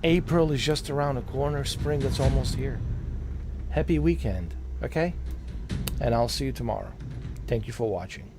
April is just around the corner. Spring is almost here. Happy weekend, okay? And I'll see you tomorrow. Thank you for watching.